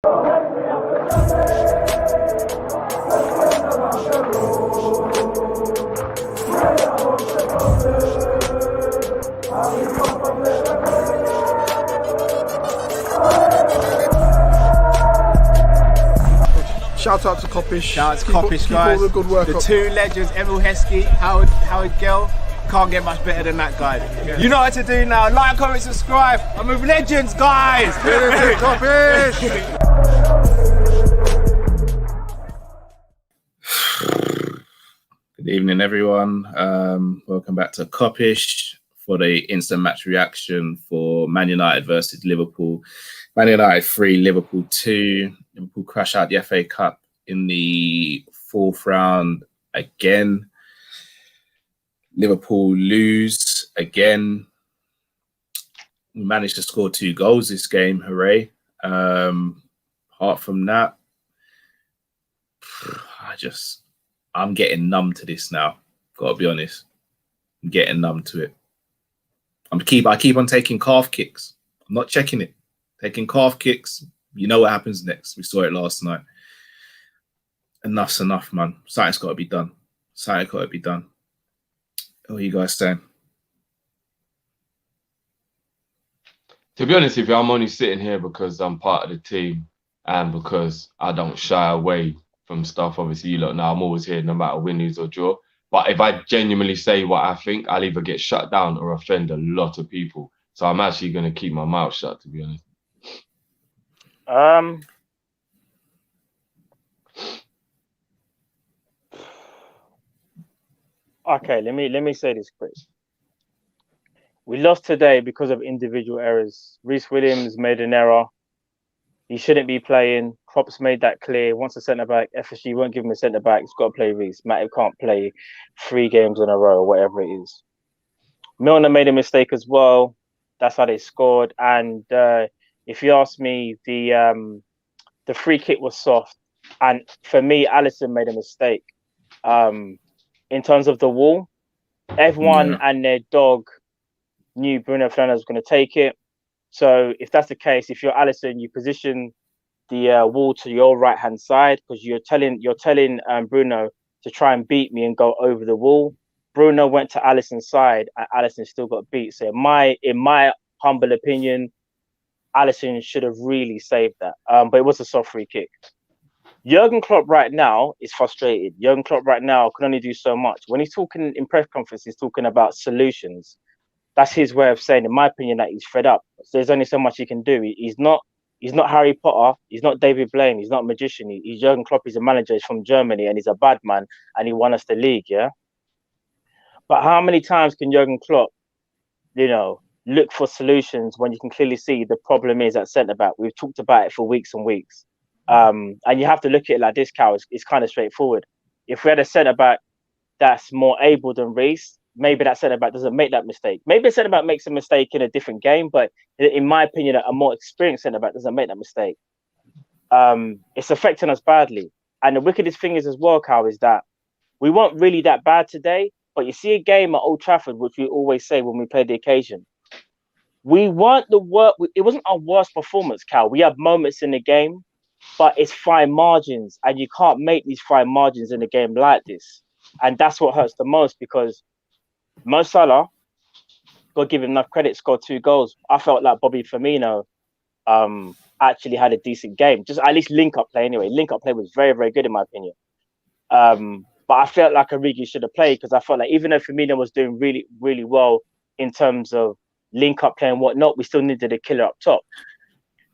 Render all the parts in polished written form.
Shout out to Kop-Ish. Shout out to Kopish, guys. All the good work the up. two legends, Emil Heskey, Howard Gill. Can't get much better than that guy. Yeah. You know what to do now. Like, comment, subscribe. I'm with legends, guys. Kopish. Good evening, everyone. Welcome back to Kop-Ish for the instant match reaction for Man United versus Liverpool. Man United 3, Liverpool 2. Liverpool crash out the FA Cup in the fourth round again. Liverpool lose again. We managed to score 2 goals this game. Hooray. Apart from that, I'm getting numb to this now. Gotta be honest. I'm getting numb to it. I keep on taking calf kicks. I'm not checking it. Taking calf kicks. You know what happens next. We saw it last night. Enough's enough, man. Something's got to be done. Something's got to be done. What are you guys saying? To be honest with you, I'm only sitting here because I'm part of the team and because I don't shy away from stuff. Obviously, you lot know I'm always here no matter win, lose or draw. But if I genuinely say what I think, I'll either get shut down or offend a lot of people. So I'm actually going to keep my mouth shut, to be honest. Okay, let me say this, Chris. We lost today because of individual errors. Reece Williams made an error. He shouldn't be playing. Klopp's made that clear. Once a centre-back, FSG won't give him a centre-back. He's got to play Reece. Matip can't play 3 games in a row or whatever it is. Milner made a mistake as well. That's how they scored. And if you ask me, the free kick was soft. And for me, Alisson made a mistake. In terms of the wall, everyone and their dog knew Bruno Fernandes was going to take it. So if that's the case, if you're Alisson, you position the wall to your right-hand side because you're telling Bruno to try and beat me and go over the wall. Bruno went to Alisson's side and Alisson still got beat. So in my humble opinion, Alisson should have really saved that. But it was a soft free kick. Jurgen Klopp right now is frustrated. Jurgen Klopp right now can only do so much. When he's talking in press conference, he's talking about solutions. That's his way of saying, in my opinion, that he's fed up. So there's only so much he can do. He's not Harry Potter. He's not David Blaine. He's not a magician. He's Jurgen Klopp. He's a manager. He's from Germany and he's a bad man and he won us the league, yeah? But how many times can Jurgen Klopp, look for solutions when you can clearly see the problem is at centre-back? We've talked about it for weeks and weeks. And you have to look at it like this, Cal. It's kind of straightforward. If we had a centre-back that's more able than Reece, maybe that centre-back doesn't make that mistake. Maybe a centre-back makes a mistake in a different game, but in my opinion, a more experienced centre-back doesn't make that mistake. It's affecting us badly. And the wickedest thing is as well, Cal, is that we weren't really that bad today, but you see a game at Old Trafford, which we always say when we play the occasion. We weren't it wasn't our worst performance, Cal. We had moments in the game, but it's fine margins, and you can't make these fine margins in a game like this. And that's what hurts the most because Mo Salah, got to give him enough credit, scored 2 goals. I felt like Bobby Firmino actually had a decent game. Just at least link-up play anyway. Link-up play was very, very good in my opinion. But I felt like Origi should have played because I felt like even though Firmino was doing really, really well in terms of link-up play and whatnot, we still needed a killer up top.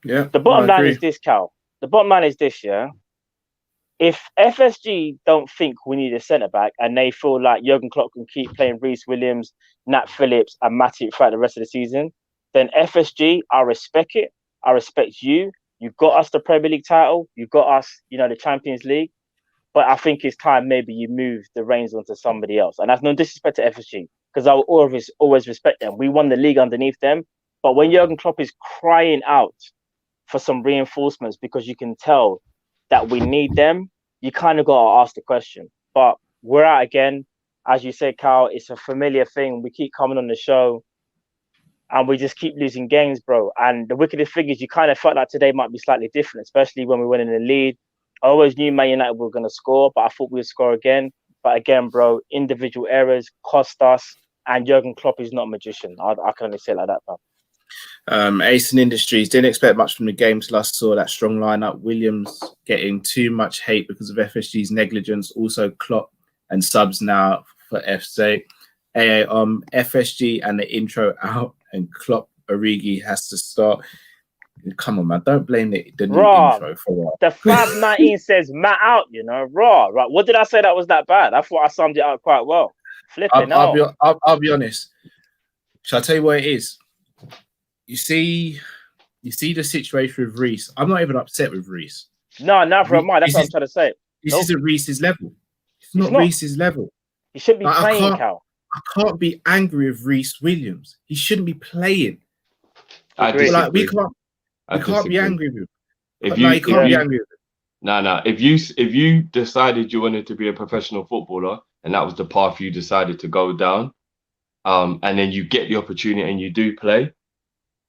Yeah. The bottom line is this, Cal. The bottom line is this, yeah? If FSG don't think we need a centre-back and they feel like Jurgen Klopp can keep playing Reece Williams, Nat Phillips and Matip throughout the rest of the season, then FSG, I respect it. I respect you. You've got us the Premier League title. You've got us, the Champions League. But I think it's time maybe you move the reins onto somebody else. And that's no disrespect to FSG because I will always respect them. We won the league underneath them. But when Jurgen Klopp is crying out for some reinforcements because you can tell that we need them, you kind of got to ask the question. But we're out again. As you said, Carl, it's a familiar thing. We keep coming on the show. and we just keep losing games, bro. And the wickedest thing is, you kind of felt like today might be slightly different, especially when we went in the lead. I always knew Man United were going to score, but I thought we would score again. But again, bro, individual errors cost us, and Jurgen Klopp is not a magician. I can only say it like that, bro. Ace in Industries didn't expect much from the game till I saw that strong lineup. Williams getting too much hate because of FSG's negligence. Also, Klopp and subs now for FC. FSG and the intro out, and Klopp Origi has to start. Come on, man! Don't blame the new intro for what. The 519 says Matt out. You know, raw. Right? What did I say that was that bad? I thought I summed it out quite well. Flipping out. I'll be honest. Shall I tell you what it is? You see the situation with Reece. I'm not even upset with Reece. No, never mind. That's what I'm trying to say. This isn't Reece's level. It's not Reece's level. He shouldn't be playing, Cal. I can't be angry with Reece Williams. He shouldn't be playing. Like, we can't be angry with him. If you can't be angry with him. No. If you decided you wanted to be a professional footballer and that was the path you decided to go down, and then you get the opportunity and you do play,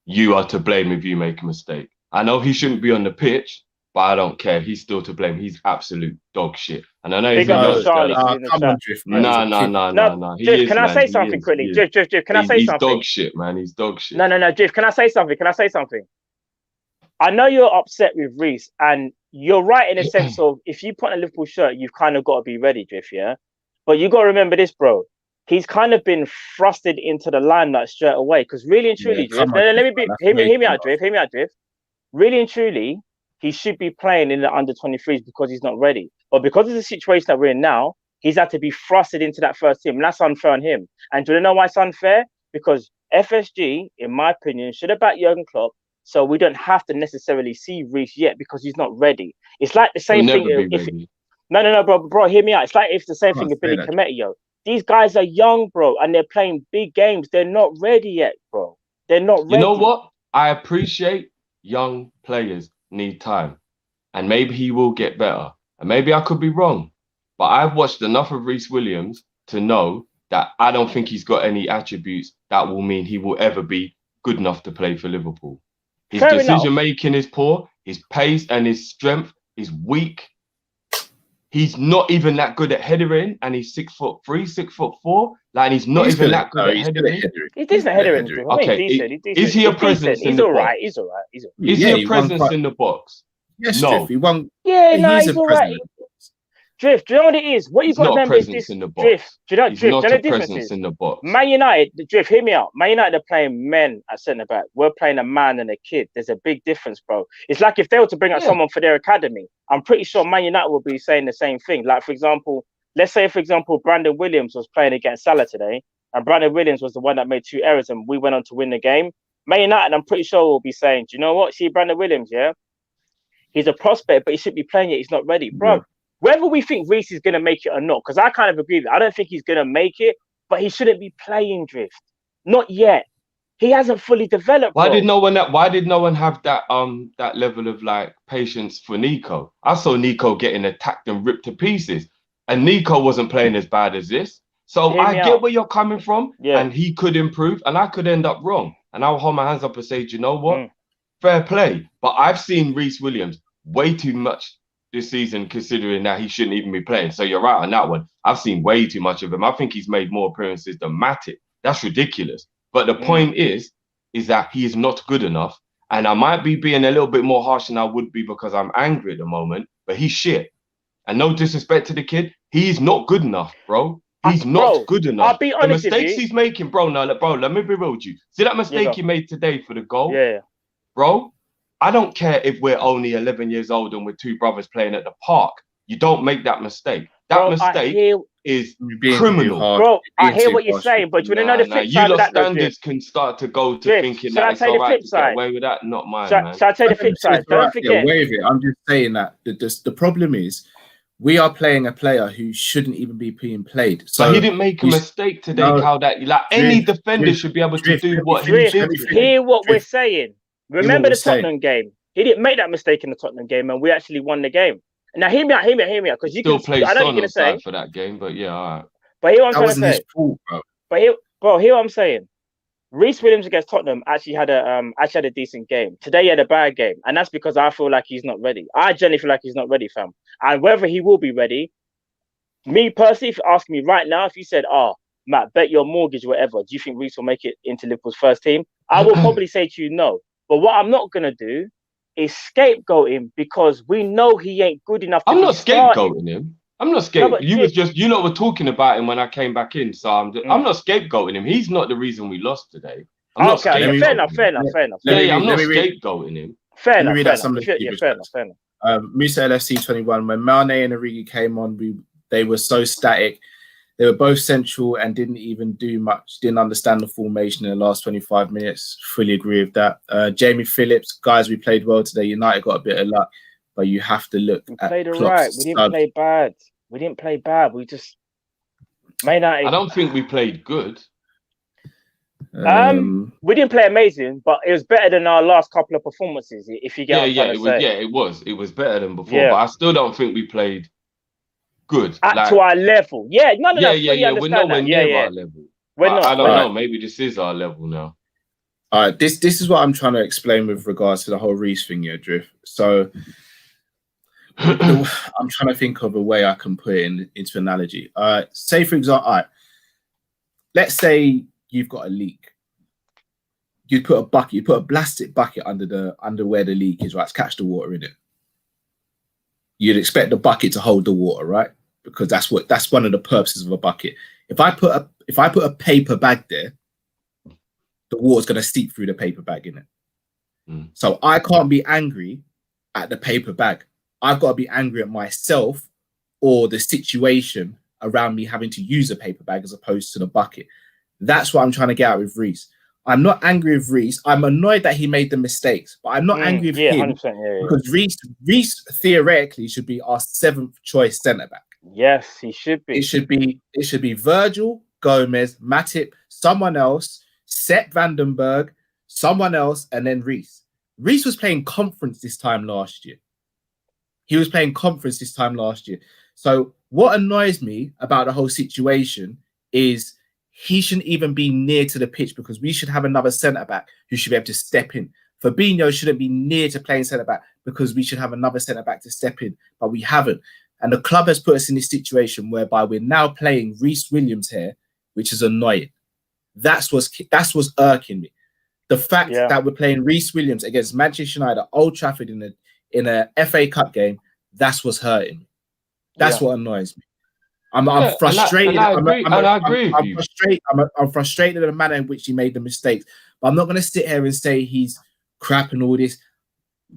you are to blame if you make a mistake. I know he shouldn't be on the pitch, but I don't care. He's still to blame. He's absolute dog shit. And I know he's No. Drift, can I say something quickly? Drift, can I say something? He's dog shit, man. He's dog shit. No, Drift, can I say something? I know you're upset with Reece, and you're right in a sense of, if you put on a Liverpool shirt, you've kind of got to be ready, Drift, yeah? But you got to remember this, bro. He's kind of been thrusted into the limelight straight away, because really and truly, Drift, hear me out, Drift. Really and truly, he should be playing in the under-23s because he's not ready. But because of the situation that we're in now, he's had to be thrusted into that first team, and that's unfair on him. And do you know why it's unfair? Because FSG, in my opinion, should have backed Jurgen Klopp, so we don't have to necessarily see Reece yet because he's not ready. It's like the same thing. No, bro, hear me out. It's like it's the same thing with Billy Cometti. These guys are young, bro, and they're playing big games. They're not ready yet, bro. They're not ready. You know what? I appreciate young players need time, and maybe he will get better. And maybe I could be wrong, but I've watched enough of Reece Williams to know that I don't think he's got any attributes that will mean he will ever be good enough to play for Liverpool. His decision making is poor. His pace and his strength is weak. He's not even that good at headering, and he's 6'3", 6'4". Like, he's not even that good at headering. He's decent at headering. Okay, is he a presence in the box? He's all right. Is he a presence in the box? Yes, no. Drift, he won. Yeah, no, he's all right. Drift, do you know what it is? What you've got to remember is this. Drift, do you know the difference in the box. Man United, Drift, hear me out. Man United are playing men at centre back. We're playing a man and a kid. There's a big difference, bro. It's like if they were to bring out someone for their academy, I'm pretty sure Man United will be saying the same thing. Like, for example, let's say, Brandon Williams was playing against Salah today, and Brandon Williams was the one that made 2 errors, and we went on to win the game. Man United, I'm pretty sure, will be saying, do you know what? See, Brandon Williams, yeah? He's a prospect, but he shouldn't be playing yet. He's not ready, bro. Yeah. Whether we think Reece is going to make it or not, because I kind of agree with it. I don't think he's going to make it, but he shouldn't be playing, Drift. Not yet. He hasn't fully developed. Why did no one have that level of like patience for Nico? I saw Nico getting attacked and ripped to pieces, and Nico wasn't playing as bad as this. So I get where you're coming from, and he could improve, and I could end up wrong. And I'll hold my hands up and say, do you know what? Fair play. But I've seen Reece Williams way too much this season, considering that he shouldn't even be playing. So you're right on that one. I've seen way too much of him. I think he's made more appearances than Matip. That's ridiculous. But the point is that he is not good enough. And I might be being a little bit more harsh than I would be because I'm angry at the moment, but he's shit. And no disrespect to the kid, he's not good enough, bro. He's not good enough. I'll be honest the mistakes he's making, bro, let me be real with you. See that mistake he made today for the goal? Yeah. Bro, I don't care if we're only 11 years old and we're 2 brothers playing at the park. You don't make that mistake. That mistake is criminal. Bro, I hear what you're saying, but you want to know the flip side of that? Standards can start to go to thinking that it's all right to get away with that. Not mine, man. Shall I tell you the flip side? Don't forget. I'm just saying that the problem is we are playing a player who shouldn't even be being played. So he didn't make a mistake today, how that any defender should be able to do what he did. Hear what we're saying. Remember the Tottenham game. He didn't make that mistake in the Tottenham game, and we actually won the game. Now, hear me out, because you still play. I know you're gonna say for that game, but yeah, all right. But hear what I'm trying to say. Fault, bro. But hear what I'm saying. Reece Williams against Tottenham actually had a decent game. Today he had a bad game, and that's because I feel like he's not ready. I generally feel like he's not ready, fam. And whether he will be ready, me personally, if you ask me right now, if you said, "Oh, Matt, bet your mortgage, whatever, do you think Reece will make it into Liverpool's first team?" I will probably say to you no. But what I'm not gonna do is scapegoat him because we know he ain't good enough. I'm not scapegoating him. I'm not scapegoating. You lot were talking about him when I came back in, so I'm not scapegoating him. He's not the reason we lost today. I'm not fair enough. I'm not scapegoating him. Fair enough. Musa LFC 21. When Mane and Origi came on, they were so static. They were both central and didn't even do much. Didn't understand the formation in the last 25 minutes. Fully agree with that. Jamie Phillips, guys, we played well today. United got a bit of luck, but you have to look at played all right. We didn't play bad. We just Man Utd. I don't think we played good. We didn't play amazing, but it was better than our last couple of performances. If you get it was better than before, but I still don't think we played good to our level. We're nowhere near our level. I don't know. Maybe this is our level now. All right, this is what I'm trying to explain with regards to the whole Reece thing, Drift. So I'm trying to think of a way I can put it into analogy. Say for example, let's say you've got a leak. You put a plastic bucket under where the leak is, right? To catch the water in it. You'd expect the bucket to hold the water, right? Because that's one of the purposes of a bucket. If I put a paper bag there, the water's gonna seep through the paper bag in it. So I can't be angry at the paper bag. I've got to be angry at myself or the situation around me having to use a paper bag as opposed to the bucket. That's what I'm trying to get out with Reece. I'm not angry with Reece. I'm annoyed that he made the mistakes, but I'm not angry with him 100%, because Reece theoretically should be our 7th choice centre back. Yes, he should be. It should be Virgil, Gomez, Matip, someone else, Sepp Vandenberg, someone else, and then Reece. Reece was playing conference this time last year. So what annoys me about the whole situation is he shouldn't even be near to the pitch because we should have another centre-back who should be able to step in. Fabinho shouldn't be near to playing centre-back because we should have another centre-back to step in, but we haven't. And the club has put us in this situation whereby we're now playing Reece Williams here, which is annoying. That's what's irking me. The fact that we're playing Reece Williams against Manchester United at Old Trafford in a FA Cup game, that's what's hurting me. That's what annoys me. I'm frustrated. I agree with you. I'm frustrated at the manner in which he made the mistakes. But I'm not going to sit here and say he's crap and all this.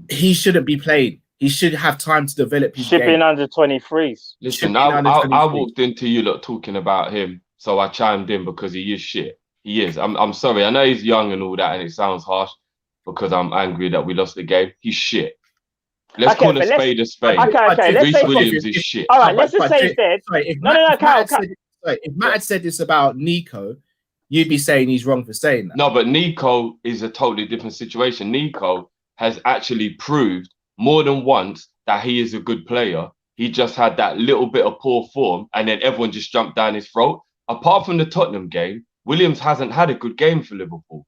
He shouldn't be played. He should have time to develop his game. Should be in under 23s. Listen, I walked into you lot talking about him, so I chimed in because he is shit. He is. I'm sorry. I know he's young and all that, and it sounds harsh because I'm angry that we lost the game. He's shit. Let's call a spade a spade. Okay. Reece Williams is shit. All right, let's just say he's dead. If Matt had said this about Nico, you'd be saying he's wrong for saying that. No, but Nico is a totally different situation. Nico has actually proved more than once that he is a good player. He just had that little bit of poor form, and then everyone just jumped down his throat. Apart from the Tottenham game, Williams hasn't had a good game for Liverpool.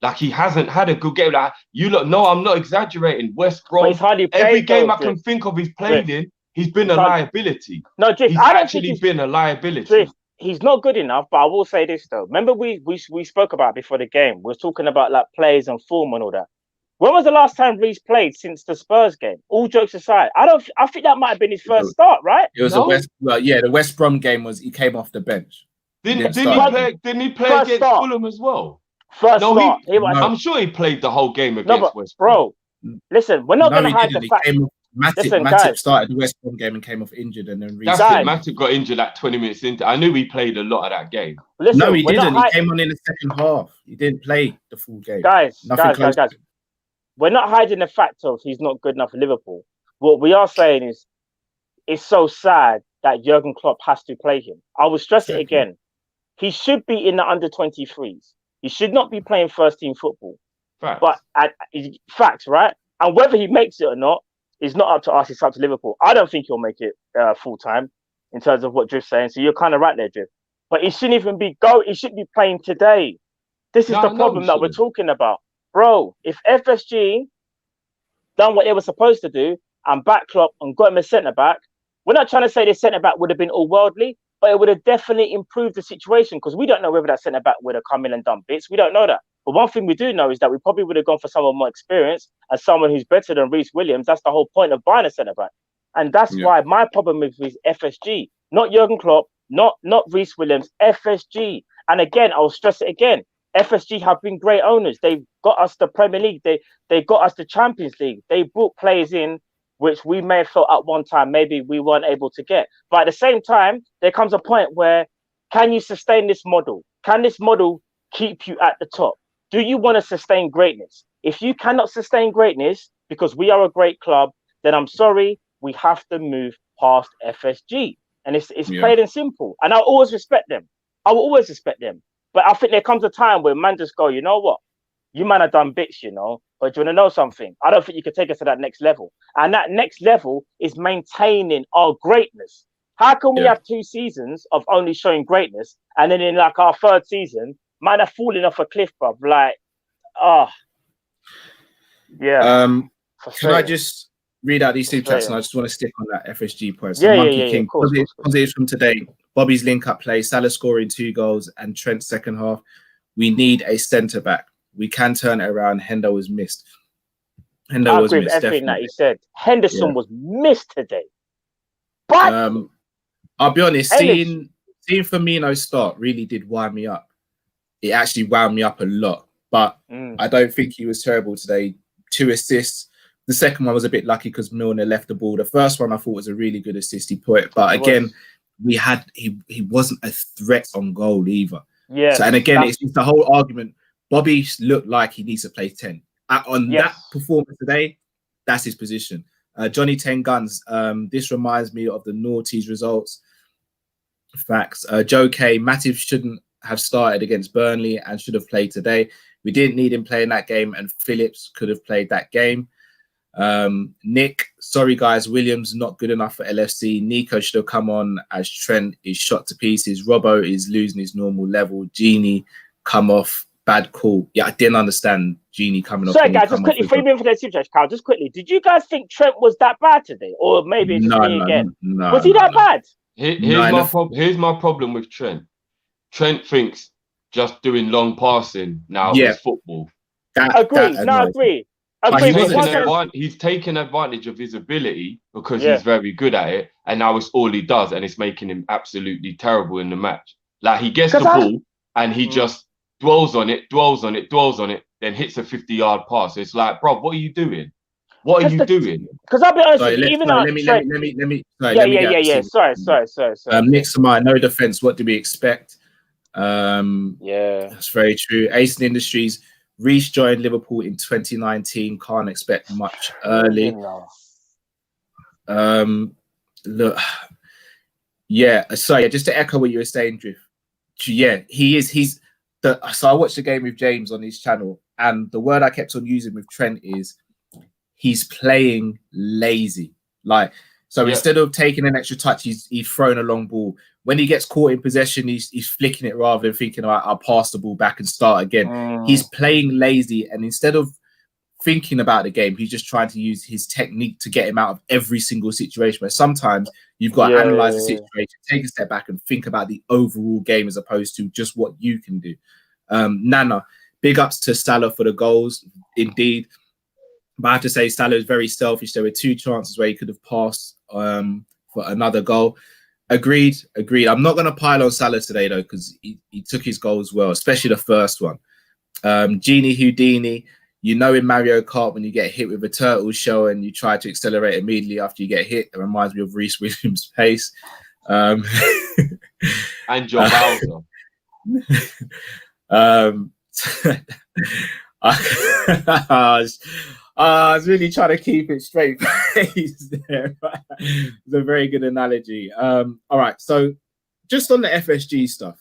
Like, he hasn't had a good game. Like, you look, no, I'm not exaggerating. West Brom, every game I can think of he's played in, he's been a liability. No, Drift, he's actually been a liability. Drift, he's not good enough, but I will say this, though. Remember we spoke about before the game. We were talking about, like, players and form and all that. When was the last time Reece played since the Spurs game? All jokes aside. I think that might have been his first start, right? It was the West Brom game he came off the bench. Didn't he play against Fulham as well? I'm sure he played the whole game against West Brom. Bro, listen, we're not going to hide the fact. Matip started the West Brom game and came off injured, and then Matip got injured like 20 minutes into. I knew he played a lot of that game. Listen, no, he didn't. He came on in the second half. He didn't play the full game. Guys. We're not hiding the fact of he's not good enough for Liverpool. What we are saying is, it's so sad that Jurgen Klopp has to play him. I will stress it again. He should be in the under 23s. He should not be playing first team football. Facts. But facts, right? And whether he makes it or not is not up to us. It's up to Liverpool. I don't think he'll make it full time in terms of what Drift's saying. So you're kind of right there, Drift. But he shouldn't even be He should be playing today. This is No, the I know problem we that we're shouldn't. talking about. Bro, if FSG done what they were supposed to do and back Klopp and got him a centre-back, we're not trying to say the centre-back would have been all worldly, but it would have definitely improved the situation because we don't know whether that centre-back would have come in and done bits. We don't know that. But one thing we do know is that we probably would have gone for someone more experienced and someone who's better than Reece Williams. That's the whole point of buying a centre-back. And that's Yeah. why my problem is FSG, not Jurgen Klopp, not Reece Williams, FSG. And again, I'll stress it again. FSG have been great owners. They've got us the Premier League. They got us the Champions League. They brought players in which we may have felt at one time maybe we weren't able to get. But at the same time, there comes a point where can you sustain this model? Can this model keep you at the top? Do you want to sustain greatness? If you cannot sustain greatness because we are a great club, then I'm sorry, we have to move past FSG. And it's plain and simple. And I'll always respect them. I will always respect them. But I think there comes a time where man just go, you know what? You man have done bits, you know, but do you want to know something? I don't think you can take us to that next level. And that next level is maintaining our greatness. How can we have 2 seasons of only showing greatness and then in like our 3rd season, man are falling off a cliff, bruv? Like, Can I just read out these 2 chats? And I just want to stick on that FSG point. So Monkey King, of course. positives from today. Bobby's link-up play, Salah scoring 2 goals and Trent's second half. We need a centre-back. We can turn it around. Hendo was missed. I agree with everything that he said. Henderson was missed today. But I'll be honest, seeing Firmino start really did wind me up. It actually wound me up a lot. But I don't think he was terrible today. 2 assists. The second one was a bit lucky because Milner left the ball. The first one I thought was a really good assist he put. But again, he wasn't a threat on goal either. Yeah. So, and again, it's just the whole argument. Bobby looked like he needs to play 10. That performance today, that's his position. Johnny 10 Guns. This reminds me of the Naughties results. Facts. Joe K. Matip shouldn't have started against Burnley and should have played today. We didn't need him playing that game, and Phillips could have played that game. Nick, sorry guys, Williams not good enough for LFC. Nico should have come on as Trent is shot to pieces. Robbo is losing his normal level. Genie, come off. Bad call. Yeah, I didn't understand Genie coming off. Sorry, guys, just quickly, 3 minutes for the super chat, Carl. Just quickly, did you guys think Trent was that bad today, or maybe it's just me again? Was he that bad? Here's my problem with Trent. Trent thinks just doing long passing now is football. Agree. He's taken advantage of his ability because he's very good at it, and now it's all he does, and it's making him absolutely terrible in the match. Like he gets the ball and he just dwells on it, then hits a 50-yard pass. It's like, bro, what are you doing? What are you doing? Because I'll be honest with you, even though Sorry. Nick Samar, no defense. What do we expect? That's very true. Ace Industries. Reece joined Liverpool in 2019. Can't expect much early. Look, just to echo what you were saying, Drift. So I watched the game with James on his channel, and the word I kept on using with Trent is he's playing lazy. Instead of taking an extra touch, he's thrown a long ball. When he gets caught in possession, he's flicking it rather than thinking, I'll pass the ball back and start again. He's playing lazy, and instead of thinking about the game, he's just trying to use his technique to get him out of every single situation. Where sometimes you've got to analyze the situation, take a step back and think about the overall game as opposed to just what you can do. Nana, big ups to Salah for the goals, indeed. But I have to say, Salah is very selfish. There were 2 chances where he could have passed for another goal. Agreed. I'm not going to pile on Salah today, though, because he took his goals well, especially the first one. Genie Houdini, you know in Mario Kart, when you get hit with a turtle shell and you try to accelerate immediately after you get hit, it reminds me of Reece Williams' pace. And John Bowser. I was really trying to keep it straight face there. It's a very good analogy. All right, so just on the FSG stuff,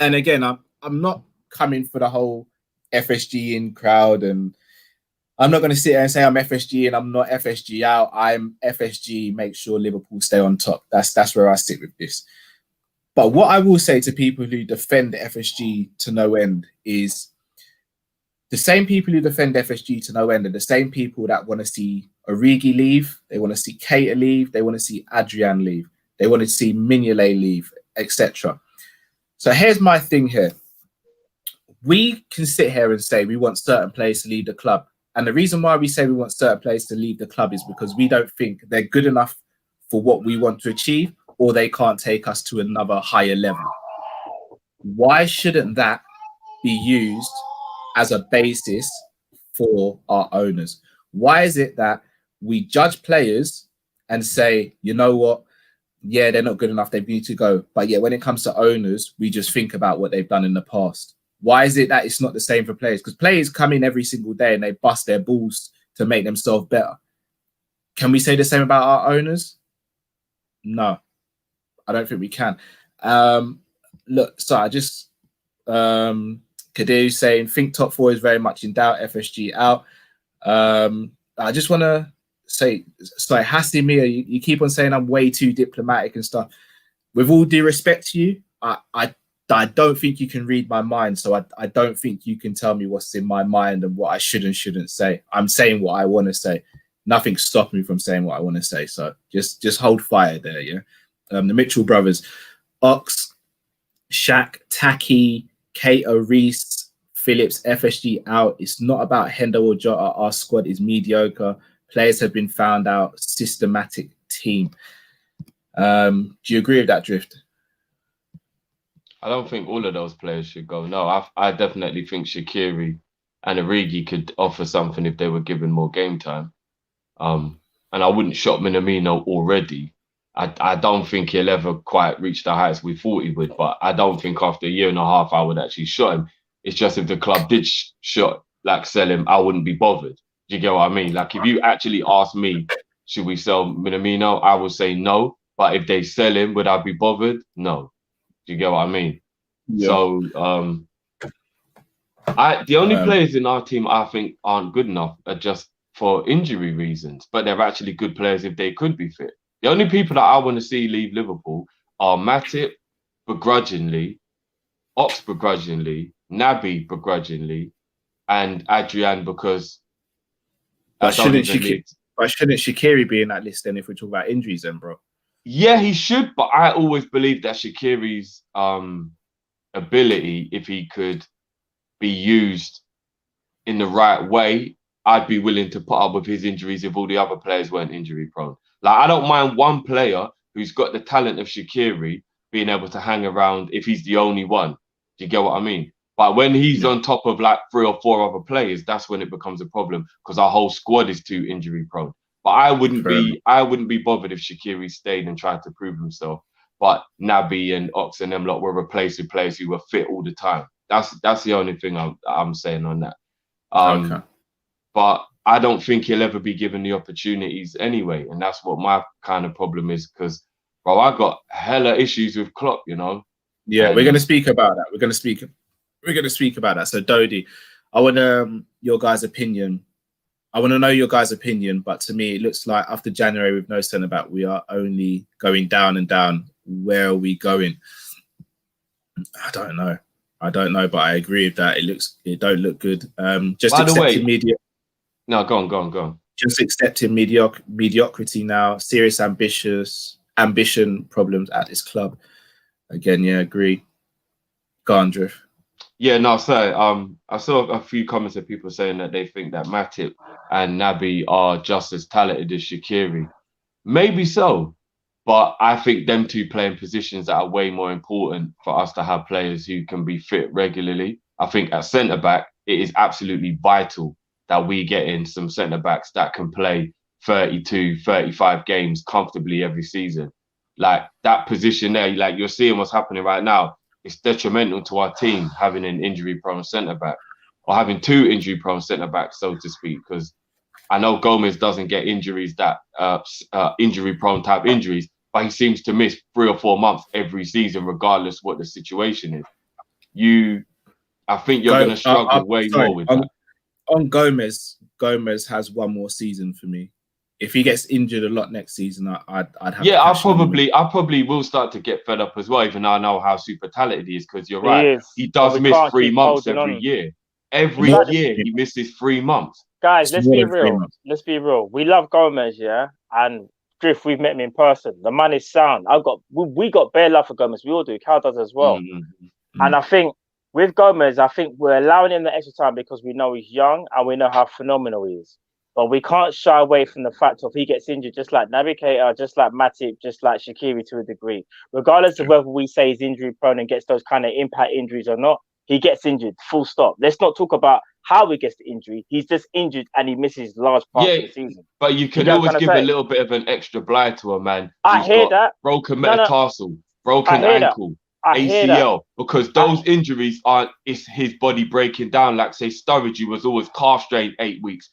and again, I'm not coming for the whole FSG in crowd, and I'm not going to sit there and say I'm FSG and I'm not FSG out. I'm FSG. Make sure Liverpool stay on top. That's where I sit with this. But what I will say to people who defend FSG to no end is the same people who defend FSG to no end are the same people that want to see Origi leave, they want to see Keita leave, they want to see Adrian leave, they want to see Mignolet leave, etc. So here's my thing here. We can sit here and say we want certain players to leave the club. And the reason why we say we want certain players to leave the club is because we don't think they're good enough for what we want to achieve, or they can't take us to another higher level. Why shouldn't that be used as a basis for our owners? Why is it that we judge players and say, you know what, yeah, they're not good enough, they need to go. But yet when it comes to owners, we just think about what they've done in the past. Why is it that it's not the same for players? Because players come in every single day and they bust their balls to make themselves better. Can we say the same about our owners? No, I don't think we can. Look, so I just Kadir saying think top four is very much in doubt. FSG out. I just want to say, sorry, Hassimir, you keep on saying I'm way too diplomatic and stuff. With all due respect to you, I don't think you can read my mind, so I don't think you can tell me what's in my mind and what I should and shouldn't say. I'm saying what I want to say. Nothing's stopping me from saying what I want to say. So just hold fire there, yeah. The Mitchell brothers, Ox, Shaq, Taki, Kato, Reese, Phillips, FSG out. It's not about Hendo or Jota. Our squad is mediocre. Players have been found out. Systematic team. Do you agree with that, Drift? I don't think all of those players should go. No, I definitely think Shaqiri and Origi could offer something if they were given more game time. And I wouldn't shop Minamino already. I don't think he'll ever quite reach the heights we thought he would, but I don't think after a year and a half I would actually shot him. It's just if the club did sell him, I wouldn't be bothered. Do you get what I mean? Like if you actually ask me, should we sell Minamino? I would say no. But if they sell him, would I be bothered? No. Do you get what I mean? Yeah. So the only players in our team I think aren't good enough are just for injury reasons, but they're actually good players if they could be fit. The only people that I want to see leave Liverpool are Matip begrudgingly, Ox begrudgingly, Naby begrudgingly, and Adrian because. But shouldn't Shaqiri be in that list then if we talk about injuries then, bro? Yeah, he should, but I always believe that Shaqiri's ability, if he could be used in the right way, I'd be willing to put up with his injuries if all the other players weren't injury prone. Like, I don't mind one player who's got the talent of Shaqiri being able to hang around if he's the only one. Do you get what I mean? But when he's on top of like 3 or 4 other players, that's when it becomes a problem because our whole squad is too injury prone. But I wouldn't be bothered if Shaqiri stayed and tried to prove himself. But Naby and Ox and them lot were replaced with players who were fit all the time. That's the only thing I'm saying on that. Okay. But I don't think he'll ever be given the opportunities anyway, and that's what my kind of problem is. Because, bro, I got hella issues with Klopp, you know. Yeah, we're gonna speak about that. We're gonna speak about that. So, Dodi, I want your guys' opinion. I want to know your guys' opinion, but to me, it looks like after January with no centre back, we are only going down and down. Where are we going? I don't know, but I agree with that. It don't look good. Just by the way, No, go on. Just accepting mediocrity now. Serious ambition problems at this club. Again, yeah, agree. Go on, Drift. Yeah, no, so I saw a few comments of people saying that they think that Matip and Naby are just as talented as Shaqiri. Maybe so, but I think them two play in positions that are way more important for us to have players who can be fit regularly. I think at centre-back, it is absolutely vital that we get in some centre-backs that can play 32, 35 games comfortably every season. Like that position there, like you're seeing what's happening right now. It's detrimental to our team having an injury-prone centre-back or having 2 injury-prone centre-backs, so to speak, because I know Gomez doesn't get injuries that injury-prone type injuries, but he seems to miss 3 or 4 months every season, regardless what the situation is. I think you're going to struggle more with that. On Gomez has 1 more season for me. if he gets injured a lot next season, I'd have. Yeah, I probably will start to get fed up as well, even though I know how super talented he is. Because you're right, he does miss 3 months every year. Every year he misses 3 months. Guys, let's be real. Let's be real. We love Gomez, yeah, and Drift. We've met him in person. The man is sound. We got bare love for Gomez. We all do. Cal does as well. And I think with Gomez, I think we're allowing him the extra time because we know he's young and we know how phenomenal he is. But we can't shy away from the fact of he gets injured just like Navigator, just like Matip, just like Shaqiri to a degree. Regardless of whether we say he's injury prone and gets those kind of impact injuries or not, he gets injured, full stop. Let's not talk about how he gets the injury. He's just injured and he misses large parts of the season. But you can always give a little bit of an extra blight to a man. I hear that. Broken metatarsal, broken ankle, ACL, because those injuries it's his body breaking down. Like say Sturridge was always calf strained 8 weeks.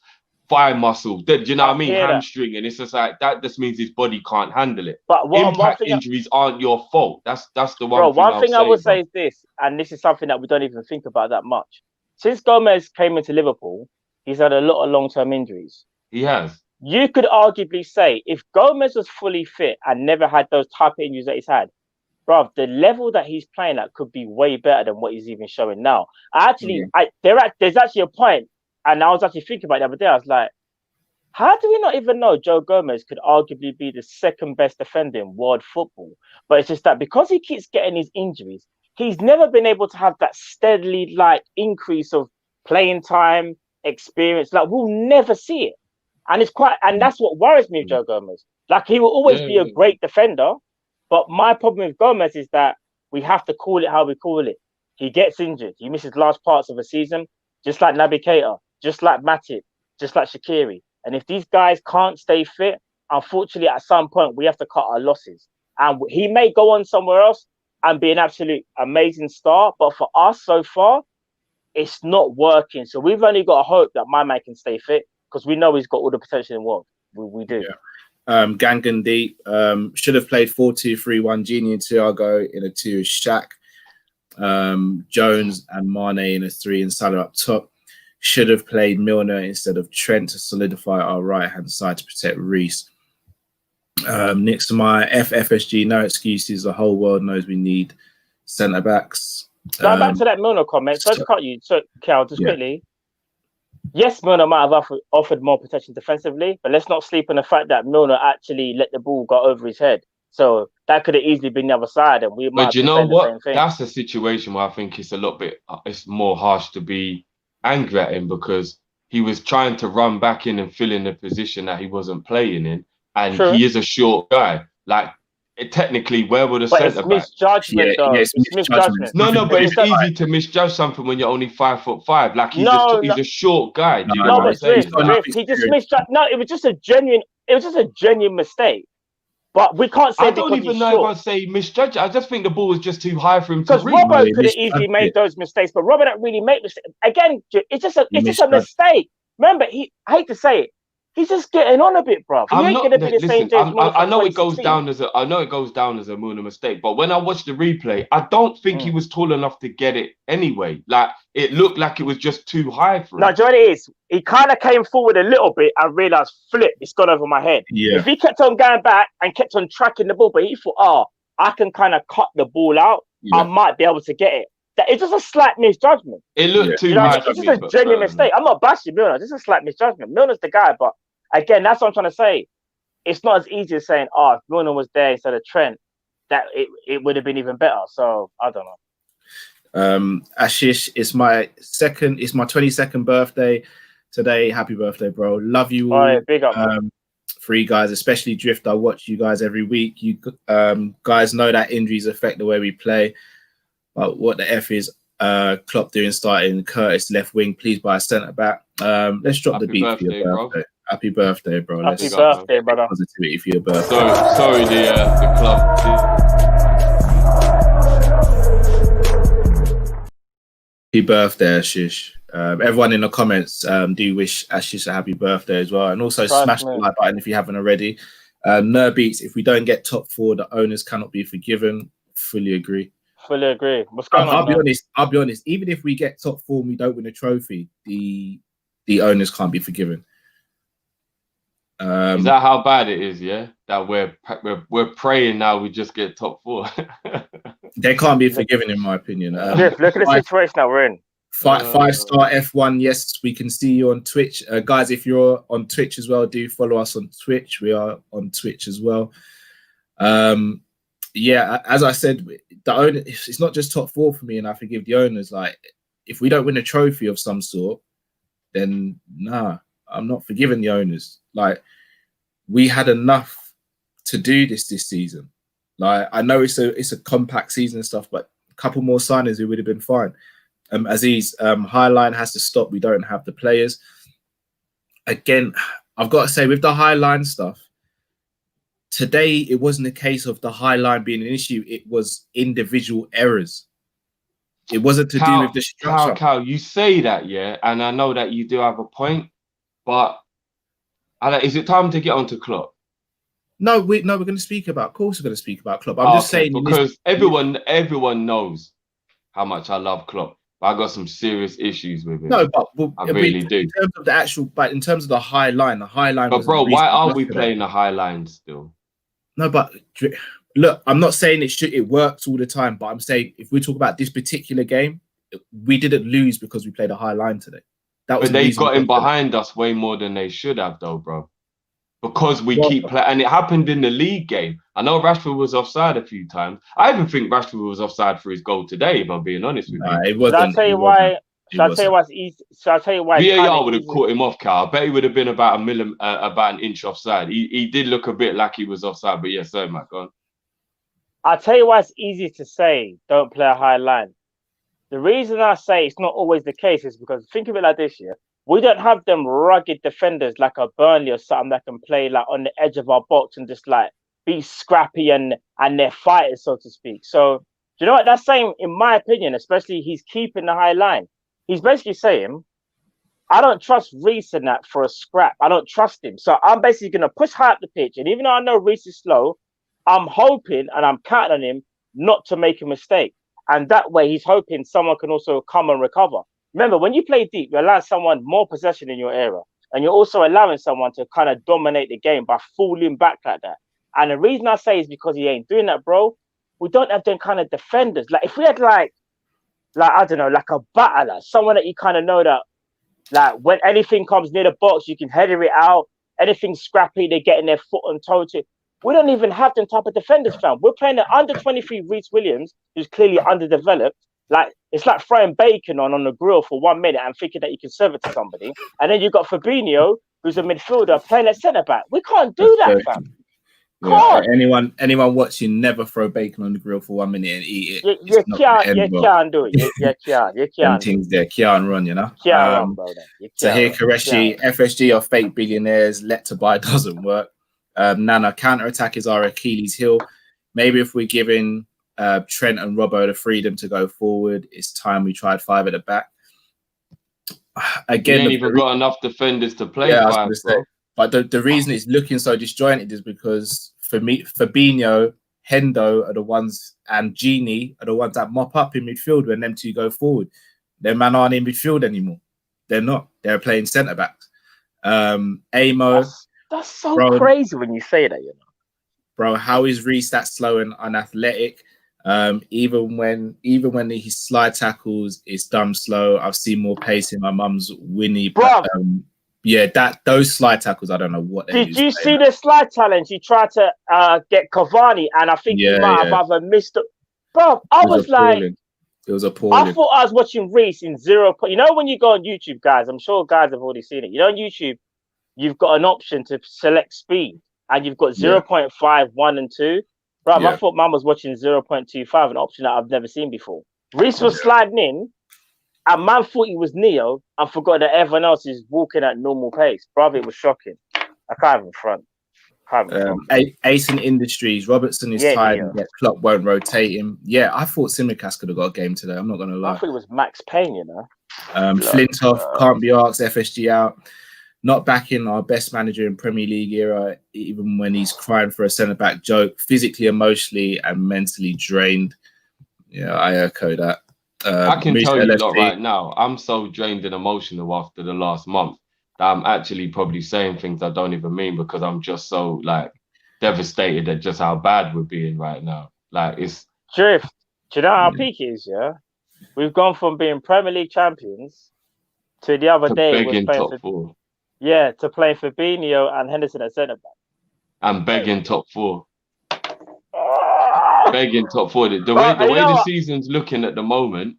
Thigh muscle, do you know what I mean? Hamstring, and it's just like that. Just means his body can't handle it. But impact injuries aren't your fault. That's the one. Bro, one thing I would say is this, and this is something that we don't even think about that much. Since Gomez came into Liverpool, he's had a lot of long-term injuries. He has. You could arguably say if Gomez was fully fit and never had those type of injuries that he's had, bro, the level that he's playing at could be way better than what he's even showing now. There's actually a point. And I was actually thinking about it the other day. I was like, how do we not even know Joe Gomez could arguably be the second best defender in world football? But it's just that because he keeps getting his injuries, he's never been able to have that steadily increase of playing time, experience. Like we'll never see it. And that's what worries me with Joe Gomez. Like he will always be a great defender. But my problem with Gomez is that we have to call it how we call it. He gets injured. He misses large parts of a season, just like Naby Keita, just like Matip, just like Shaqiri. And if these guys can't stay fit, unfortunately, at some point, we have to cut our losses. And he may go on somewhere else and be an absolute amazing star. But for us so far, it's not working. So we've only got to hope that my man can stay fit because we know he's got all the potential in the world. We do. Yeah. Gangan Deep should have played 4-2-3-1. Gini and Thiago in a 2 Shaq. Jones and Mane in a 3 and Salah up top. Should have played Milner instead of Trent to solidify our right-hand side to protect Reece. Next to my FFSG, no excuses. The whole world knows we need centre-backs. Going back to that Milner comment, so to cut you, so Cal, just quickly. Yes, Milner might have offered more protection defensively, but let's not sleep on the fact that Milner actually let the ball go over his head. So that could have easily been the other side, and we might. But you know what? That's a situation where I think it's a little bit. It's more harsh to be angry at him because he was trying to run back in and fill in the position that he wasn't playing in, and he is a short guy. Like technically, where would a centre back? Misjudgment, though. It's misjudgment. No, but it's easy to misjudge something when you're only 5'5". Like he's a short guy. Do you know what I'm saying? He just misjudged. No, it was just a genuine mistake. But we can't say. I don't even know if I'd say misjudge. I just think the ball was just too high for him to reach. Because Robbo could have easily made those mistakes, but Robbo don't really make mistakes. Again, it's just a mistake. Remember, I hate to say it, he's just getting on a bit, bro. He ain't gonna be the same James Milner. I know it goes down as a Milner mistake, but when I watched the replay, I don't think he was tall enough to get it anyway. Like it looked like it was just too high for him. No, do you know what it is? He kind of came forward a little bit and realised, flip, it's gone over my head. Yeah. If he kept on going back and kept on tracking the ball, but he thought, I can kind of cut the ball out, I might be able to get it. It's just a slight misjudgment. It looked too high. It's just a genuine mistake. I'm not bashing Milner. It's just a slight misjudgment. Milner's the guy, but again, that's what I'm trying to say. It's not as easy as saying, if Milner was there instead of Trent, that it would have been even better. So I don't know. Ashish, it's my 22nd birthday today. Happy birthday, bro. Love you all. Right, big up. For you guys, especially Drift. I watch you guys every week. You guys know that injuries affect the way we play. But what the F is Klopp doing starting Curtis left wing? Please buy a centre back. Let's drop the beat for your birthday. Happy birthday, bro. Happy birthday, brother. Positivity for your birthday. Sorry, the club. Happy birthday, Ashish. Everyone in the comments, do wish Ashish a happy birthday as well. And also smash the like button if you haven't already. Nerbeats, if we don't get top 4, the owners cannot be forgiven. Fully agree. Fully agree. What's going on? I'll be honest. Even if we get top 4 and we don't win a trophy, the owners can't be forgiven. Is that how bad it is? Yeah, that we're praying now we just get top 4. They can't be forgiven, in my opinion. Look at the situation that we're in. Five-star F1. Yes, we can see you on Twitch, guys. If you're on Twitch as well, do follow us on Twitch. We are on Twitch as well. Yeah, as I said, the owner, it's not just top 4 for me, and I forgive the owners. Like, if we don't win a trophy of some sort, then nah, I'm not forgiving the owners. Like, we had enough to do this season. Like, I know it's a compact season and stuff, but a couple more signings, it would have been fine. Aziz, Highline has to stop. We don't have the players. Again, I've got to say, with the Highline stuff, today it wasn't a case of the Highline being an issue. It was individual errors. It wasn't to do with the structure. Cal, you say that, yeah, and I know that you do have a point, but is it time to get onto Klopp? No, we're going to speak about. Of course, we're going to speak about Klopp. I'm just saying, because everyone knows how much I love Klopp. I got some serious issues with him. No, but I really do. In terms of the actual, but in terms of the high line. But bro, why are we playing the high line still? No, but look, I'm not saying it works all the time, but I'm saying if we talk about this particular game, we didn't lose because we played a high line today. That was. But they got in behind us way more than they should have, though, bro. Because we keep playing, and it happened in the league game. I know Rashford was offside a few times. I even think Rashford was offside for his goal today, if I'm being honest with you. It wasn't. Shall I tell you why? Shall I tell you what's easy? Shall I tell you why? VAR would have caught him off, Cal. I bet he would have been about an inch offside. He did look a bit like he was offside, but yeah, sorry, Matt, go on. I'll tell you why it's easy to say don't play a high line. The reason I say it's not always the case is because think of it like this, yeah. We don't have them rugged defenders like a Burnley or something that can play like on the edge of our box and just like be scrappy and they're fighters, so to speak. So do you know what that's saying? In my opinion, especially he's keeping the high line. He's basically saying, I don't trust Reece in that for a scrap. I don't trust him. So I'm basically going to push high up the pitch. And even though I know Reece is slow, I'm hoping and I'm counting on him not to make a mistake. And that way he's hoping someone can also come and recover. Remember, when you play deep, you allow someone more possession in your area. And you're also allowing someone to kind of dominate the game by falling back like that. And the reason I say is because he ain't doing that, bro. We don't have them kind of defenders. Like, if we had like I don't know, like a battler, someone that you kind of know that, like, when anything comes near the box, you can header it out. Anything scrappy, they're getting their foot on toe to it. We don't even have them type of defenders, fam. We're playing an under-23 Reece Williams, who's clearly underdeveloped. Like, it's like throwing bacon on the grill for 1 minute and thinking that you can serve it to somebody. And then you've got Fabinho, who's a midfielder, playing at centre-back. We can't do that, fam. Yeah, anyone watching, never throw bacon on the grill for 1 minute and eat it. You can't do it. You can't. Things there, Kian run, you know. Run, bro. Tahir Qureshi, FSG are fake billionaires. Let to buy doesn't work. Nana, counter-attack is our Achilles heel. Maybe if we're giving Trent and Robbo the freedom to go forward, it's time we tried 5 at the back. Again, you ain't even got enough defenders to play 5, bro. But the reason it's looking so disjointed is because for me, Fabinho, Hendo are the ones, and Genie are the ones that mop up in midfield when them two go forward. Their man aren't in midfield anymore. They're not. They're playing centre backs. Amo. That's so crazy when you say that, you know. Bro, how is Reece that slow and unathletic? Even when he slide tackles, it's dumb slow. I've seen more pace in my mum's Winnie. But, those slide tackles, I don't know what. Did you see the slide challenge? He tried to get Cavani, and I think he might have either missed it. Bro, I was like, it was appalling. I thought I was watching Reece in 0. You know, when you go on YouTube, guys, I'm sure guys have already seen it. You know, on YouTube, you've got an option to select speed, and you've got 0.5, 1, and 2. Bro, I thought man was watching 0.25, an option that I've never seen before. Reece was sliding in, and man thought he was Neo and forgot that everyone else is walking at normal pace. Bro, it was shocking. I can't even front. Ace in Industries, Robertson is tired, and Klopp won't rotate him. Yeah, I thought Simicast could have got a game today. I'm not going to lie. I thought it was Max Payne, you know. Flintoff can't be asked, FSG out. Not backing our best manager in Premier League era, even when he's crying for a centre-back joke, physically, emotionally, and mentally drained. Yeah, I echo that. I can tell you lot right now, I'm so drained and emotional after the last month. that I'm actually probably saying things I don't even mean because I'm just so like devastated at just how bad we're being right now. Like it's Drift. Do you know how peak it is? Yeah, we've gone from being Premier League champions to the other to day was begging playing top for four to playing Fabinho and Henderson at centre back. and begging top four. Oh! Begging top four. The You way know the what? season's looking at the moment,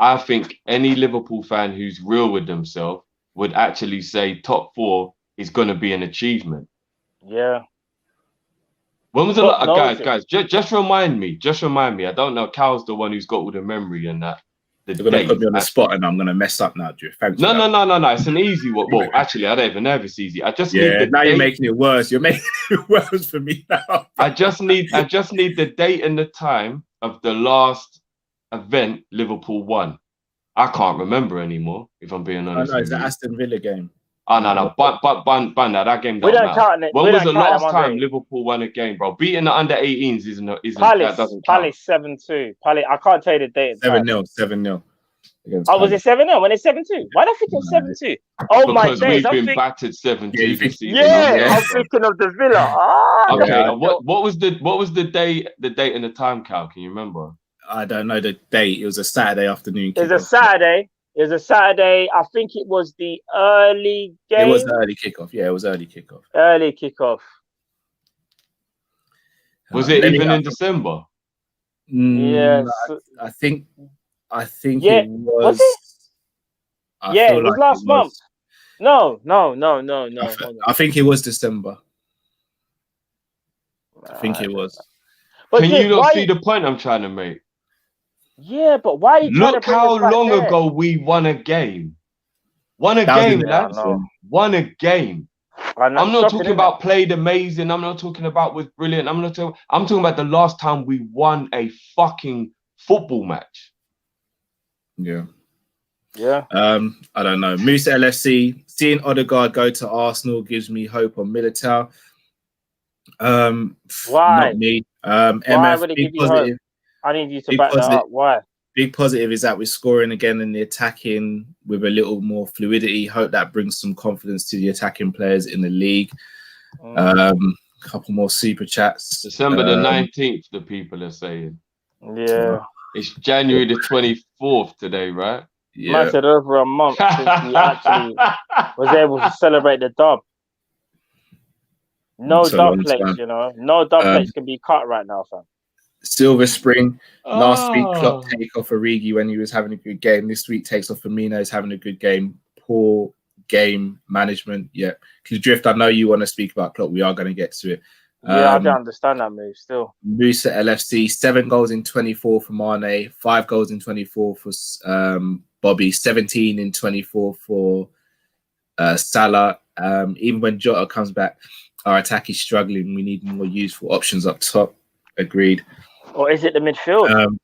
I think any Liverpool fan who's real with themselves would actually say top four is going to be an achievement. Yeah. When was the Klopp knows guys? Just remind me. Just remind me. I don't know. Cal's the one who's got all the memory and that. The You're gonna put date. me on the spot, and I'm gonna mess up now, Drew. Thanks. No, for no, that. no, no, no. It's an easy one. Well, actually, I don't even know if it's easy. I just need Yeah, the now date. you're making it worse. You're making it worse for me now. I just need the date and the time of the last event Liverpool won. I can't remember anymore, if I'm being Oh, honest no, with it's the you. Aston Villa game. Oh, no. Ban that. That game We don't don't matter. count it. When We was don't the count them last time under Liverpool won a game, bro? Beating the under 18s isn't that Palace. doesn't count. Palace 7-2. Palace. I can't tell you the date and time. 7-0, 7-0. Oh, was it 7-0? When it's 7-2? Why don't I think it was 7-2? Oh my Because days! we've I'm been thinking. battered 7-2 Yeah, you this think- season. Yeah, I'm bro. thinking of the Villa. Ah, Okay, Yeah. what was the date and the time, Cal? Can you remember? I don't know the date. It was a Saturday afternoon. It was a kickoff. Saturday. It was a Saturday. I think it was the early game. It was the early kickoff. Yeah, it was early kickoff. Early kickoff. Was it Let me- even in December? Yes. I think Yeah, it was. was it? I Yeah, feel it was like last month. No. I think it was December. I think it was. But Can Jim, you not why- see the point I'm trying to make? Yeah, but why are you trying to Look bring how us back long there? ago we won a game. Won a That was in game, the- lads. I know. Won a game. I'm I'm not shocking, talking innit? about played amazing. I'm not talking about was brilliant. I'm talking about the last time we won a fucking football match. Yeah. Yeah. I don't know. Moose LFC, seeing Odegaard go to Arsenal gives me hope on Militao. Why? Not me. Why MF, would it big give you positive. hope? I need you to Big back that positive. up. Why? Big positive is that we're scoring again in the attacking with a little more fluidity. Hope that brings some confidence to the attacking players in the league. Couple more super chats. December the 19th, the people are saying. Yeah. It's January the 24th today, right? Yeah. Man said over a month since we actually was able to celebrate the dub. No It's a dub long plates, time. you know. No dub plates can be cut right now, fam. Silver Spring. Last week, Oh. Klopp take off Origi when he was having a good game. This week takes off Firmino is having a good game. Poor game management. Yeah. Because Drift, I know you want to speak about Klopp. We are going to get to it. Yeah, I don't understand that move still. Musa LFC, 7 goals in 24 for Mane, 5 goals in 24 for Bobby, 17 in 24 for Salah. Even when Jota comes back, our attack is struggling. We need more useful options up top. Agreed. Or is it the midfield?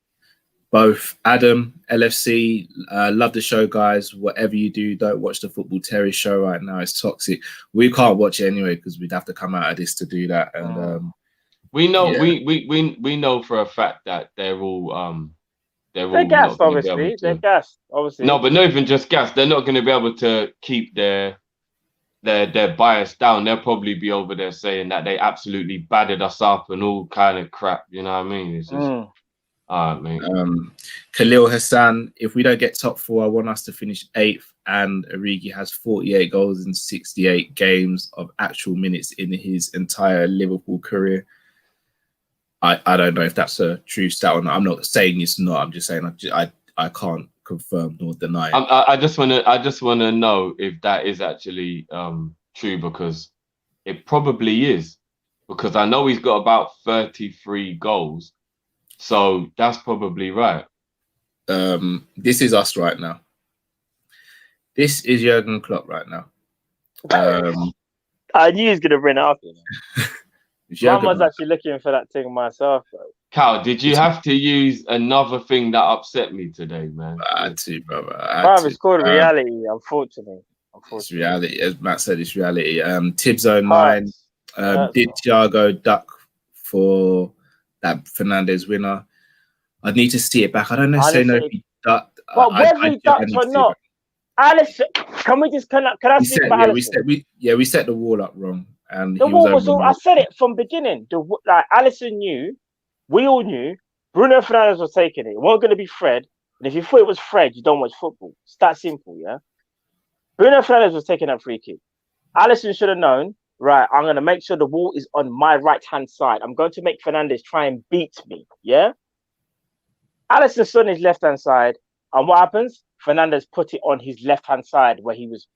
Both. Adam, LFC, love the show, guys. Whatever you do, don't watch the Football Terry show right now. It's toxic. We can't watch it anyway because we'd have to come out of this to do that. And we know yeah. we know for a fact that they're all They're gassed, obviously. They're gassed, obviously. No, but not even just gas. They're not going to be able to keep their bias down. They'll probably be over there saying that they absolutely battered us up and all kind of crap. You know what I mean? It's just, all right, mate. Khalil Hassan, if we don't get top 4, I want us to finish 8th. And Origi has 48 goals in 68 games of actual minutes in his entire Liverpool career. I don't know if that's a true stat or not. I'm not saying it's not. I'm just saying I can't confirm nor deny it. I just want to know if that is actually true, because it probably is, because I know he's got about 33 goals, so that's probably right. This is us right now. This is Jurgen Klopp right now. I knew he was gonna bring it up. You know? I was actually looking for that thing myself, bro. Cal, did you have to use another thing that upset me today, man? I had to, brother. It's called reality, unfortunately. It's reality, as Matt said. It's reality. Tibzone 9 did Thiago duck for that Fernandez winner. I'd need to see it back. I don't necessarily know if he ducked. But whether he ducked or not, Alisson, can we just can I speak about Alisson? We set the wall up wrong, and The he was wall was all. I over. said it from beginning. Like Alisson knew, we all knew. Bruno Fernandes was taking it. It wasn't going to be Fred. And if you thought it was Fred, you don't watch football. It's that simple, yeah. Bruno Fernandes was taking that free kick. Alisson should have known. Right, I'm going to make sure the wall is on my right-hand side. I'm going to make Fernandes try and beat me, yeah? Alisson stood on his left-hand side, and what happens? Fernandes put it on his left-hand side where he was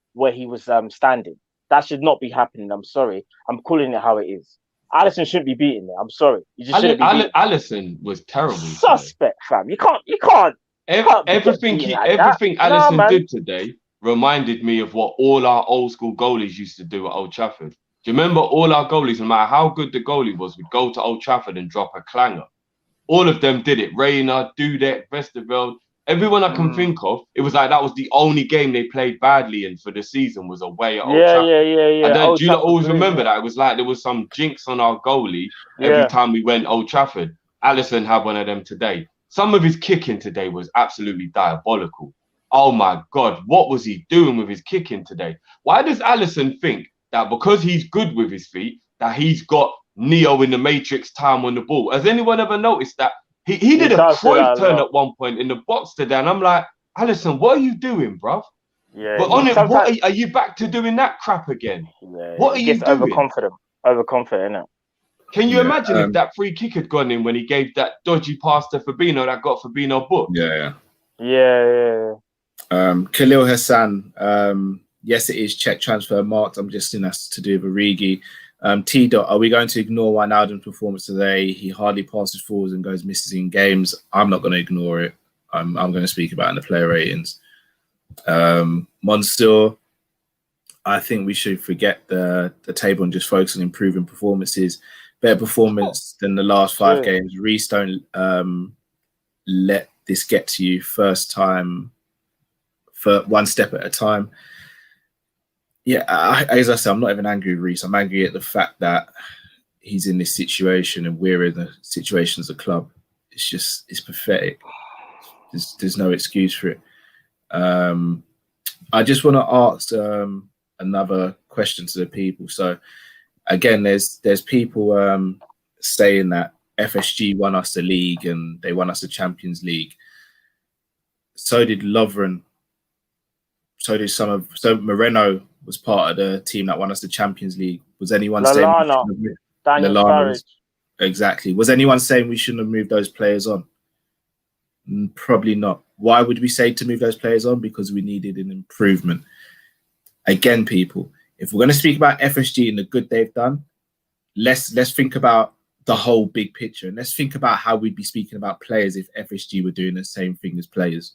standing. That should not be happening. I'm sorry. I'm calling it how it is. Alisson shouldn't be beating there. I'm sorry. You just shouldn't be beating. Alisson was terrible. Suspect, fam. You can't. Everything Alisson did today reminded me of what all our old school goalies used to do at Old Trafford. Do you remember all our goalies, no matter how good the goalie was, would go to Old Trafford and drop a clanger? All of them did it. Reina, Dudek, Westerveld, everyone I can think of. It was like that was the only game they played badly in for the season was away at Old Trafford. Yeah. And then do you always remember that? It was like there was some jinx on our goalie every time we went Old Trafford. Alisson had one of them today. Some of his kicking today was absolutely diabolical. Oh my God, what was he doing with his kicking today? Why does Alisson think that because he's good with his feet, that he's got Neo in the Matrix time on the ball? Has anyone ever noticed that? He did a Cruyff turn at one point in the box today, and I'm like, Alisson, what are you doing, bruv? Yeah. But on it, are you back to doing that crap again? Yeah, what are you doing? Overconfident, innit? Can you imagine if that free kick had gone in when he gave that dodgy pass to Fabinho that got Fabinho booked? Yeah. Khalil Hassan, yes, it is check transfer marked. I'm just saying that's to do with Origi. T. Dot, are we going to ignore Wijnaldum's performance today? He hardly passes forwards and goes misses in games. I'm not going to ignore it. I'm going to speak about it in the player ratings. Monsieur, I think we should forget the table and just focus on improving performances. Better performance than the last 5 games. Reece, don't let this get to you first time, for one step at a time. Yeah, as I said, I'm not even angry with Reece. I'm angry at the fact that he's in this situation and we're in the situation as a club. It's pathetic. There's no excuse for it. I just want to ask another question to the people. So again, there's people saying that FSG won us the league and they won us the Champions League. So did Lovren. So did Moreno was part of the team that won us the Champions League. Was anyone saying Daniel Sturridge? Exactly. Was anyone saying we shouldn't have moved those players on? Probably not. Why would we say to move those players on? Because we needed an improvement. Again, people, if we're going to speak about FSG and the good they've done, let's think about the whole big picture, and let's think about how we'd be speaking about players if FSG were doing the same thing as players.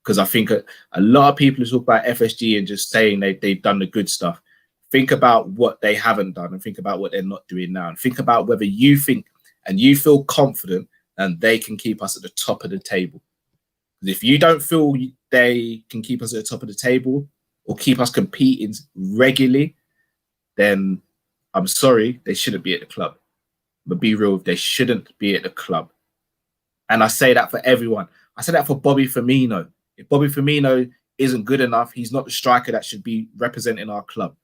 Because I think a lot of people who talk about FSG and just saying they've done the good stuff, think about what they haven't done and think about what they're not doing now. And think about whether you think and you feel confident and they can keep us at the top of the table. Because if you don't feel they can keep us at the top of the table or keep us competing regularly, then I'm sorry, they shouldn't be at the club. But be real, they shouldn't be at the club. And I say that for everyone. I say that for Bobby Firmino. If Bobby Firmino isn't good enough, he's not the striker that should be representing our club.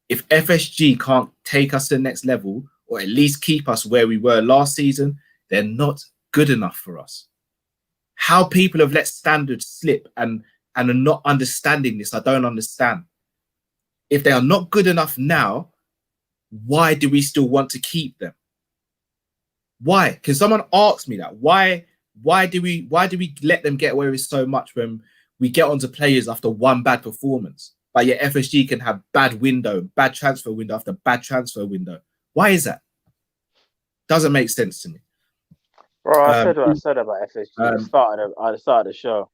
If FSG can't take us to the next level or at least keep us where we were last season, they're not good enough for us. How people have let standards slip and are not understanding this, I don't understand. If they are not good enough now, why do we still want to keep them? Why? Because someone asked me that. Why do we let them get away with so much when we get onto players after one bad performance? But yet FSG can have bad transfer window after bad transfer window. Why is that? Doesn't make sense to me. Bro, I said what I said about FSG at the start of the show.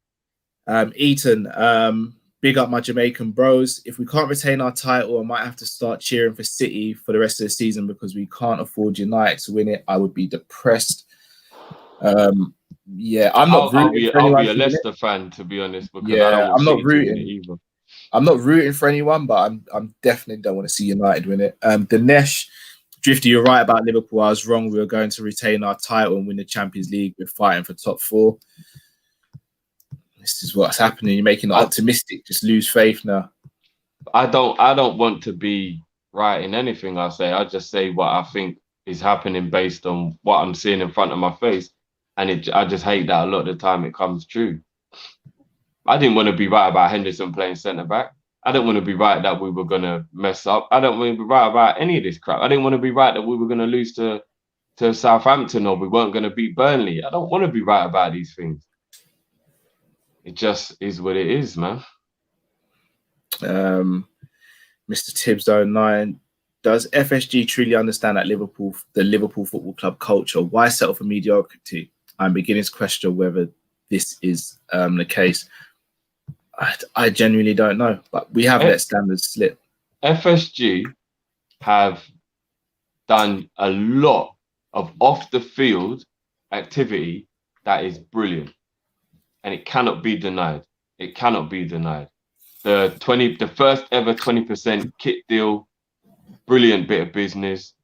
Eaton, big up my Jamaican bros. If we can't retain our title, I might have to start cheering for City for the rest of the season because we can't afford United to win it. I would be depressed. Yeah, I'm not rooting for anyone. I'll be a Leicester fan, to be honest, because I'm not rooting either. I'm not rooting for anyone, but I'm definitely don't want to see United win it. Dinesh, Drifty, you're right about Liverpool. I was wrong. We were going to retain our title and win the Champions League. We're fighting for top 4. This is what's happening. You're making it optimistic. Just lose faith now. I don't want to be right in anything I say. I just say what I think is happening based on what I'm seeing in front of my face. And I just hate that a lot of the time it comes true. I didn't want to be right about Henderson playing centre back. I don't want to be right that we were going to mess up. I don't want to be right about any of this crap. I didn't want to be right that we were going to lose to Southampton or we weren't going to beat Burnley. I don't want to be right about these things. It just is what it is, man. Mr. Tibbs 09, does FSG truly understand that the Liverpool Football Club culture? Why settle for mediocrity? I'm beginning to question whether this is the case. I genuinely don't know, but we have let standards slip. FSG have done a lot of off-the-field activity that is brilliant, and it cannot be denied. It cannot be denied. The first ever 20% kit deal, brilliant bit of business.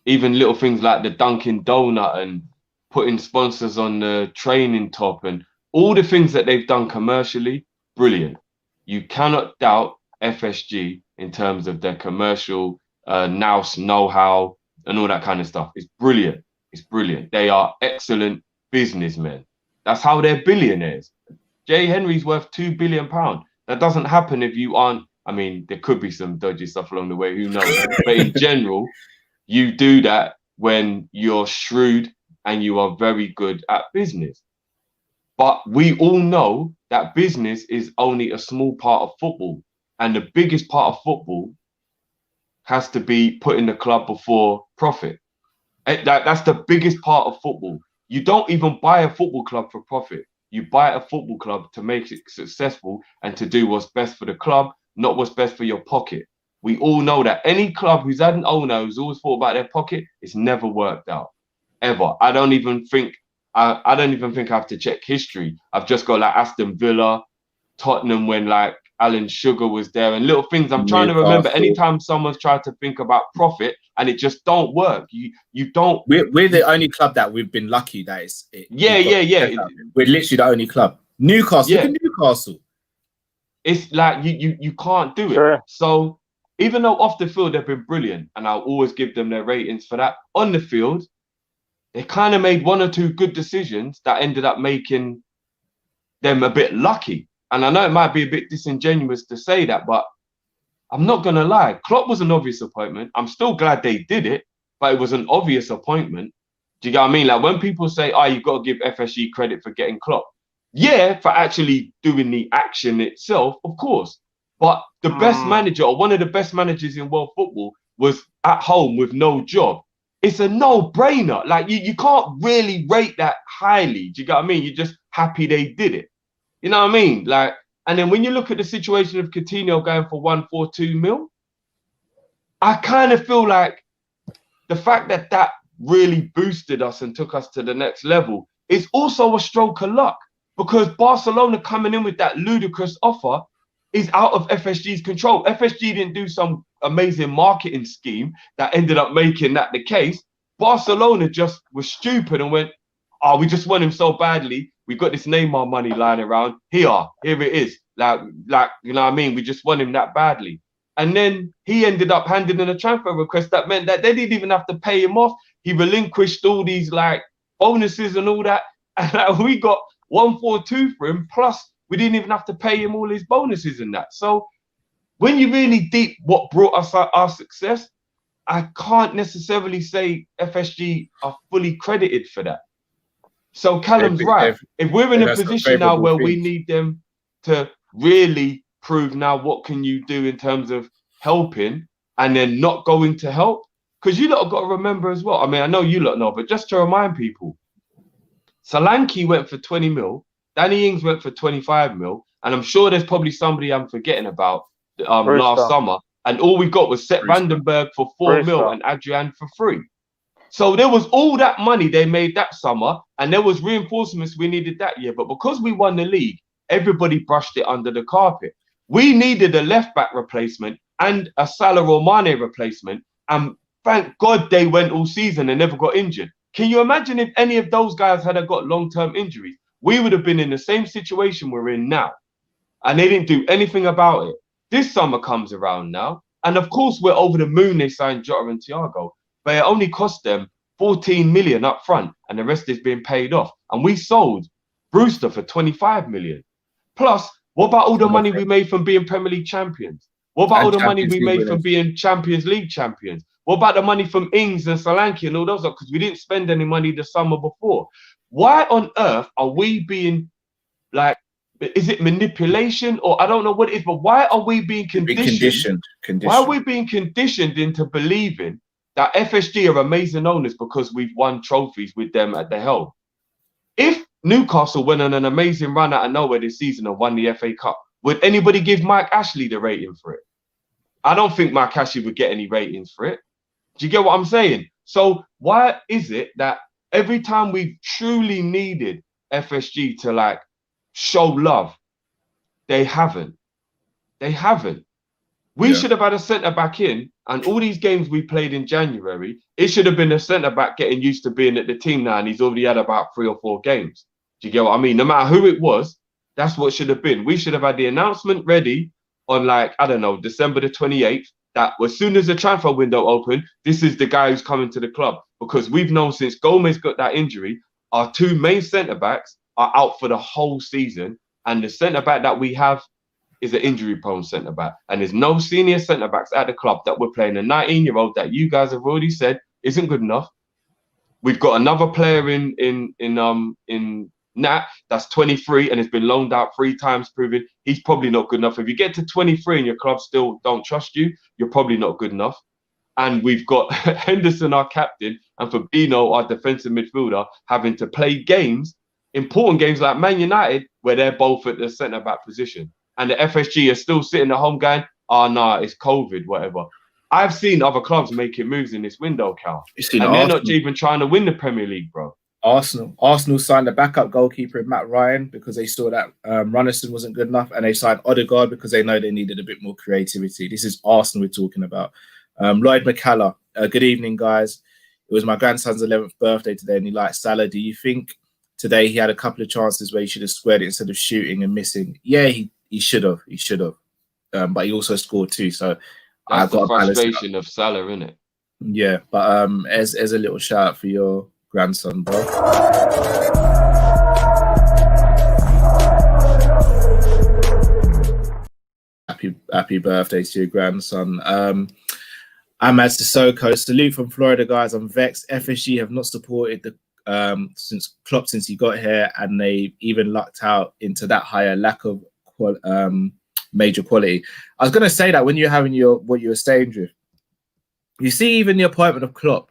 Even little things like the Dunkin' Donut and putting sponsors on the training top and all the things that they've done commercially, brilliant. You cannot doubt FSG in terms of their commercial know-how and all that kind of stuff. It's brilliant. It's brilliant. They are excellent businessmen. That's how they're billionaires. Jay Henry's worth £2 billion. That doesn't happen if you aren't. I mean, there could be some dodgy stuff along the way. Who knows? But in general, you do that when you're shrewd and you are very good at business. But we all know that business is only a small part of football. And the biggest part of football has to be putting the club before profit. That's the biggest part of football. You don't even buy a football club for profit. You buy a football club to make it successful and to do what's best for the club, not what's best for your pocket. We all know that any club who's had an owner who's always thought about their pocket, it's never worked out, ever. I don't even think I have to check history. I've just got like Aston Villa, Tottenham when like Alan Sugar was there and little things. I'm trying to remember anytime someone's tried to think about profit and it just don't work. You don't. We're the only club that we've been lucky that it's. Yeah. We're literally the only club. Newcastle, look at Newcastle. It's like you can't do it. Sure. So even though off the field they've been brilliant, and I'll always give them their ratings for that, on the field, they kind of made one or two good decisions that ended up making them a bit lucky. And I know it might be a bit disingenuous to say that, but I'm not going to lie. Klopp was an obvious appointment. I'm still glad they did it, but it was an obvious appointment. Do you get what I mean? Like when people say, you've got to give FSG credit for getting Klopp. Yeah, for actually doing the action itself, of course. But the best manager, or one of the best managers in world football, was at home with no job. It's a no-brainer. Like you can't really rate that highly. Do you get what I mean? You're just happy they did it. You know what I mean? Like, and then when you look at the situation of Coutinho going for 142 mil, I kind of feel like the fact that really boosted us and took us to the next level is also a stroke of luck, because Barcelona coming in with that ludicrous offer is out of FSG's control. FSG didn't do some amazing marketing scheme that ended up making that the case. Barcelona just was stupid and went, we just want him so badly. We've got this Neymar money lying around. Here it is. Like, you know what I mean? We just want him that badly. And then he ended up handing in a transfer request that meant that they didn't even have to pay him off. He relinquished all these like bonuses and all that. And we got 142 for him. Plus, we didn't even have to pay him all his bonuses and that. So when you really deep what brought us our success, I can't necessarily say FSG are fully credited for that. So Callum's right. If we're in a position now where we need them to really prove now what can you do in terms of helping and then not going to help, because you lot have got to remember as well. I mean, I know you lot know, but just to remind people, Solanke went for 20 mil, Danny Ings went for 25 mil, and I'm sure there's probably somebody I'm forgetting about last summer, and all we got was Sepp Vandenberg for 4 mil and Adrian for 3. So there was all that money they made that summer, and there was reinforcements we needed that year. But because we won the league, everybody brushed it under the carpet. We needed a left-back replacement and a Salah or Mane replacement, and thank God they went all season and never got injured. Can you imagine if any of those guys had got long-term injuries? we would have been in the same situation we're in now. And they didn't do anything about it. This summer comes around now. And of course, we're over the moon they signed Jota and Thiago. But it only cost them 14 million up front. And the rest is being paid off. And we sold Brewster for 25 million. Plus, what about all the money we made from being Premier League champions? What about all the money we made from being Champions League champions? What about the money from Ings and Solanke and all those? Because we didn't spend any money the summer before. Why on earth are we being like, is it manipulation or I don't know what it is, but why are we being conditioned? Why are we being conditioned into believing that FSG are amazing owners because we've won trophies with them at the helm? If Newcastle went on an amazing run out of nowhere this season and won the FA Cup, would anybody give Mike Ashley the rating for it? I don't think Mike Ashley would get any ratings for it. Do you get what I'm saying? So why is it that every time we've truly needed FSG to like show love, they haven't? They haven't. We should have had a centre-back in, and all these games we played in January, it should have been a centre-back getting used to being at the team now, and he's already had about 3 or 4 games. Do you get what I mean? No matter who it was, that's what should have been. We should have had the announcement ready on, like, I don't know, December the 28th, that as soon as the transfer window opened, this is the guy who's coming to the club. Because we've known since Gomez got that injury, our 2 main centre-backs are out for the whole season, and the centre-back that we have is an injury-prone centre-back. And there's no senior centre-backs at the club that we're playing. A 19-year-old that you guys have already said isn't good enough. We've got another player in Nat that's 23 and has been loaned out 3 times, proving he's probably not good enough. If you get to 23 and your club still don't trust you, you're probably not good enough. And we've got Henderson, our captain, and Fabinho, our defensive midfielder, having to play games, important games like Man United, where they're both at the centre-back position. And the FSG are still sitting at home going, oh, nah, it's COVID, whatever. I've seen other clubs making moves in this window, Cal. And they're not even trying to win the Premier League, bro. Arsenal signed a backup goalkeeper in Matt Ryan because they saw that Runnison wasn't good enough, and they signed Odegaard because they know they needed a bit more creativity. This is Arsenal we're talking about. Lloyd McCallum, good evening, guys. It was my grandson's 11th birthday today, and he liked Salah. Do you think today he had a couple of chances where he should have squared it instead of shooting and missing? Yeah, he should have. He should have. But he also scored 2, so I've got the frustration of Salah, innit? Yeah, but as a little shout out for your grandson, bro. Happy birthday to your grandson. Ahmad Sissoko, salute from Florida, guys. I'm vexed. FSG have not supported the since Klopp since he got here, and they even lucked out into that higher lack of major quality. I was going to say that when you're having what you were saying, Drew, you see, even the appointment of Klopp,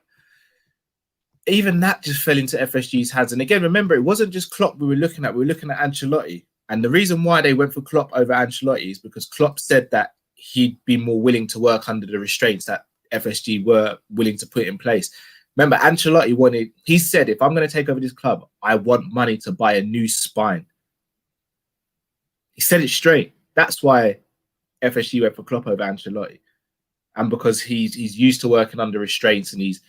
even that just fell into FSG's hands. And again, remember, it wasn't just Klopp we were looking at Ancelotti. And the reason why they went for Klopp over Ancelotti is because Klopp said that he'd be more willing to work under the restraints that FSG were willing to put in place. Remember, Ancelotti he said, if I'm going to take over this club, I want money to buy a new spine. He said it straight. That's why FSG went for Klopp over Ancelotti. And because he's used to working under restraints, and he's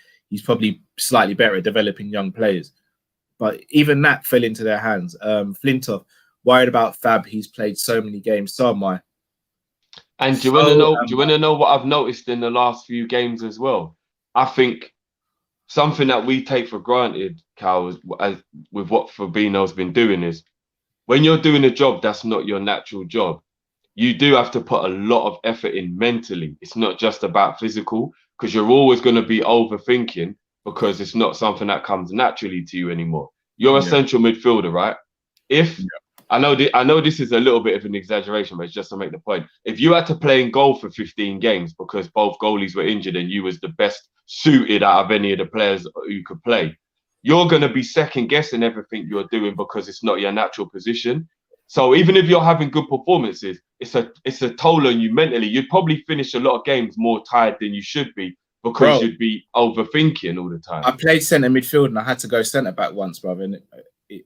probably slightly better at developing young players. But even that fell into their hands. Flintoff, worried about Fab. He's played so many games. So am I. And do you want to know what I've noticed in the last few games as well? I think something that we take for granted, Cal, as with what Fabinho's been doing, is when you're doing a job that's not your natural job, you do have to put a lot of effort in mentally. It's not just about physical, because you're always going to be overthinking because it's not something that comes naturally to you anymore. You're a central midfielder, right? I know this is a little bit of an exaggeration, but it's just to make the point. If you had to play in goal for 15 games because both goalies were injured and you was the best suited out of any of the players who could play, you're going to be second guessing everything you're doing because it's not your natural position. So even if you're having good performances, it's a toll on you mentally. You'd probably finish a lot of games more tired than you should be because you'd be overthinking all the time. I played centre midfield and I had to go centre back once, brother. And it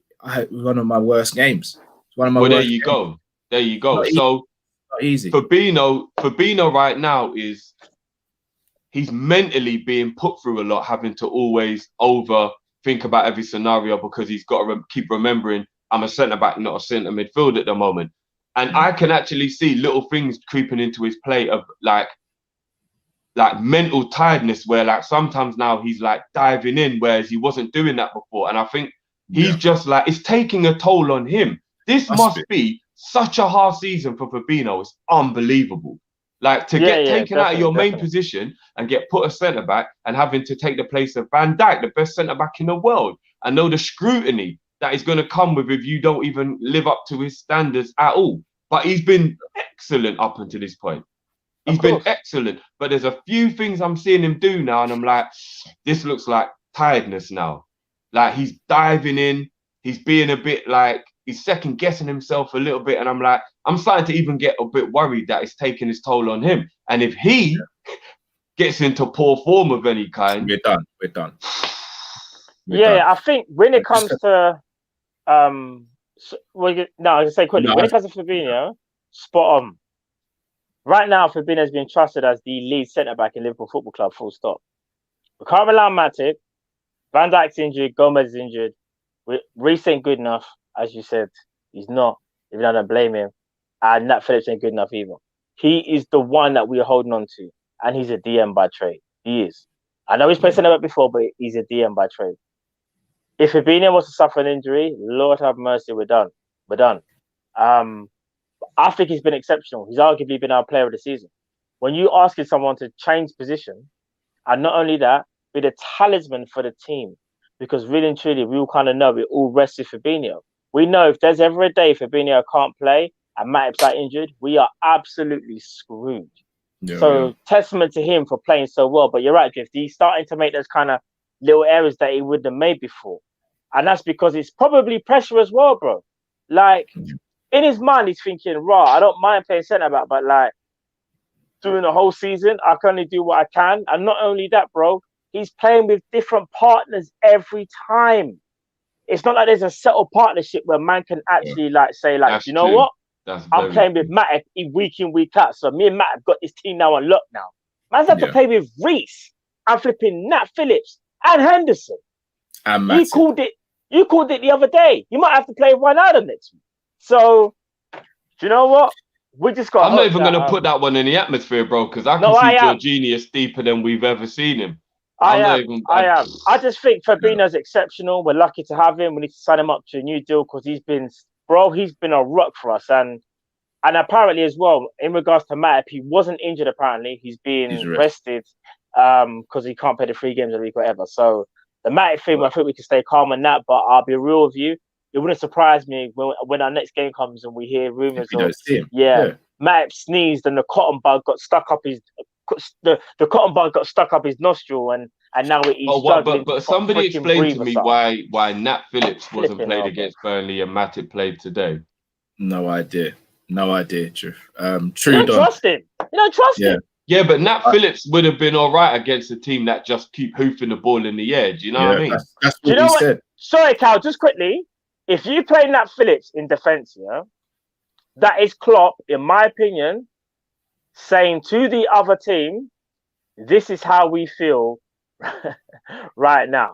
was one of my worst games. It's one of my worst there you go. There you go. So not easy. Fabinho right now he's mentally being put through a lot, having to always overthink about every scenario because he's got to keep remembering I'm a centre back, not a centre midfield at the moment. And I can actually see little things creeping into his play of like mental tiredness, where like sometimes now he's like diving in, whereas he wasn't doing that before. And I think he's just like, it's taking a toll on him. This must be such a hard season for Fabinho. It's unbelievable. Like to get taken out of your main position and get put a centre back and having to take the place of Van Dijk, the best centre back in the world. I know the scrutiny that is going to come with if you don't even live up to his standards at all. But he's been excellent up until this point. He's been excellent. But there's a few things I'm seeing him do now, and I'm like, this looks like tiredness now. Like he's diving in. He's being a bit like, he's second guessing himself a little bit. And I'm like, I'm starting to even get a bit worried that it's taking its toll on him. And if he gets into poor form of any kind, we're done. We're done. I think when it comes to I was gonna say quickly, when it comes to Fabinho, spot on. Right now, Fabinho has been trusted as the lead centre back in Liverpool Football Club. Full stop. We can't rely on Matip. Van Dijk's injured. Gomez is injured. Reece ain't good enough, as you said. He's not. Even though I don't blame him. And Nat Phillips ain't good enough either. He is the one that we are holding on to, and he's a DM by trade. He is. I know he's played centre back before, but he's a DM by trade. If Fabinho was to suffer an injury, Lord have mercy, we're done. We're done. I think he's been exceptional. He's arguably been our player of the season. When you asking someone to change position, and not only that, be the talisman for the team, because really and truly, we all kind of know it all rests with Fabinho. We know if there's ever a day Fabinho can't play and Matip's out injured, we are absolutely screwed. Testament to him for playing so well. But you're right, Gift. He's starting to make those kind of little errors that he wouldn't have made before. And that's because it's probably pressure as well, bro. Like, in his mind, he's thinking, I don't mind playing centre-back, but like, during the whole season, I can only do what I can. And not only that, bro, he's playing with different partners every time. It's not like there's a settled partnership where man can actually say, you know what? I'm playing with Matip week in, week out. So me and Matip got this team now on lock now. Man's had to play with Reece and flipping Nat Phillips and Henderson. And you called it the other day. You might have to play Ronaldo next week. So, do you know what? We just got. I'm not even going to put that one in the atmosphere, bro, because I can see your genius deeper than we've ever seen him. I am. I just think Fabinho's exceptional. We're lucky to have him. We need to sign him up to a new deal because he's been a rock for us. And apparently as well, in regards to Matip, he wasn't injured apparently. He's being rested because he can't play the 3 games a week or whatever. So the Matip thing, I think we can stay calm on that. But I'll be real with you. It wouldn't surprise me when our next game comes and we hear rumours of Matip sneezed and the cotton bud got stuck up his nostril and now he's struggling. But somebody explain to me why Nat Phillips wasn't played against Burnley and Matip played today. No idea, True. You don't trust him. Yeah, but Nat Phillips would have been all right against a team that just keep hoofing the ball in the air. Do you know what I mean? That's what he said. Sorry, Cal, just quickly. If you play Nat Phillips in defence, that is Klopp, in my opinion, saying to the other team, this is how we feel right now.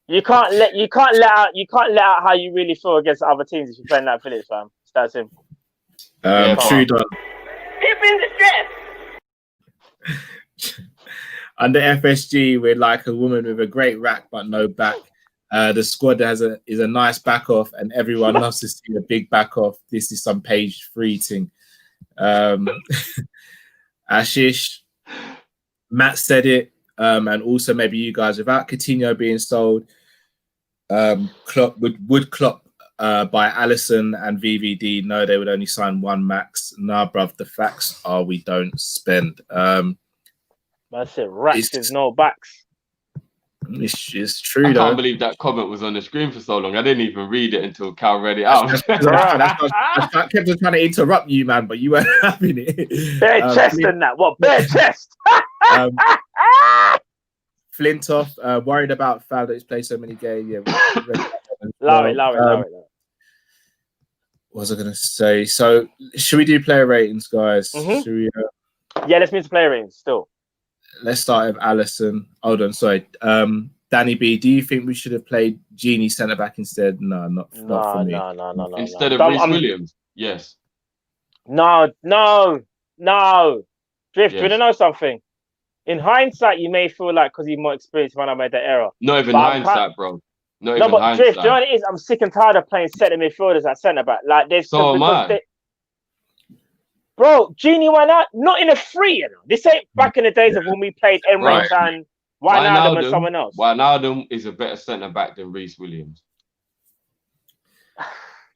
You can't let out how you really feel against other teams if you're playing Nat Phillips, fam. It's that simple. True done. Keep in distress. Under FSG, we're like a woman with a great rack but no back. The squad is a nice back off, and everyone loves to see a big back off. This is some page 3 thing. Ashish, Matt said it, and also maybe you guys. Without Coutinho being sold, Klopp would Klopp by Allison and VVD. No, they would only sign 1 max. Nah, bruv, the facts are we don't spend. That's it. Racks with no backs. It's true. I can't believe that comment was on the screen for so long. I didn't even read it until Cal read it out. I kept trying to interrupt you, man, but you weren't having it. Bare chest and that. What? Bare chest. Flintoff, worried about Fal that he's played so many games. Yeah, Allow it. What was I going to say? So, should we do player ratings, guys? Mm-hmm. Should we, yeah, let's move to player ratings still. let's start with Allison. Hold on, sorry. Danny B, do you think we should have played Genie centre back instead? No, not for me. No. Instead of Reece Williams, yes. No. Drift, Yes. you want to know something? In hindsight, you may feel like because he's more experienced when I made that error. Not even But hindsight, bro. Not No, even but hindsight. Drift, do you know what it is? I'm sick and tired of playing centre midfielders at centre back. Like there's So am I. Bro, Genie, why not? Not in a free, you know. This ain't back in the days of when we played Emirates and Wijnaldum and someone else. Wijnaldum is a better centre back than Reece Williams.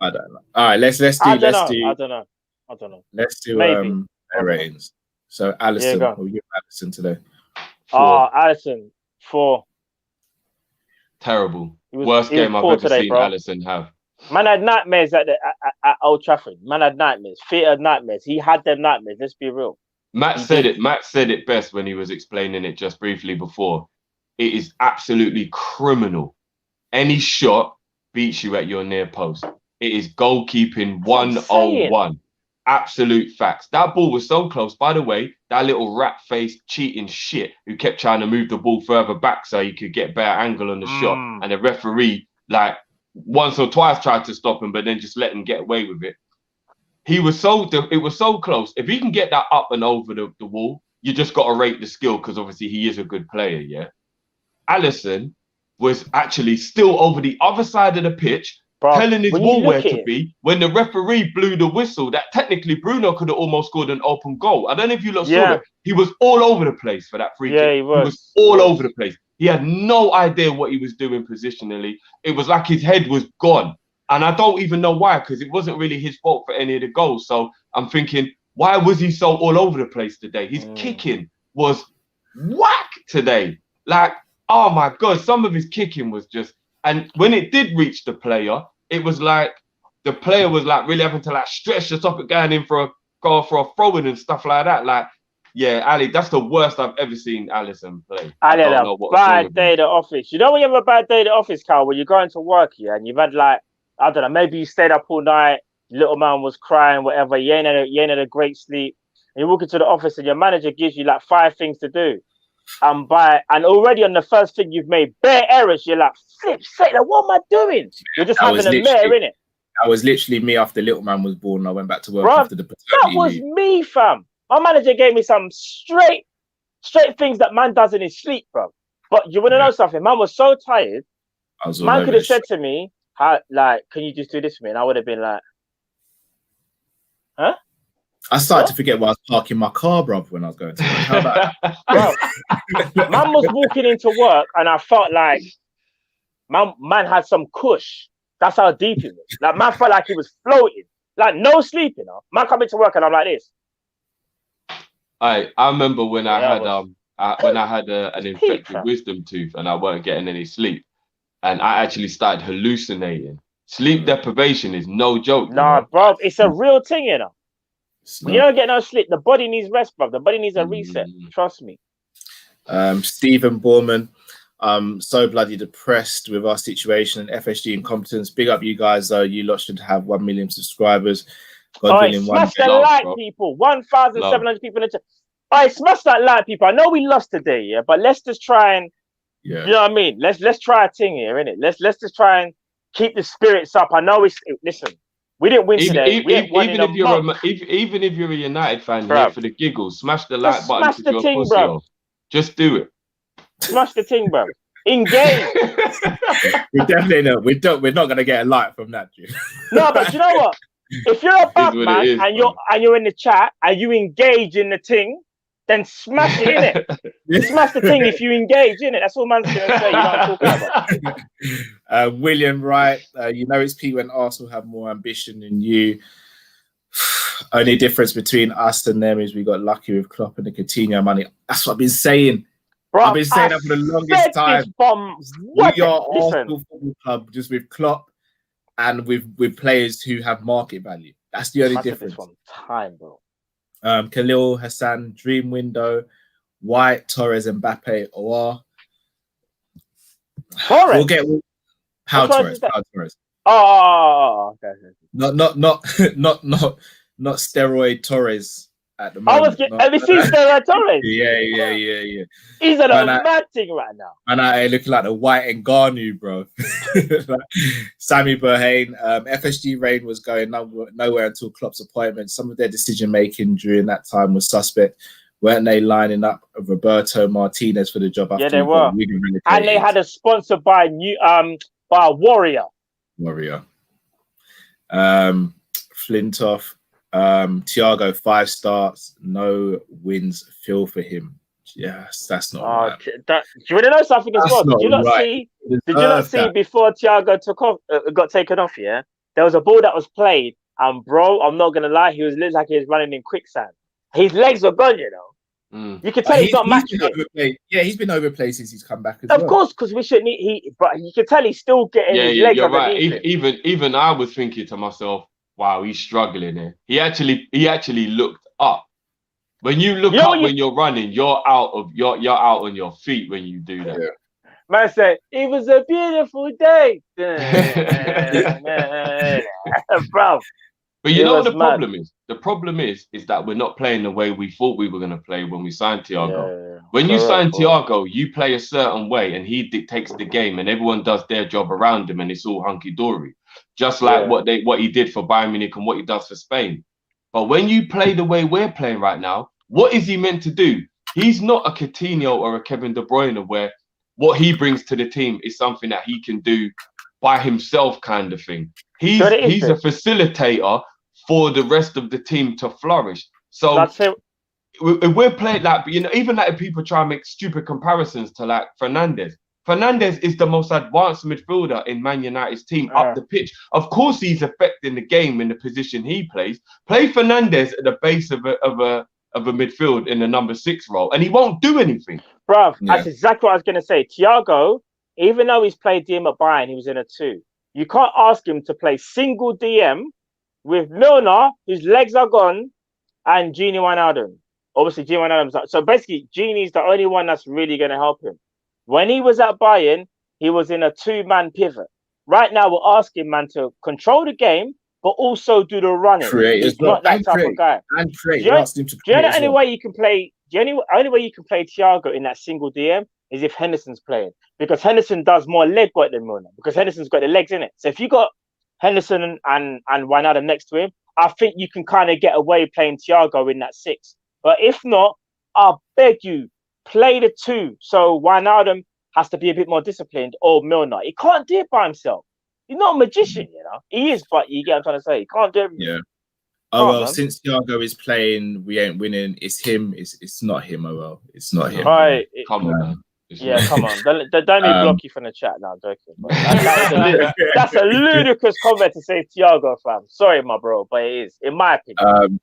I don't know. All right, let's do. I don't know. Let's do Maybe. ratings. So Allison, go. we'll give Allison today. 4. Allison, 4. Terrible. He was- Worst he was game I've poor ever today, seen bro. Allison have. Man had nightmares at Old Trafford. Man had nightmares. Theatre nightmares. He had them nightmares. Let's be real. Matt said it best when he was explaining it just briefly before. It is absolutely criminal. Any shot beats you at your near post. It is goalkeeping 101. Absolute facts. That ball was so close. By the way, that little rat-faced cheating shit who kept trying to move the ball further back so he could get better angle on the shot. And the referee, like, once or twice tried to stop him, but then just let him get away with it. It was so close. If he can get that up and over the wall, you just got to rate the skill because obviously he is a good player, yeah? Allison was actually still over the other side of the pitch, telling his wall where to be when the referee blew the whistle that technically Bruno could have almost scored an open goal. I don't know if you lot saw it. He was all over the place for that free kick. He was all over the place. He had no idea what he was doing positionally. It was like his head was gone. And I don't even know why, because it wasn't really his fault for any of the goals. So I'm thinking, why was he so all over the place today? His kicking was whack today. Like, oh my God, some of his kicking was just... And when it did reach the player, it was like the player was like really having to like stretch the top of going in for a throw-in and stuff like that. Like, yeah, Ali, that's the worst I've ever seen Allison play. I had a bad day at the office. You know when you have a bad day at the office, Carl, when you're going to work, yeah, and you've had like, I don't know, maybe you stayed up all night, little man was crying, whatever, you ain't had a great sleep, and you walk into the office and your manager gives you like 5 things to do. And already on the first thing you've made bare errors, you're like, flip sake, like, what am I doing? You're just having a mare, innit? That was literally me after little man was born. I went back to work after the paternity That was me, fam. My manager gave me some straight things that man does in his sleep, bro. But you want to know something? Man was so tired. Man could have said to me, like, can you just do this for me? And I would have been like, huh? I started to forget where I was parking my car, bro, when I was going to work. How about that? Bro, man was walking into work and I felt like man had some kush. That's how deep he was. Like, man felt like he was floating. Like, no sleep, you know? Man coming to work and I'm like this. I remember when I had an infected wisdom tooth and I weren't getting any sleep, and I actually started hallucinating. Sleep deprivation is no joke. Nah, bro, it's a real thing, you know. When you don't get no sleep, the body needs rest, bro. The body needs a reset. Trust me. Stephen Borman, so bloody depressed with our situation and FSG incompetence. Big up you guys, though. You lot should have 1 million subscribers. Smash the like, people. 1,700 people in the chat. All right, smash that like, people. I know we lost today, yeah, but let's just try and, you know what I mean? Let's try a thing here, innit? Let's just try and keep the spirits up. I know listen, we didn't win today. Even if you're a United fan, here for the giggles, smash the like button. Smash the thing, bro. Just do it. Smash the thing, bro. Engage. We definitely know. We're not gonna get a like from that, dude. No, but you know what? If you're a bad man and you're in the chat and you engage in the thing, then smash it, innit? Smash the thing if you engage in it. That's all man's gonna say. You know what I'm talking about. William Wright, you know it's Pete when Arsenal have more ambition than you. Only difference between us and them is we got lucky with Klopp and the Coutinho money. That's what I've been saying. Bro, I've been saying that for the longest time. We are Arsenal Football Club just with Klopp and with players who have market value. That's the only difference. This one time, bro. Khalil, Hassan, Dream Window, White, Torres, Mbappe, Or. Torres. We'll get how Torres. Oh, okay. Not steroid Torres, at the I moment. was have you seen Ferran Torres? Yeah. He's on a Man, mad thing right now. And I looking like the white and Garnu, bro. Like, Sammy Berhane, FSG reign was going nowhere until Klopp's appointment. Some of their decision making during that time was suspect. Weren't they lining up Roberto Martinez for the job after they were? And they had a sponsor by Warrior. Flintoff, Thiago 5 starts, no wins feel for him. Yes, that's not right. Do you want to know something as well? Did you not see before Thiago got taken off? Yeah, there was a ball that was played, and bro, I'm not gonna lie, he looked like he was running in quicksand. His legs were gone, you know. You can tell he's not match fit. Yeah, he's been overplayed since he's come back as well. Of course, because we shouldn't. But you can tell he's still getting his legs. You're right. Even I was thinking to myself, wow, he's struggling here. He actually looked up. When you look up when you're running, you're out on your feet when you do that. Yeah. Man said, it was a beautiful day. Bro. But you know what the problem is? The problem is that we're not playing the way we thought we were going to play when we signed Thiago. When you sign Thiago, you play a certain way and he dictates the game and everyone does their job around him and it's all hunky-dory. Just like what he did for Bayern Munich and what he does for Spain. But when you play the way we're playing right now, what is he meant to do? He's not a Coutinho or a Kevin De Bruyne where what he brings to the team is something that he can do by himself kind of thing. He's a facilitator for the rest of the team to flourish. So if we're playing like, you know, even like if people try and make stupid comparisons to like Fernandes is the most advanced midfielder in Man United's team up the pitch. Of course, he's affecting the game in the position he plays. Play Fernandes at the base of a midfield in the number 6 role, and he won't do anything. Bruv, that's exactly what I was going to say. Thiago, even though he's played DM at Bayern, he was in a 2. You can't ask him to play single DM with Milner, whose legs are gone, and Gini Wijnaldum. Obviously, Gini Wijnaldum's so basically, Gini's the only one that's really going to help him. When he was at Bayern, he was in a 2-man pivot. Right now, we're asking man to control the game, but also do the running. He's not that type of guy. And create. Do you know the only way you can play? The only way you can play Thiago in that single DM is if Henderson's playing, because Henderson does more leg work than Milner, because Henderson's got the legs in it. So if you got Henderson and Wijnaldum next to him, I think you can kind of get away playing Thiago in that 6. But if not, I beg you, play the 2. So Wijnaldum has to be a bit more disciplined, or Milner. He can't do it by himself. He's not a magician, you know. He is, but you get what I'm trying to say. He can't do it. Yeah. Oh, well, since Thiago is playing, we ain't winning. It's him. It's not him, it's not him. All right. Come on, man. Come on. Don't me block you from the chat now, joking. That's a ludicrous comment to say Thiago, fam. Sorry, my bro, but it is, in my opinion.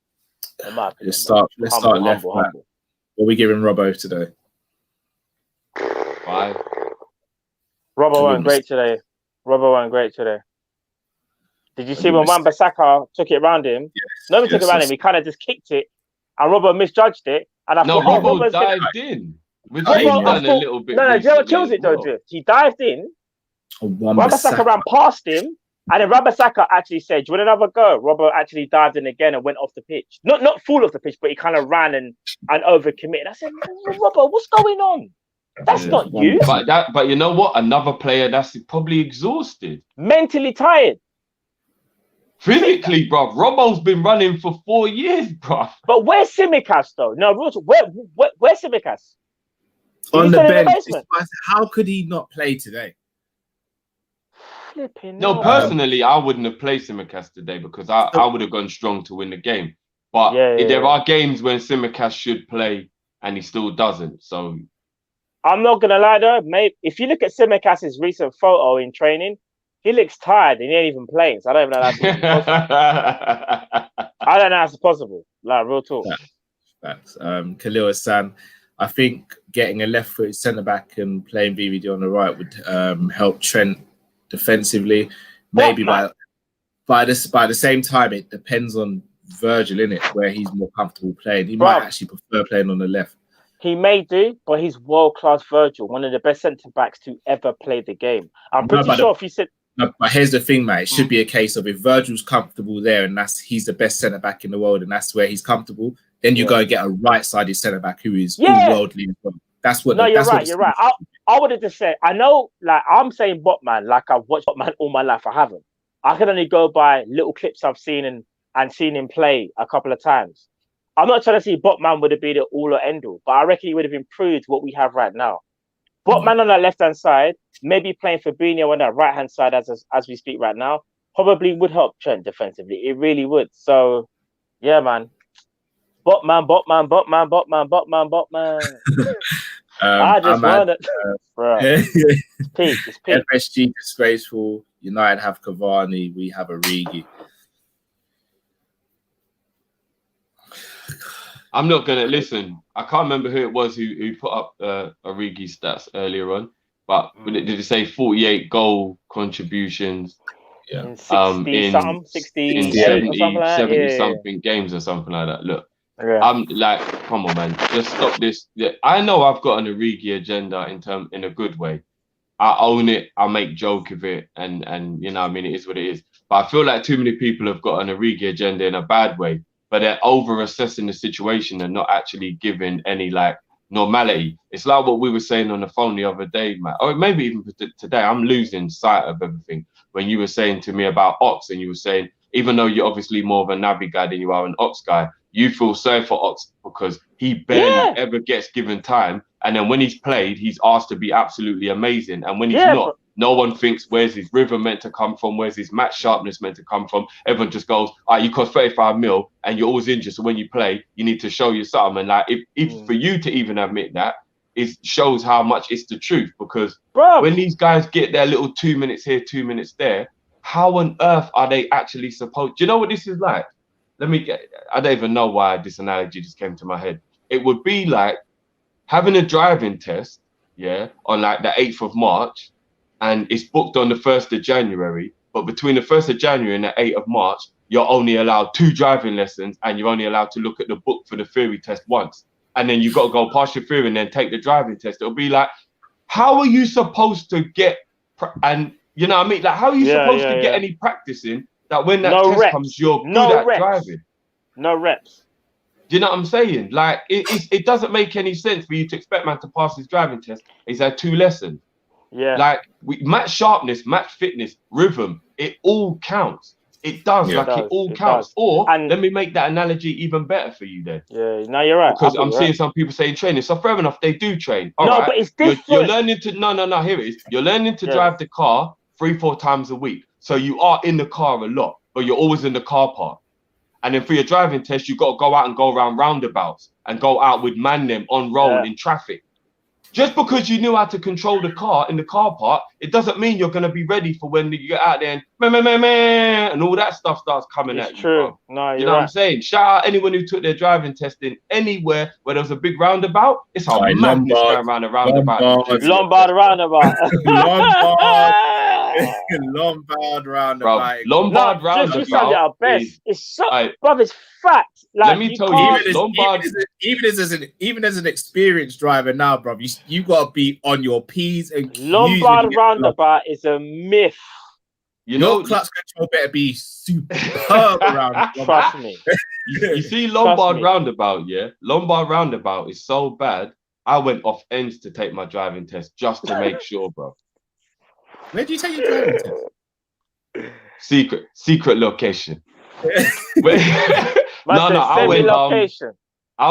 Let's start left back. What are we giving Robbo today? 5. Robbo went great today. Did you see when Wan-Bissaka took it around him? Yes, no one took it around him. He kind of just kicked it, and Robbo misjudged it. And I thought, Robbo dived in. Which he's done a little bit. No, Joe kills it though, Drift. He dived in. Wan-Bissaka ran past him, and then Wan-Bissaka actually said, "Do you want another go?" Robbo actually dived in again and went off the pitch. Not full off the pitch, but he kind of ran and overcommitted. I said, "Robbo, what's going on? That's not you." But you know what? Another player that's probably exhausted, mentally tired. Physically, bruv. Robbo's been running for 4 years, bruv. But where's Tsimikas, though? No, where's Tsimikas? On the bench. How could he not play today? Personally, I wouldn't have played Tsimikas today because I would have gone strong to win the game. But there are games when Tsimikas should play and he still doesn't. So I'm not gonna lie though, mate. If you look at Tsimikas' recent photo in training, he looks tired and he ain't even playing. So I don't know how that's possible. I don't know how it's possible. Like, real talk. Facts. Khalil Hassan, I think getting a left-footed centre-back and playing VVD on the right would help Trent defensively. Maybe by the same time, it depends on Virgil, innit, where he's more comfortable playing. He might actually prefer playing on the left. He may do, but he's world-class Virgil, one of the best centre-backs to ever play the game. I'm pretty sure if you said... No, but here's the thing, mate. It should be a case of if Virgil's comfortable there and he's the best centre-back in the world and that's where he's comfortable, Then you go and get a right-sided centre back who is all Yeah. worldly. That's what. No, you're that's what right. You're right. I would have just said, I know, like I'm saying Botman, like I've watched Botman all my life. I haven't. I can only go by little clips I've seen and seen him play a couple of times. I'm not trying to see Botman would have been the all or end all, but I reckon he would have improved what we have right now. Botman on that left hand side, maybe playing Fabinho on that right hand side as we speak right now, probably would help Trent defensively. It really would. So, yeah, man. Botman. I just want it, bro. It's peak. It's peak. FSG disgraceful. United have Cavani. We have Origi. I'm not gonna listen. I can't remember who it was who put up Origi stats earlier on, but did it say 48 goal contributions? Yeah. In 60 something, 60 in 70 something games or something like that. Look, I'm like, come on, man, just stop this. Yeah, I know I've got an Origi agenda in a good way. I own it. I make joke of it, and you know, I mean, it is what it is. But I feel like too many people have got an Origi agenda in a bad way. But they're over assessing the situation and not actually giving any like normality. It's like what we were saying on the phone the other day, Matt, or maybe even today. I'm losing sight of everything. When you were saying to me about Ox, and you were saying, even though you're obviously more of a Naby guy than you are an Ox guy, you feel sorry for Ox because he barely ever gets given time. And then when he's played, he's asked to be absolutely amazing. And when he's not, no one thinks, where's his rhythm meant to come from? Where's his match sharpness meant to come from? Everyone just goes, all right, you cost 35 mil and you're always injured. So when you play, you need to show you something. And like, if for you to even admit that, it shows how much it's the truth. Because when these guys get their little 2 minutes here, 2 minutes there, how on earth are they actually supposed? Do you know what this is like? I don't even know why this analogy just came to my head. It would be like having a driving test, on like the 8th of March, and it's booked on the 1st of January, but between the 1st of January and the 8th of March, you're only allowed 2 driving lessons and you're only allowed to look at the book for the theory test once. And then you've got to go pass your theory and then take the driving test. It'll be like, how are you supposed to get, and you know what I mean? Like, how are you supposed to get any practice in that when that test comes, you're good at driving? No reps. Do you know what I'm saying? Like, it doesn't make any sense for you to expect man to pass his driving test. He's had 2 lessons. Yeah. Like, match sharpness, match fitness, rhythm, it all counts. It does. It all counts. Or let me make that analogy even better for you then. Yeah, no, you're right. Because I'm seeing some people saying training. So fair enough, they do train. All right. But it's different. You're learning to, no, here it is. You're learning to drive the car 3-4 times a week. So you are in the car a lot, but you're always in the car park. And then for your driving test, you've got to go out and go around roundabouts and go out with man them on road in traffic. Just because you knew how to control the car in the car park, it doesn't mean you're going to be ready for when you get out there and all that stuff starts coming at you. True. No, you know what I'm saying? Shout out anyone who took their driving test in anywhere where there was a big roundabout. It's a madness going around a roundabout. Lombard roundabout. Lombard roundabout. Lombard roundabout. You said it our best. It's so, bruv, it's fact. Like, let me tell you, Lombard, even as an experienced driver now, bruv, you gotta be on your P's and Q's. Lombard roundabout is a myth. Your clutch control better be superb around. Trust me. You see, Lombard roundabout, Lombard roundabout is so bad. I went off ends to take my driving test just to make sure, bro. Where do you take your driving test? Secret location. I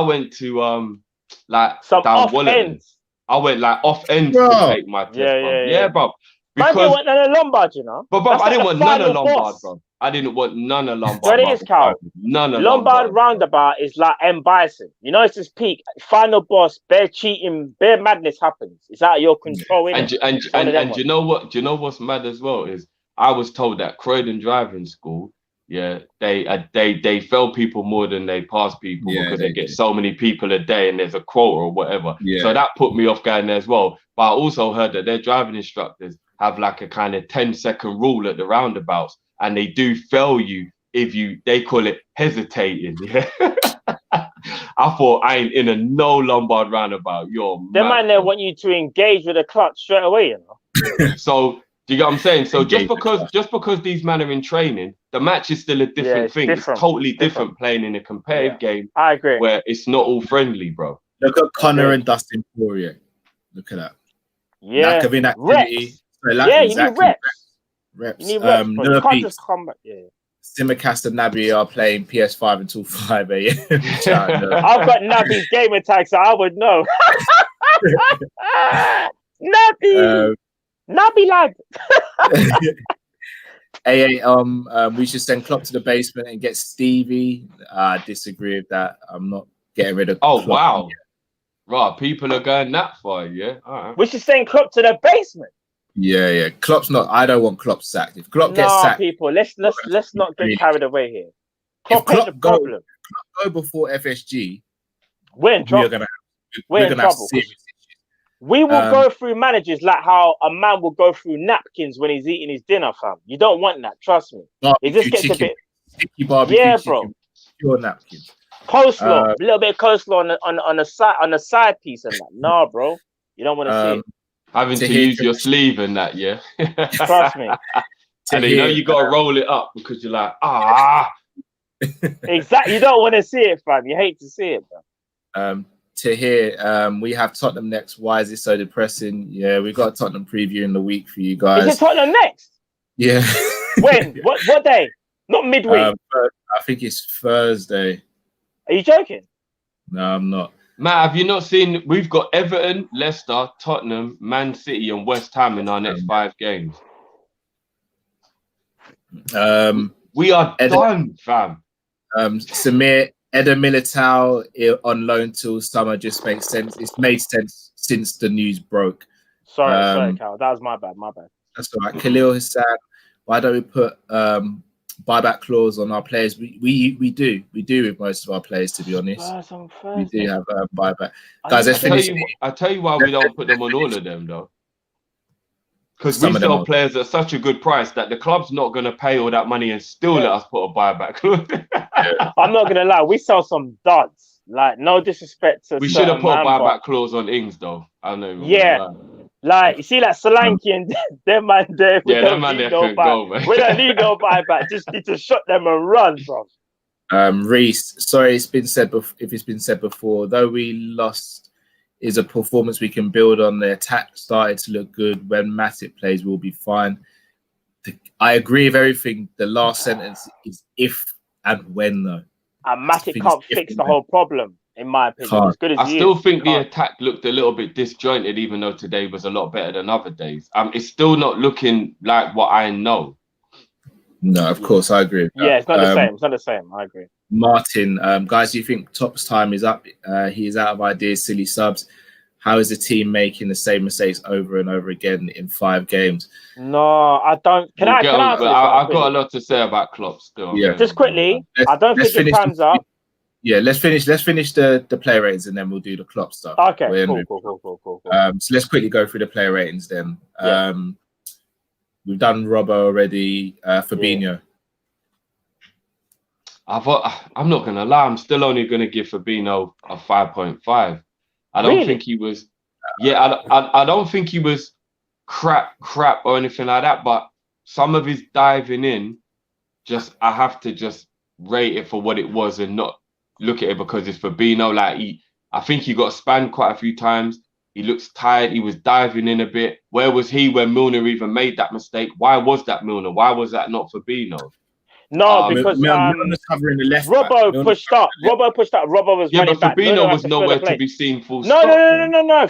went to like some down off Wallet. ends. I went like off ends to take my test. Yeah, bro. Because I didn't want none of Lombard, you know. But bro, I didn't want none of Lombard, bro. I didn't want none of Lombard. But it is, Carl. None of Lombard roundabout is like M. Bison. You know, it's his peak. Final boss, bare cheating, bare madness happens. It's out of your control. And you know what? Do you know what's mad as well is I was told that Croydon Driving School, they fail people more than they pass people because they get so many people a day and there's a quota or whatever. So that put me off going there as well. But I also heard that their driving instructors have like a kind of 10-second rule at the roundabouts, and they do fail you if they call it hesitating. I thought I ain't in a no Lombard roundabout. They might not want you to engage with a clutch straight away, you know. So Do you get what I'm saying? So just Engagement. because these men are in training, the match is still a different it's thing. different. It's totally different playing in a competitive game I agree. where it's not all friendly, bro. Look at Connor Okay. and Dustin Poirier. Look at that. Yeah. Lack of inactivity. Reps. So Yeah, you exactly. need reps. You need reps, bro. You can't just come back. Yeah. Simicast and Nabi are playing PS5 until 5 a.m. I've got Nabi's gamer tag, so I would know. Nabi! Nabi lad! We should send Klopp to the basement and get Stevie. I disagree with that. I'm not getting rid of Oh, Klopp wow. yet. Right, people are going that far, yeah? All right. We should send Klopp to the basement. Yeah. Klopp's not. I don't want Klopp sacked. If Klopp gets sacked, people, let's not get carried away here. If Klopp ain't the problem. Klopp go before FSG, We're in trouble. we're gonna have serious issues. We will go through managers like how a man will go through napkins when he's eating his dinner, fam. You don't want that, trust me. It just gets a bit sticky barbecue chicken, bro. pure napkin. Coleslaw, a little bit of coleslaw on the side piece and that. Nah, bro. You don't want to see it. Having to use your sleeve and that, yeah. Trust me. And you know you gotta roll it up because you're like, Exactly. You don't want to see it, fam. You hate to see it, bro. To hear, we have Tottenham next. Why is it so depressing? Yeah, we got a Tottenham preview in the week for you guys. Is it Tottenham next? Yeah. When? What day? Not midweek. I think it's Thursday. Are you joking? No, I'm not. Matt, have you not seen? We've got Everton, Leicester, Tottenham, Man City, and West Ham in our next 5 games. We are done, fam. Samir Eder Militao on loan till summer just makes sense. It's made sense since the news broke. Sorry, Cal. That was my bad. That's all right. Khalil Hassan, why don't we put buyback clause on our players? We do with most of our players, to be honest. We do have buyback. Guys, let's finish. I tell you why we don't put them on all of them though. Because we sell players at such a good price that the club's not going to pay all that money and still let us put a buyback clause. I'm not going to lie. We sell some duds. Like, no disrespect to we should have put a buyback clause on Ings though. I know. Yeah. Like, you see, like Solanke and them man there. Yeah, them man there can go, man. We don't need no buyback. Just need to shut them and run, bro. Reese, sorry, if it's been said before, though we lost is a performance we can build on. The attack started to look good. When Matip plays, we'll be fine. I agree with everything. The last sentence is if and when, though. And Matip can't fix the whole problem, in my opinion. As good as I still think the attack looked a little bit disjointed, even though today was a lot better than other days. It's still not looking like what I know. No, of course, I agree with that. Yeah, it's not the same. It's not the same. I agree. Martin, guys, do you think Top's time is up? He is out of ideas, silly subs. How is the team making the same mistakes over and over again in 5 games? No, I don't. I've got a lot to say about Klopp still. Yeah. Just quickly, I don't think his time's up. Yeah, let's finish the player ratings and then we'll do the Klopp stuff. Okay, cool. So let's quickly go through the player ratings then. Yeah. We've done Robbo already. Fabinho. Yeah. I'm not gonna lie. I'm still only gonna give Fabinho a 5.5. I don't think he was. Yeah, I don't think he was crap or anything like that. But some of his diving in, I have to just rate it for what it was and not look at it because it's Fabinho. Like I think he got spanned quite a few times. He looks tired. He was diving in a bit. Where was he when Milner even made that mistake? Why was that Milner? Why was that not Fabinho? No, because Milner's covering the left. Robbo pushed up. Robbo was running back. Fabinho was nowhere to be seen. Full no, stop. No.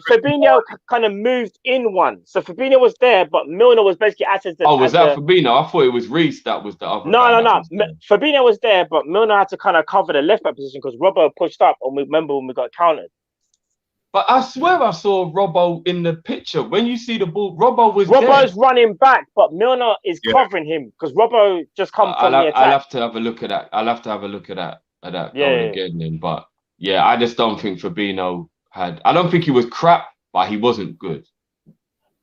Fabinho kind of moved in one, so Fabinho was there, but Milner was basically acting. Was that Fabinho? I thought it was Reece that was the other. No. Fabinho was there, but Milner had to kind of cover the left back position because Robbo pushed up, and we remember when we got countered. But I swear I saw Robbo in the picture. When you see the ball, Robbo's running back, but Milner is covering him because Robbo just come from the attack. I'll have to have a look at that. Going again then. But yeah, I just don't think Fabinho had. I don't think he was crap, but he wasn't good.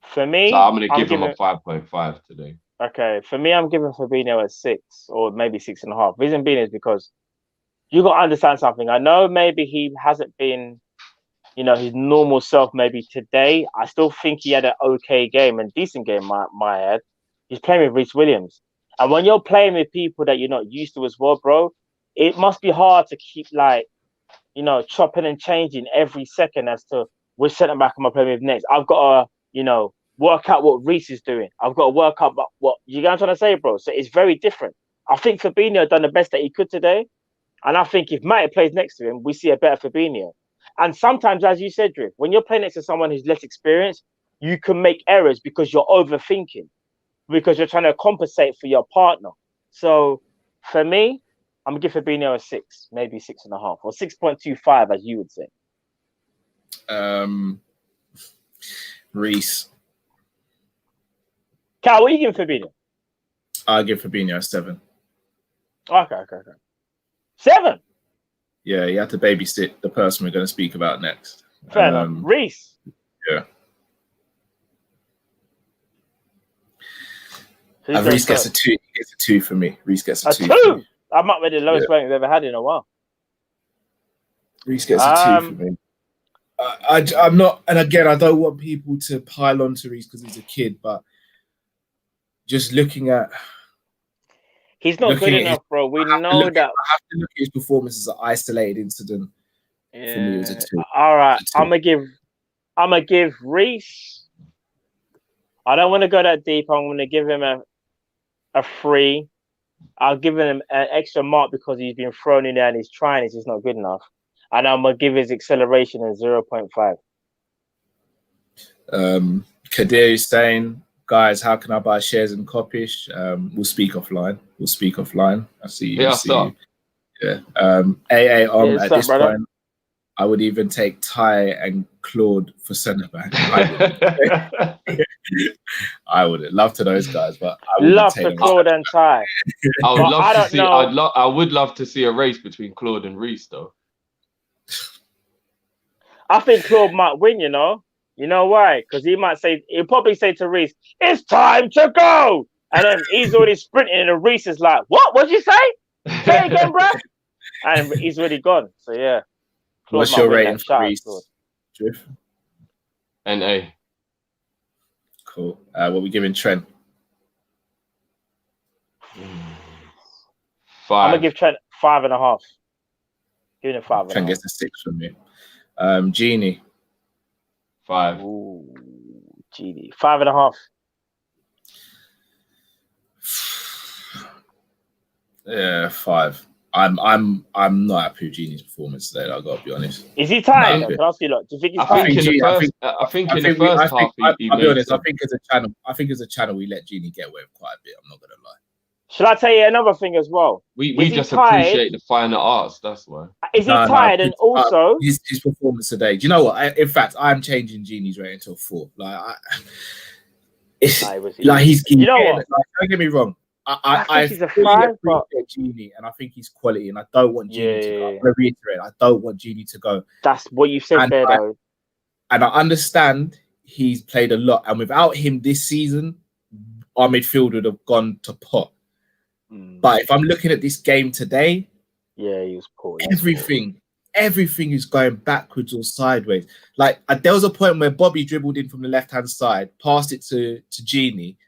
For me, so I'm going to give him a 5.5 today. Okay, for me, I'm giving Fabinho a 6 or maybe 6.5. Reason being is because you got to understand something. I know maybe he hasn't been his normal self maybe today. I still think he had an okay game and decent game, my head. He's playing with Reece Williams. And when you're playing with people that you're not used to as well, bro, it must be hard to keep chopping and changing every second as to which centre back am I playing with next. I've got to, work out what Reece is doing. I've got to work out what you guys trying to say, bro. So it's very different. I think Fabinho done the best that he could today. And I think if Matip plays next to him, we see a better Fabinho. And sometimes, as you said, Drift, when you're playing next to someone who's less experienced, you can make errors because you're overthinking, because you're trying to compensate for your partner. So for me, I'm going to give Fabinho a 6, maybe 6.5, or 6.25, as you would say. Reece. Cal, what are you giving Fabinho? I'll give Fabinho a 7. Okay. 7? Yeah, you have to babysit the person we're going to speak about next. Fair enough. Reece? Yeah. Who's Reece gets a 2. He gets a 2 for me. Reece gets a 2. A 2? That might be the lowest rating we've ever had in a while. Reece gets a 2 for me. I'm not, and again, I don't want people to pile on to Reece because he's a kid, but just looking at... He's not good enough, bro. We know that. I have to look at his performance as an isolated incident. Yeah. For me, it was a 2. All right, I'm gonna give Reece. I don't want to go that deep. I'm gonna give him a 3. I'll give him an extra mark because he's been thrown in there and he's trying. It's just not good enough. And I'm gonna give his acceleration a 0.5. Kadir is saying, guys, how can I buy shares in Kop-Ish? We'll speak offline. I see you. Yeah. At this point, I would even take Ty and Claude for centre back. I would love to those guys, but I would love to Claude and Ty. I would love to see a race between Claude and Reece, though. I think Claude might win. You know why? Because he'll probably say to Reece, "It's time to go," and then he's already sprinting, and Reece is like, "What? What'd you say? Say it again, bro." And he's already gone. So yeah. Claude, what's your rating for Reece? NA. Cool. What are we giving Trent? 5. I'm gonna give Trent 5.5. Giving him 5. Trent gets a 6 from me. Genie. 5. Ooh, Genie. 5.5. Yeah, 5. I'm not happy with Genie's performance today. I got to be honest. Is he tired? Can I ask you, do you think he's tired? I think in the first half, I'll be honest. I think as a channel, we let Genie get away with quite a bit. I'm not gonna lie. Shall I tell you another thing as well? We just appreciate the finer arts. That's why. Is he tired? And also his performance today. Do you know what? In fact, I'm changing Genie's rating to a 4. He's. You know what? Don't get me wrong. I think he's a 5, but Genie, and I think he's quality, and I don't want Genie to go. I'm gonna reiterate, I don't want Genie to go. That's what you said there, though. And I understand he's played a lot, and without him this season, our midfield would have gone to pot. But if I'm looking at this game today, yeah, he was poor. Everything is going backwards or sideways. There was a point where Bobby dribbled in from the left-hand side, passed it to Genie.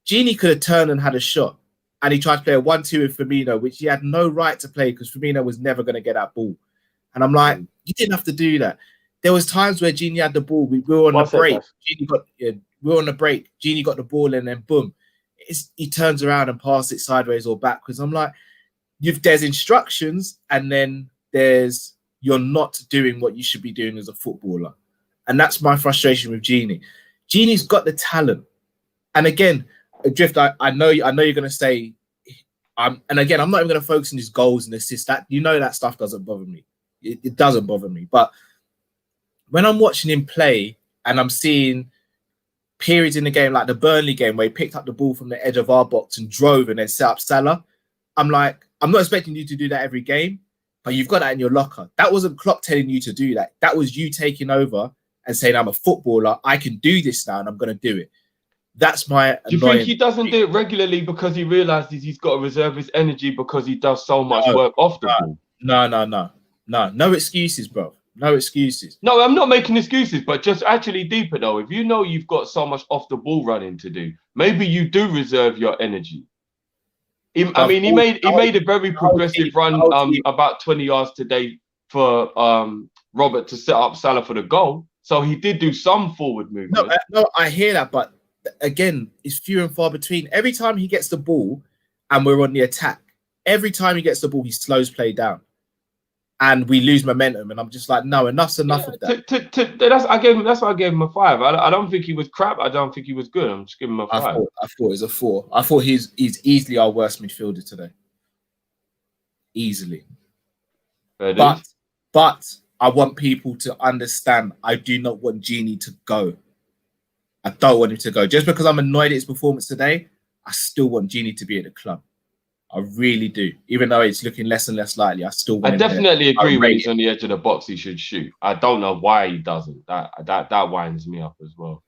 Genie could have turned and had a shot, and he tried to play a 1-2 with Firmino, which he had no right to play because Firmino was never going to get that ball. And I'm like, you didn't have to do that. There was times where Genie had the ball. We were on a break. We were on a break. Genie got the ball, and then boom, he turns around and passes it sideways or backwards. I'm like, there's instructions, and then you're not doing what you should be doing as a footballer. And that's my frustration with Genie. Genie's got the talent. And again, Drift, I know you're going to say, and again, I'm not even going to focus on his goals and assists. That stuff doesn't bother me. It doesn't bother me. But when I'm watching him play and I'm seeing periods in the game, like the Burnley game where he picked up the ball from the edge of our box and drove and then set up Salah, I'm like, I'm not expecting you to do that every game, but you've got that in your locker. That wasn't Klopp telling you to do that. That was you taking over and saying, I'm a footballer. I can do this now and I'm going to do it. That's my. Do you think he doesn't do it regularly because he realizes he's got to reserve his energy because he does so much work off the ball? No excuses, bro. No excuses. No, I'm not making excuses, but just actually deeper though. If you know you've got so much off the ball running to do, maybe you do reserve your energy. I mean, he made a very progressive run, about 20 yards today for Robert to set up Salah for the goal. So he did do some forward movement. No, I hear that, but again, it's few and far between. Every time he gets the ball and we're on the attack, every time he gets the ball, he slows play down. And we lose momentum, and I'm just like, no, enough's enough of that. That's why I gave him a 5. I don't think he was crap. I don't think he was good. I'm just giving him a 5. I thought it was a 4. I thought he's easily our worst midfielder today. Easily. But I want people to understand. I do not want Genie to go. I don't want him to go. Just because I'm annoyed at his performance today, I still want Genie to be at the club. I really do. Even though it's looking less and less likely, I still want I definitely agree when he's on the edge of the box, he should shoot. I don't know why he doesn't. That winds me up as well.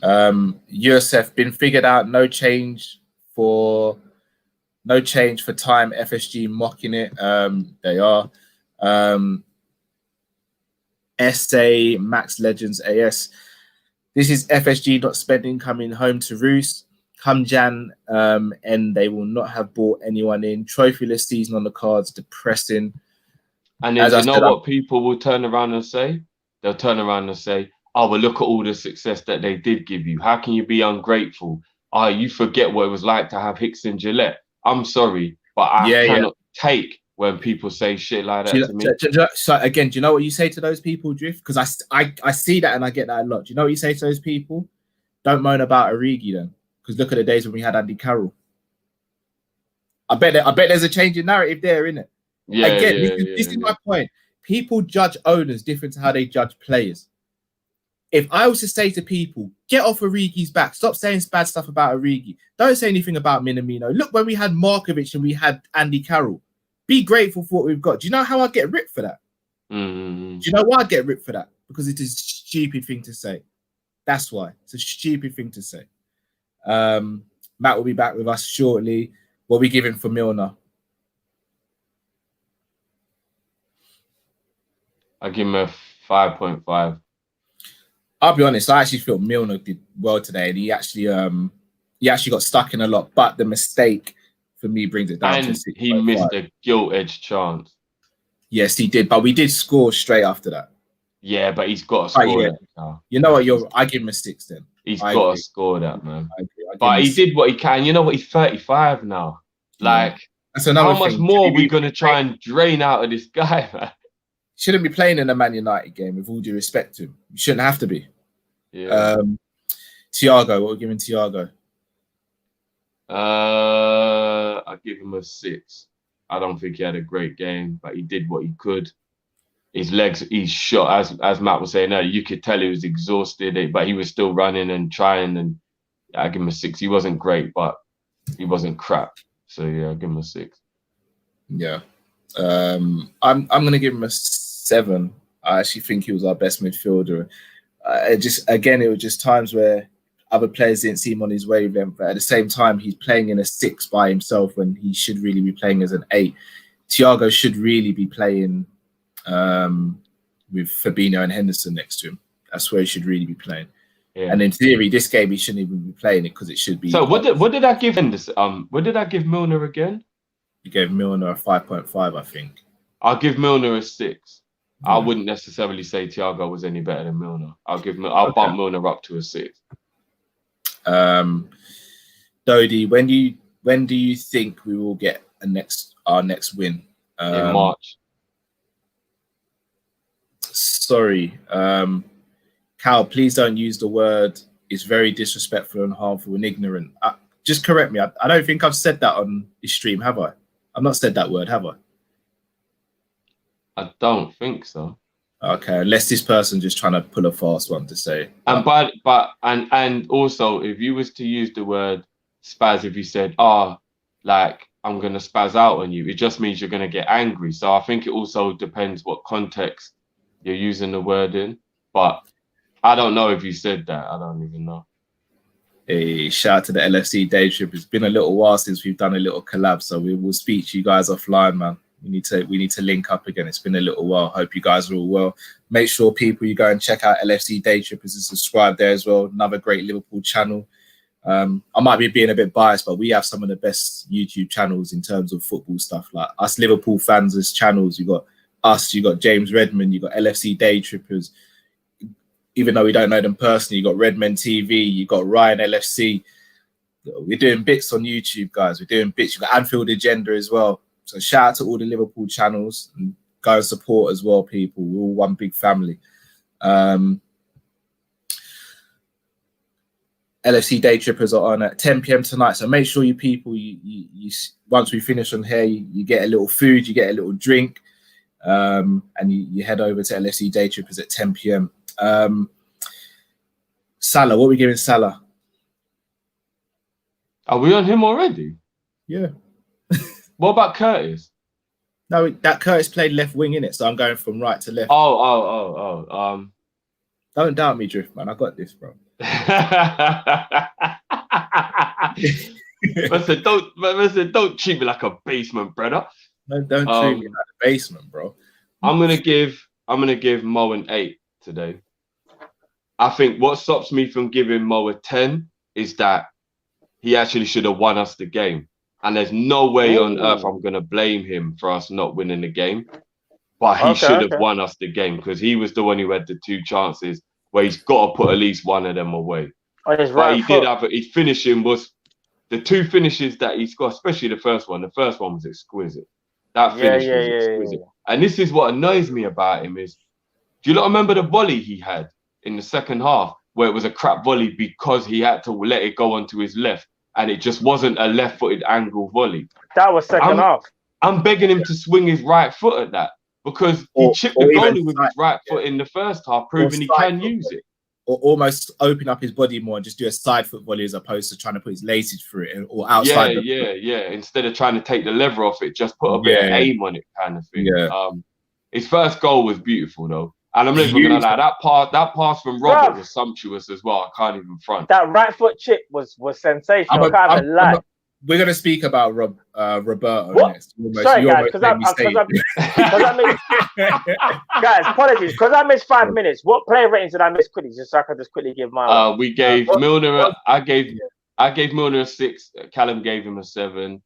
USF been figured out. No change for time. FSG mocking it. They are. SA Max Legends AS. This is FSG not spending coming home to roost. Come Jan, and they will not have brought anyone in. Trophyless season on the cards, depressing. And then you know what people will turn around and say? They'll turn around and say, oh, well, look at all the success that they did give you. How can you be ungrateful? Oh, you forget what it was like to have Hicks and Gillette. I'm sorry, but I cannot take when people say shit like that to me. So again, do you know what you say to those people, Drift? Because I see that and I get that a lot. Do you know what you say to those people? Don't moan about Origi then. Because look at the days when we had Andy Carroll. I bet there's a change in narrative there, isn't it? This is my point. People judge owners different to how they judge players. If I was to say to people, get off Origi's back, stop saying bad stuff about Origi. Don't say anything about Minamino. Look, when we had Markovic and we had Andy Carroll, be grateful for what we've got. Do you know how I get ripped for that? Mm-hmm. Do you know why I get ripped for that? Because it is a stupid thing to say. That's why. It's a stupid thing to say. Matt will be back with us shortly. What are we giving for Milner? I give him a 5.5. I'll be honest, I actually feel Milner did well today, and he actually got stuck in a lot, but the mistake for me brings it down to 6.5. He missed a gilt-edged chance. Yes, he did, but we did score straight after that. Yeah, but he's got to score that now. You know what? I give him a 6 then. He's got to score that, man. But he did what he can. You know what? He's 35 now. Like, that's another how much more are we going to try and drain out of this guy, man? Shouldn't be playing in a Man United game, with all due respect to him. You shouldn't have to be. Yeah. Thiago, what are we giving Thiago? I give him a 6. I don't think he had a great game, but he did what he could. His legs, he's shot, as Matt was saying earlier, you could tell he was exhausted, but he was still running and trying, and I give him a 6. He wasn't great, but he wasn't crap. So yeah, I give him a 6. Yeah. I'm gonna give him a 7. I actually think he was our best midfielder. It was just times where other players didn't see him on his wavelength, but at the same time, he's playing in a 6 by himself when he should really be playing as an 8. Thiago should really be playing with Fabinho and Henderson next to him. That's where he should really be playing. Yeah. And in theory, this game he shouldn't even be playing it because it should be. So what did I give Henderson? What did I give Milner again? You gave Milner a 5.5, I think. I'll give Milner a 6. Yeah. I wouldn't necessarily say Thiago was any better than Milner. I'll bump Milner up to a 6. Dodi, when do you think we will get our next win? In March. Sorry, Cal, please don't use the word. It's very disrespectful and harmful and ignorant. Just correct me. I don't think I've said that on this stream, have I? I've not said that word, have I? I don't think so. Okay, unless this person just trying to pull a fast one to say. And also, if you was to use the word spaz, if you said, like I'm gonna spaz out on you, it just means you're gonna get angry. So I think it also depends what context you're using the word in. But I don't know if you said that. I don't even know. Hey, shout out to the LFC day trip. It's been a little while since we've done a little collab, so we will speak to you guys offline, man. We need to link up again. It's been a little while. Hope you guys are all well. Make sure people you go and check out LFC Day Trippers and subscribe there as well. Another great Liverpool channel. I might be being a bit biased, but we have some of the best YouTube channels in terms of football stuff. Like us Liverpool fans as channels, you got us, you got James Redmond, you got LFC Day Trippers. Even though we don't know them personally, you got Redmond TV, you got Ryan LFC. We're doing bits on YouTube, guys. We're doing bits. You got Anfield Agenda as well. So shout out to all the Liverpool channels and go and support as well, people. We're all one big family. LFC Day Trippers are on at 10 p.m. tonight. So make sure you people, you once we finish on here, you get a little food, you get a little drink, and you head over to LFC Day Trippers at 10 p.m. Salah, what are we giving Salah? Are we on him already? Yeah. What about Curtis? No, that Curtis played left wing in it, so I'm going from right to left. Don't doubt me, Drift, man. I got this, bro. Listen, don't treat me like a basement, brother. No, don't treat me like a basement, bro. I'm gonna give Mo an 8 today. I think what stops me from giving Mo a 10 is that he actually should have won us the game. And there's no way on earth I'm going to blame him for us not winning the game. But he should have won us the game because he was the one who had the 2 chances where he's got to put at least one of them away. But he did have his finishing was the 2 finishes that he scored, especially the first one. The first one was exquisite. That finish was exquisite. Yeah. And this is what annoys me about him is, do you not remember the volley he had in the second half where it was a crap volley because he had to let it go onto his left? And it just wasn't a left-footed angle volley. That was second half. I'm begging him to swing his right foot at that because he chipped the goalie with his right foot in the first half, proving he can use it. Or almost open up his body more and just do a side foot volley as opposed to trying to put his laces through it or outside. Yeah. Instead of trying to take the lever off it, just put a bit of aim on it, kind of thing. Yeah. His first goal was beautiful though. And I'm not even gonna lie, that pass from Robert was sumptuous as well. I can't even front. That right foot chip was sensational. We're gonna speak about Roberto next. Sorry, guys, because guys, apologies, because I missed 5 minutes. What player ratings did I miss quickly? Just so I can just quickly give mine. We gave Milner. I gave Milner a 6. Callum gave him a 7.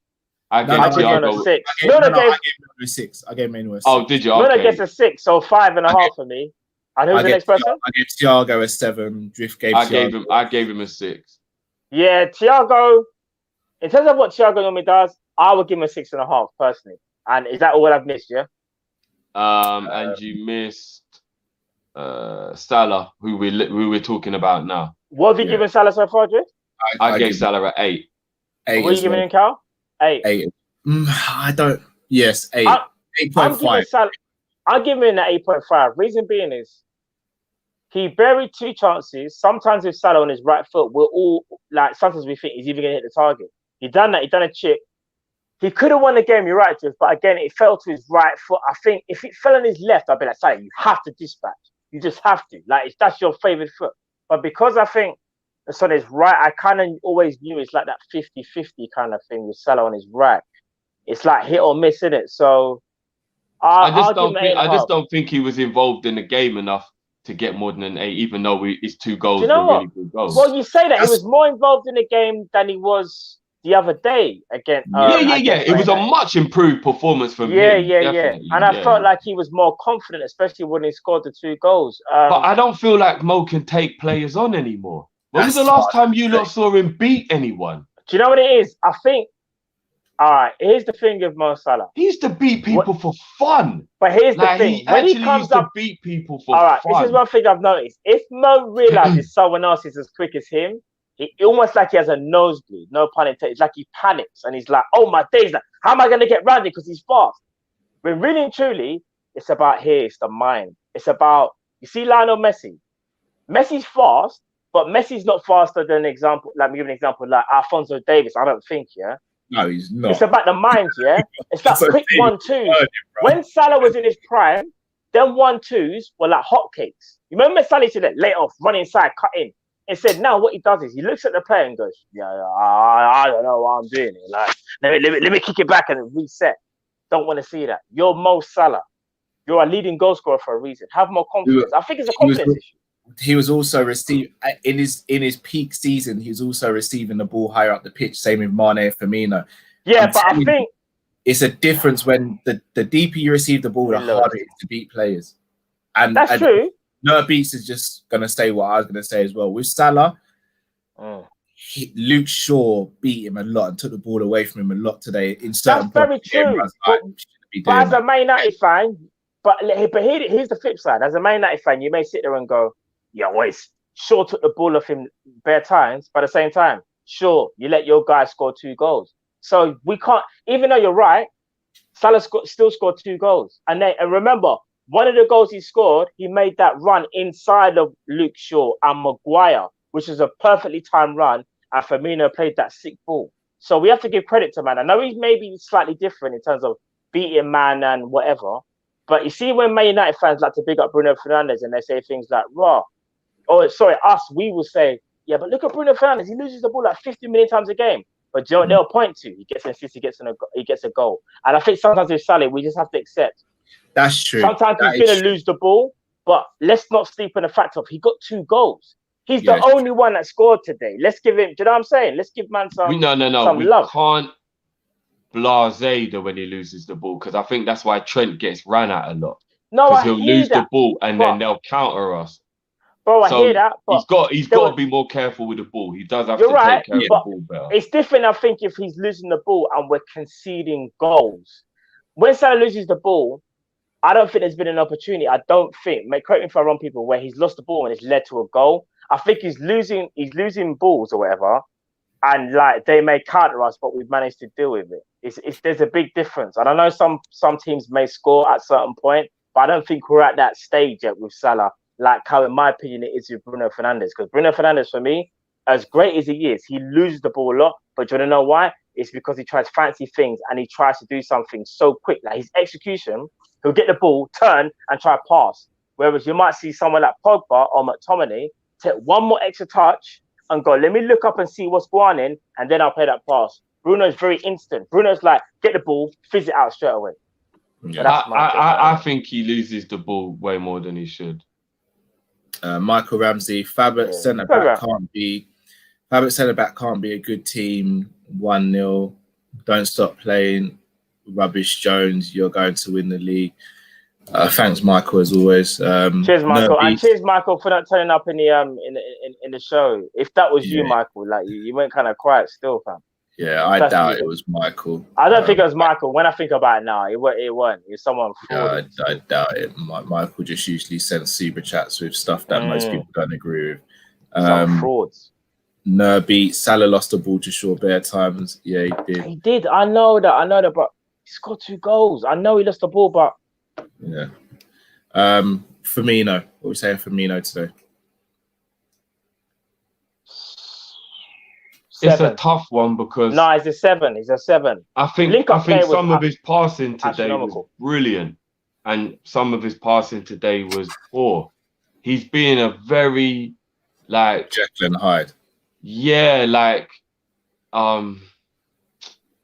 I gave Thiago a 6. I gave Milner a 6. I gave Milner a 6. Oh, did you? Milner gets a 6, so 5.5 for me. And who's the next person? I gave Thiago a 7. Drift gave Thiago. I gave him a 6. Yeah, Thiago. In terms of what Thiago normally does, I would give him a 6.5 personally. And is that all I've missed? Yeah. And you missed Salah, who we're talking about now. What have you given Salah so far, Drift? I gave Salah an 8. What are you giving him, Cal? 8. I don't. Yes, 8. 8.5. I'm giving him an 8.5. Reason being is he buried 2 chances. Sometimes with Salah on his right foot, we're all like, sometimes we think he's even going to hit the target. He done that. He done a chip. He could have won the game, you're right, Jeff, but again, it fell to his right foot. I think if it fell on his left, I'd be like, Salah, you have to dispatch. You just have to. Like, if that's your favorite foot. But because I think it's on his right, I kind of always knew it's like that 50-50 kind of thing with Salah on his right. It's like hit or miss, isn't it? So I just don't think he was involved in the game enough to get more than an 8, even though his 2 goals were really good goals. Well, you say that he was more involved in the game than he was the other day again. It was a much improved performance from him. Yeah. And I felt like he was more confident, especially when he scored the 2 goals. But I don't feel like Mo can take players on anymore. When was the last time you lot saw him beat anyone? Do you know what it is? I think. All right, here's the thing with Mo Salah. He used to beat people for fun. But here's the thing. When he comes up, to beat people for fun. This is one thing I've noticed. If Mo realizes someone else is as quick as him, he almost like he has a nosebleed. No pun intended. It's like he panics and he's like, "Oh my days! Like, how am I going to get round it? Because he's fast." But really and truly, it's about it's the mind. It's about, you see Lionel Messi. Messi's fast, but Messi's not faster than example. Like, me give an example like Alphonso Davies. I don't think. Yeah. No, he's not. It's about the mind, yeah? It's like quick 1-2s. When Salah was in his prime, them 1-2s were like hotcakes. You remember Salah said that, lay off, run inside, cut in. Instead, now what he does is he looks at the player and goes, I don't know what I'm doing here. Like, let me kick it back and reset. don't want to see that. You're Mo Salah. You're a leading goal scorer for a reason. Have more confidence. I think it's a confidence issue. He was also receiving in his peak season. He was also receiving the ball higher up the pitch. Same with Mane and Firmino. Yeah, but I think it's a difference when the deeper you receive the ball, the harder it is to beat players. And that's true. No Beats is just gonna say what I was gonna say as well. With Salah, Luke Shaw beat him a lot and took the ball away from him a lot today. In certain that's very true. But as a Man United fan, here's the flip side. As a Man United fan, you may sit there and go, "Yeah, wait, Shaw took the ball off him bare times." But at the same time, sure, you let your guy score 2 goals. So we can't, even though you're right, Salah still scored 2 goals. And remember, one of the goals he scored, he made that run inside of Luke Shaw and Maguire, which is a perfectly timed run. And Firmino played that sick ball. So we have to give credit to Man. I know he's maybe slightly different in terms of beating man and whatever. But you see, when Man United fans like to big up Bruno Fernandes and they say things like, we will say, yeah, but look at Bruno Fernandes. He loses the ball like 50 million times a game. But you know, they'll point to, he gets an assist, he gets a goal. And I think sometimes with Salah, we just have to accept. That's true. Sometimes he's going to lose the ball, but let's not sleep on the fact of he got 2 goals. He's the only one that scored today. Let's give him, do you know what I'm saying? Let's give man some some love. We can't blase when he loses the ball, because I think that's why Trent gets ran at a lot. No, because he'll lose the ball and then they'll counter us. Bro, I hear that. But he's got to be more careful with the ball. He does have to take care of the ball better. It's different, I think, if he's losing the ball and we're conceding goals. When Salah loses the ball, I don't think there's been an opportunity. I don't think, correct me if I'm wrong, people, where he's lost the ball and it's led to a goal. I think he's losing balls or whatever, and like they may counter us, but we've managed to deal with it. There's a big difference. And I know some teams may score at a certain point, but I don't think we're at that stage yet with Salah, like how, in my opinion, it is with Bruno Fernandes. Because Bruno Fernandes, for me, as great as he is, he loses the ball a lot. But do you want to know why? It's because he tries fancy things and he tries to do something so quick. Like his execution, he'll get the ball, turn, and try pass. Whereas you might see someone like Pogba or McTominay take one more extra touch and go, let me look up and see what's going on, and then I'll play that pass. Bruno's very instant. Bruno's like, get the ball, fizz it out straight away. Yeah. I think he loses the ball way more than he should. Michael Ramsey, Fabregas centre-back can't be a good team. 1-0. Don't stop playing. Rubbish Jones, you're going to win the league. Thanks, Michael, as always. Cheers, Michael, and cheers, Michael, for not turning up in the show. If that was you, Michael, like you went kind of quiet still, fam. Yeah, I doubt it was Michael. I don't think it was Michael. When I think about it now, it wasn't. It was someone. Yeah, I doubt it. Michael just usually sends super chats with stuff that most people don't agree with. Some frauds. Nerby, Salah lost the ball to Shaw bare times. Yeah, he did. He did. I know that, but he scored 2 goals. I know he lost the ball, but yeah. Firmino. What are we saying Firmino today? 7. It's a tough one because it's a 7. It's a 7. I think some of his passing today was brilliant, and some of his passing today was poor. He's being a very Jekyll and Hyde. Yeah,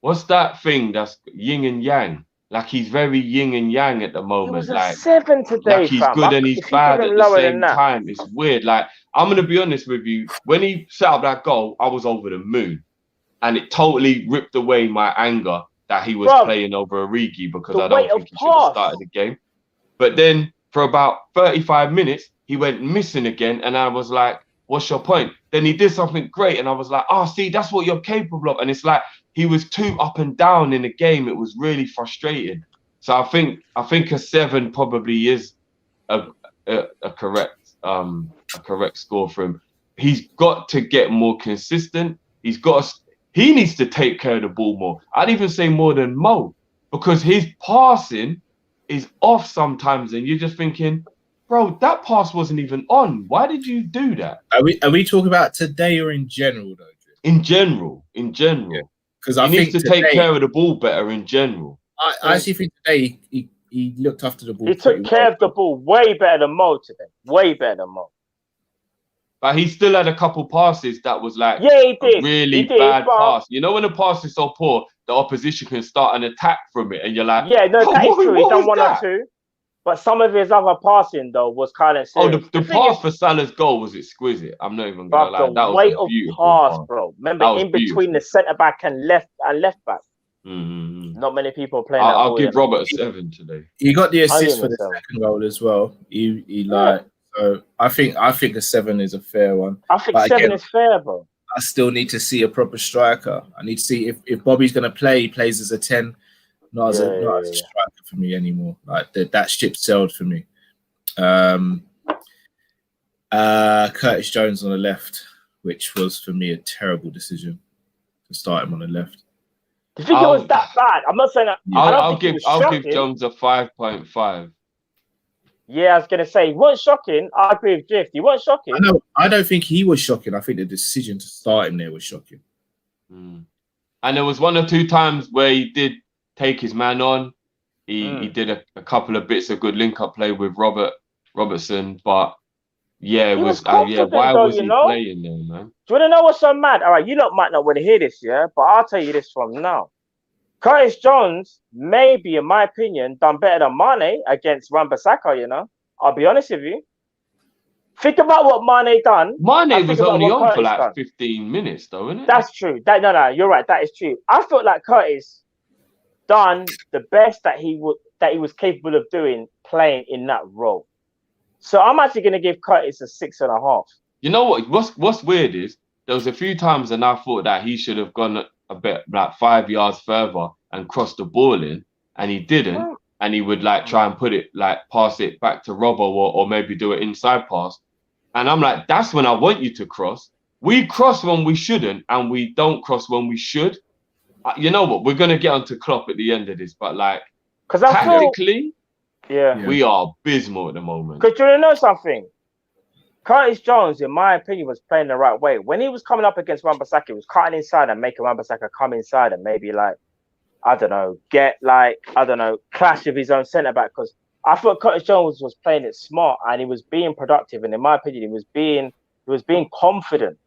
what's that thing that's yin and yang? Like he's very yin and yang at the moment. It was a 7 today. Like he's good and he's bad at the same time. It's weird. Like I'm gonna be honest with you. When he set up that goal, I was over the moon, and it totally ripped away my anger that he was playing over Origi, because I don't think he should have started the game. But then for about 35 minutes, he went missing again, and I was like, "What's your point?" Then he did something great, and I was like, "Oh, see, that's what you're capable of." And it's like he was too up and down in the game. It was really frustrating. So I think a 7 probably is a correct score for him. He's got to get more consistent. He needs to take care of the ball more. I'd even say more than Mo, because his passing is off sometimes, and you're just thinking, bro, that pass wasn't even on. Why did you do that? Are we talking about today or in general though? In general. Because he needs to take care of the ball better in general. I actually think today he looked after the ball. He took care of the ball way better than Mo today. Way better than Mo. But he still had a couple passes that was like he did. a really bad pass. You know when a pass is so poor the opposition can start an attack from it, and you're like, yeah, no, that is true. He's done was one or that? two, but some of his other passing though was kind of Oh, serious. the pass for Salah's goal was exquisite. I'm not even gonna lie, the that was weight a of beautiful pass, pass. bro. Remember, That was in between beautiful. the centre back and left back. Mm-hmm. Not many people are playing that I'll ball, give you know. Robert a 7 today. He got the I'll give assist him for a the 7. second goal as well. He like so. I think a 7 is a fair one. I think But 7 again, is fair, bro. I still need to see a proper striker. I need to see if Bobby's going to play, he plays as a 10, not as a striker for me anymore. Like that ship sailed for me. Curtis Jones on the left, which was for me a terrible decision to start him on the left. Do you think it was that bad? I'm not saying that. I'll give Jones a 5.5. Yeah, I was gonna say, he wasn't shocking. I agree with Drift. He wasn't shocking. I don't think he was shocking. I think the decision to start him there was shocking. And there was 1 or 2 times where he did take his man on. He did a couple of bits of good link-up play with Robertson, but yeah, it was why was he playing there, man? Do you want to know what's so mad? All right, you lot might not want to hear this, yeah, but I'll tell you this from now. Curtis Jones, maybe, in my opinion, done better than Mane against Wan-Bissaka, you know? I'll be honest with you. Think about what Mane done. Mane was only on for like 15 minutes, though, isn't it? That's true. No, you're right. That is true. I felt like Curtis done the best that he was capable of doing playing in that role. So I'm actually going to give Curtis a 6.5. You know what? What's weird is there was a few times and I thought that he should have gone a bit like 5 yards further and crossed the ball in, and he didn't. And he would like try and put it like pass it back to Robbo or maybe do an inside pass. And I'm like, that's when I want you to cross. We cross when we shouldn't, and we don't cross when we should. You know what? We're gonna get onto Klopp at the end of this, but like, tactically, we are abysmal at the moment. Because you know something, Curtis Jones, in my opinion, was playing the right way. When he was coming up against Wan-Bissaka, he was cutting inside and making Wan-Bissaka come inside and maybe like, I don't know, clash with his own centre back. Because I thought Curtis Jones was playing it smart and he was being productive. And in my opinion, he was being confident.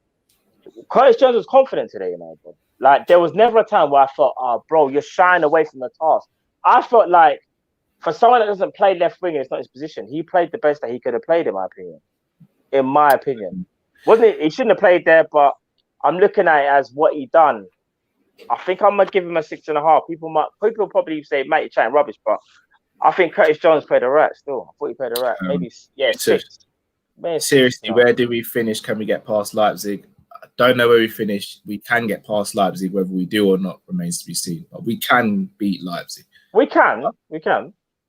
Curtis Jones was confident today, you know, bro. Like, there was never a time where I thought, oh, bro, you're shying away from the task. I felt like for someone that doesn't play left wing, it's not his position. He played the best that he could have played, in my opinion. Wasn't it? He shouldn't have played there, but I'm looking at it as what he done. I think I'm gonna give him a 6.5. People probably say, mate, you're chatting rubbish, but I think Curtis Jones played a rat still. I thought he played a rat. Maybe 6. Man, seriously, where do we finish? Can we get past Leipzig? I don't know where we finish. We can get past Leipzig. Whether we do or not remains to be seen. But we can beat Leipzig. We can.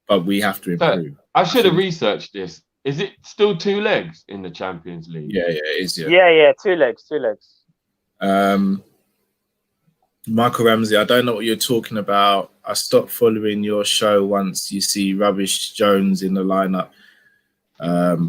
But we have to improve. I should have researched this. Is it still 2 legs in the Champions League? Yeah, it is. Yeah, 2 legs. Michael Ramsey, I don't know what you're talking about. I stopped following your show once you see Rubbish Jones in the lineup.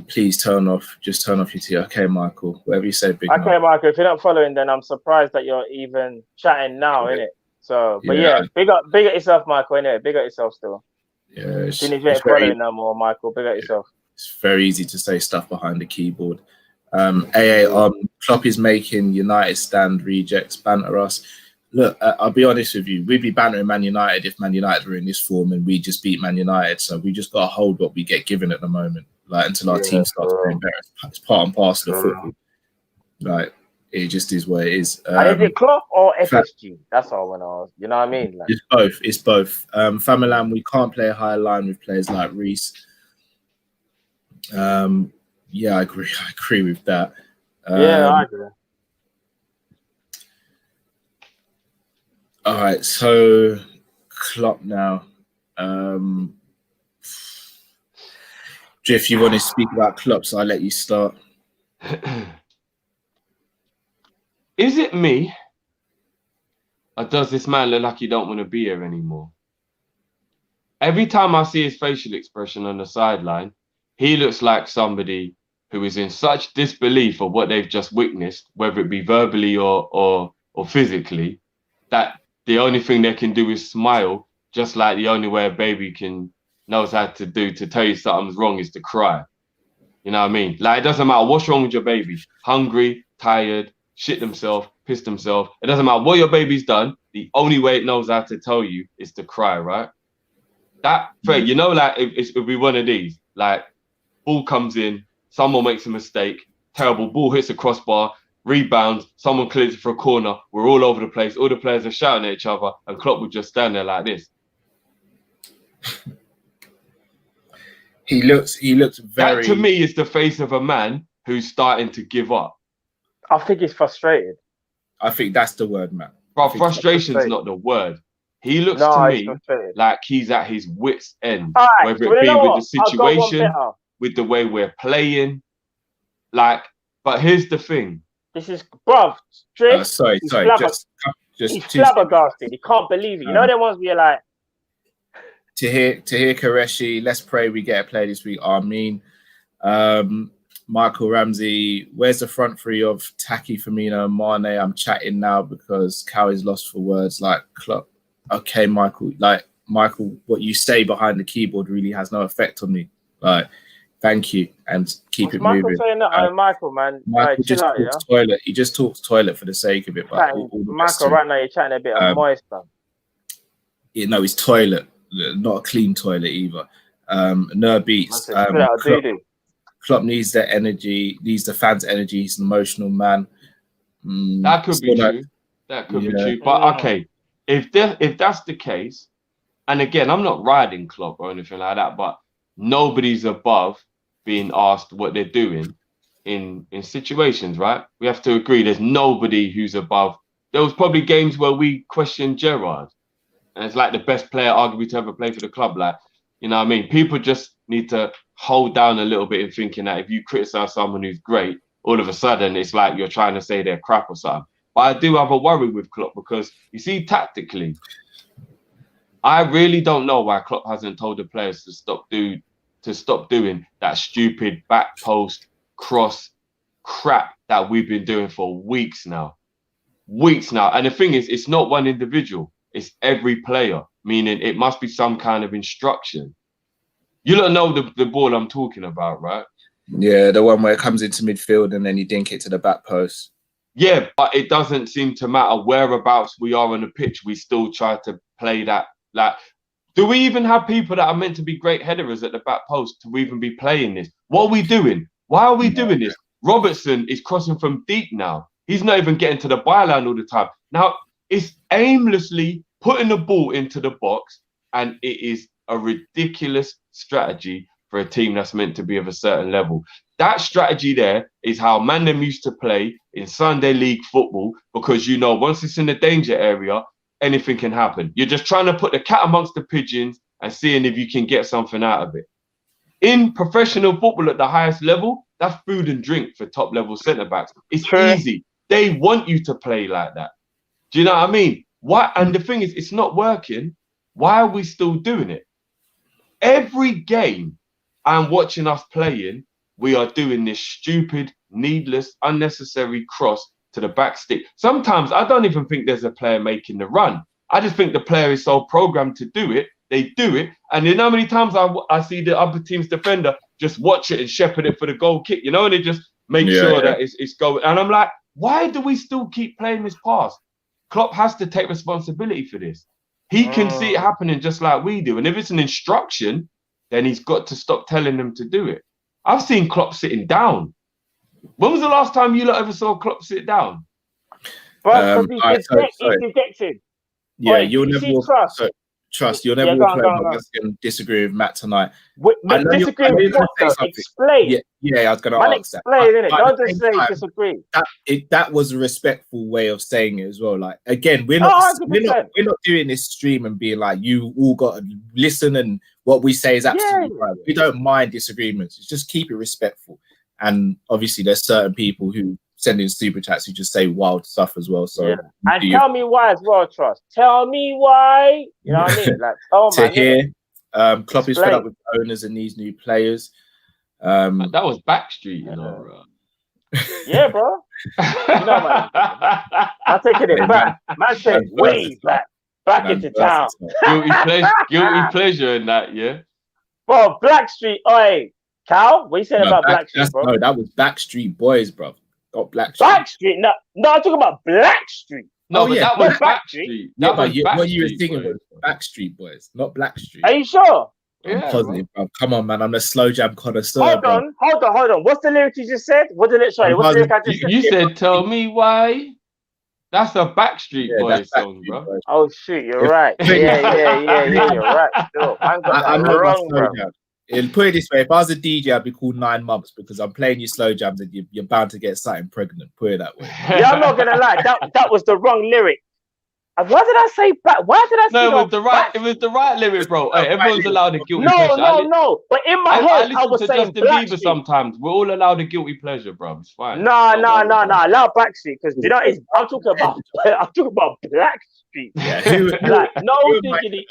Please turn off your TV. Okay, Michael, whatever you say, big. Okay, Michael, if you're not following, then I'm surprised that you're even chatting now, innit? So, but big up yourself, Michael, innit? Big up yourself still. Yeah, it's following no more, Michael. Big up yourself. It's very easy to say stuff behind the keyboard. Klopp is making United stand rejects banter us. Look, I'll be honest with you. We'd be bantering Man United if Man United were in this form and we just beat Man United. So we just got to hold what we get given at the moment, like until our team starts playing better. It's part and parcel of football. Like, it just is what it is. And is it Klopp or FSG? That's all I want to ask. You know what I mean? Like, it's both. Famalam, we can't play a higher line with players like Reece. Yeah, I agree with that. I agree. All right, so Klopp now. Jeff, you want to speak about Klopp, so I'll let you start. Is it me? Or does this man look like he don't want to be here anymore? Every time I see his facial expression on the sideline, he looks like somebody who is in such disbelief of what they've just witnessed, whether it be verbally or physically, that the only thing they can do is smile, just like the only way a baby knows how to do to tell you something's wrong is to cry. You know what I mean? Like, it doesn't matter what's wrong with your baby. Hungry, tired, shit themselves, pissed himself. It doesn't matter what your baby's done. The only way it knows how to tell you is to cry, right? That, you know, like if we one of these, like ball comes in, someone makes a mistake, terrible ball hits the crossbar, rebounds, someone clears it for a corner, we're all over the place, all the players are shouting at each other, and Klopp would just stand there like this. He looks very. That to me is the face of a man who's starting to give up. I think he's frustrated. I think that's the word, man. Bro, frustration's not the word. He looks to me like he's at his wit's end. Right, whether it be with the situation, with the way we're playing. Like, but here's the thing. This is, bruv, sorry. He's flabbergasted. He can't believe it. You know them ones where you're like, Tahir Qureshi, let's pray we get a play this week. Amin. Michael Ramsey, where's the front three of Taki, Firmino, and Mane? I'm chatting now because Cow is lost for words like Klopp. Okay, Michael. Like, Michael, what you say behind the keyboard really has no effect on me. Like, thank you, and keep it Michael moving. saying that, Michael, man. Michael just talks toilet. He just talks toilet for the sake of it. But Michael, right now you're chatting a bit of moist, man. No, it's toilet, not a clean toilet either. Nerd Beats. Klopp needs the energy, needs the fans' energy. He's an emotional man. That could be true. That could be true. But okay, if that's the case, and again, I'm not riding Klopp or anything like that, but nobody's above being asked what they're doing in situations, right? We have to agree there's nobody who's above. There was probably games where we questioned Gerrard, and it's like the best player arguably to ever play for the club. Like, you know what I mean? People just need to hold down a little bit in thinking that if you criticize someone who's great, all of a sudden it's like you're trying to say they're crap or something. But I do have a worry with Klopp because, you see, tactically, I really don't know why Klopp hasn't told the players to stop doing that stupid back post cross crap that we've been doing for weeks now. And the thing is, it's not one individual. It's every player, meaning it must be some kind of instruction. You don't know the ball I'm talking about, right? Yeah, the one where it comes into midfield and then you dink it to the back post. Yeah, but it doesn't seem to matter whereabouts we are on the pitch. We still try to play that. Like, do we even have people that are meant to be great headers at the back post to even be playing this? What are we doing? Why are we doing this? Robertson is crossing from deep now. He's not even getting to the byline all the time. Now, it's aimlessly putting the ball into the box, and it is a ridiculous strategy for a team that's meant to be of a certain level. That strategy there is how Man them used to play in Sunday League football, because, you know, once it's in the danger area, anything can happen. You're just trying to put the cat amongst the pigeons and seeing if you can get something out of it. In professional football at the highest level, that's food and drink for top level centre-backs. It's easy. They want you to play like that. Do you know what I mean? Why? And the thing is, it's not working. Why are we still doing it? Every game I'm watching us playing, we are doing this stupid, needless, unnecessary cross to the back stick. Sometimes I don't even think there's a player making the run. I just think the player is so programmed to do it. They do it. And you know how many times I see the other team's defender just watch it and shepherd it for the goal kick, you know, and they just make sure that it's going. And I'm like, why do we still keep playing this pass? Klopp has to take responsibility for this. He can see it happening just like we do. And if it's an instruction, then he's got to stop telling them to do it. I've seen Klopp sitting down. When was the last time you lot ever saw Klopp sit down? But he's dejected. Yeah, you'll never walk. Trust, you'll never walk away. I'm just going to disagree with Matt tonight. Disagree with what? Explain. Yeah, I was going to ask that. Explain, innit? Don't just say disagree. That was a respectful way of saying it as well. Like, again, we're not doing this stream and being like, you all got to listen and what we say is absolutely right. We don't mind disagreements. It's just keep it respectful. And obviously, there's certain people who send in super chats who just say wild stuff as well. So, and tell me why as well, Trust. Tell me why. You know what I mean? Like, to hear, Klopp is fed up with owners and these new players. That was Backstreet, you know, bro. Yeah, bro. You know, man. I'm taking it back. Man said way back into town. Guilty pleasure in that, yeah. Bro, Blackstreet. Oi, Cal, what you saying about Blackstreet, bro? No, that was Backstreet Boys, bro. Got Blackstreet. Backstreet? No, I'm talking about Blackstreet. No, but that was Backstreet. Backstreet. Yeah, That but was what you were Backstreet singing Boys. was Backstreet Boys, not Blackstreet. Are you sure? I'm Yeah, positive, bro. Come on, man. I'm a slow jam connoisseur. Hold bro. on. What's the lyric you just said? What's the lyric I just said? You said, "Tell me why." That's a Backstreet Yeah, Boys that's song, Backstreet bro. Boys. Oh shit, you're right. Yeah, you're right. Still, I got that I know my wrong, slow bro. jam. It'll put it this way: if I was a DJ, I'd be called 9 months because I'm playing you slow jams and you're bound to get something pregnant. Put it that way. Yeah, I'm not gonna lie. That was the wrong lyric. Why did I say back? Why did I say No, it was the right lyric, bro. Hey, everyone's allowed a guilty pleasure. No. But in my I head, I listen was to saying Justin Bieber Blackstreet. sometimes. We're all allowed a guilty pleasure, bro. It's fine. No. Allow Backstreet because you know I'm talking about Blackstreet. Yeah, Like no diggity,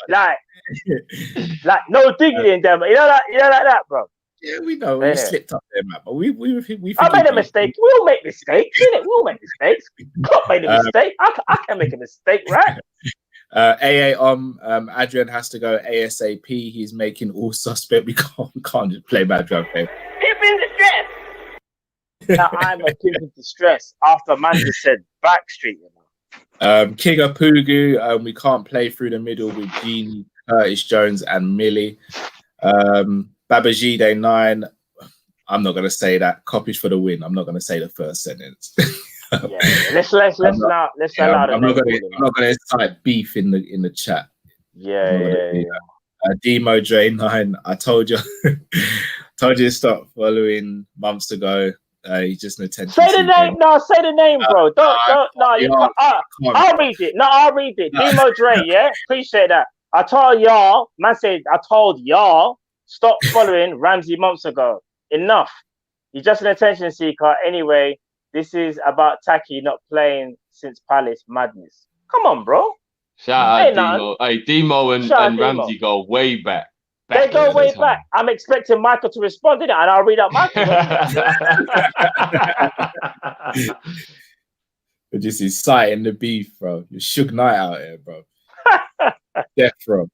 like no diggity in them. You know that, bro. yeah, we know we slipped up there, man. But we I made a mistake. We all make mistakes, innit? We all make mistakes. Klopp made a mistake. I can make a mistake, right? Adrian has to go ASAP. He's making all suspect. We can't just play bad drum. Pimp in distress. Now I'm a pimp in distress after man just said Backstreet. You know? King of Pugu. We can't play through the middle with Genie, Curtis Jones, and Millie. Babajide 9. I'm not gonna say that. Kopish for the win. I'm not gonna say the first sentence. Let's allow I'm not gonna incite beef in the chat. Demo Dre 9. I told you to stop following months ago. He's just an attention. Say the name. No, say the name, bro. Don't. No, you can't. I'll read it. No, I'll read it. Demo Dre. Yeah, appreciate that. I told y'all. Man said I told y'all stop following Ramsey months ago. Enough. You're just an attention seeker. Anyway, this is about Taki not playing since Palace. Madness. Come on, bro. Shout out Demo. Hey, Demo and Ramsey go way back. They go way back. I'm expecting Michael to respond to that, and I'll read out Michael. We're just inciting the beef, bro. You're Suge Knight out here, bro. Death row.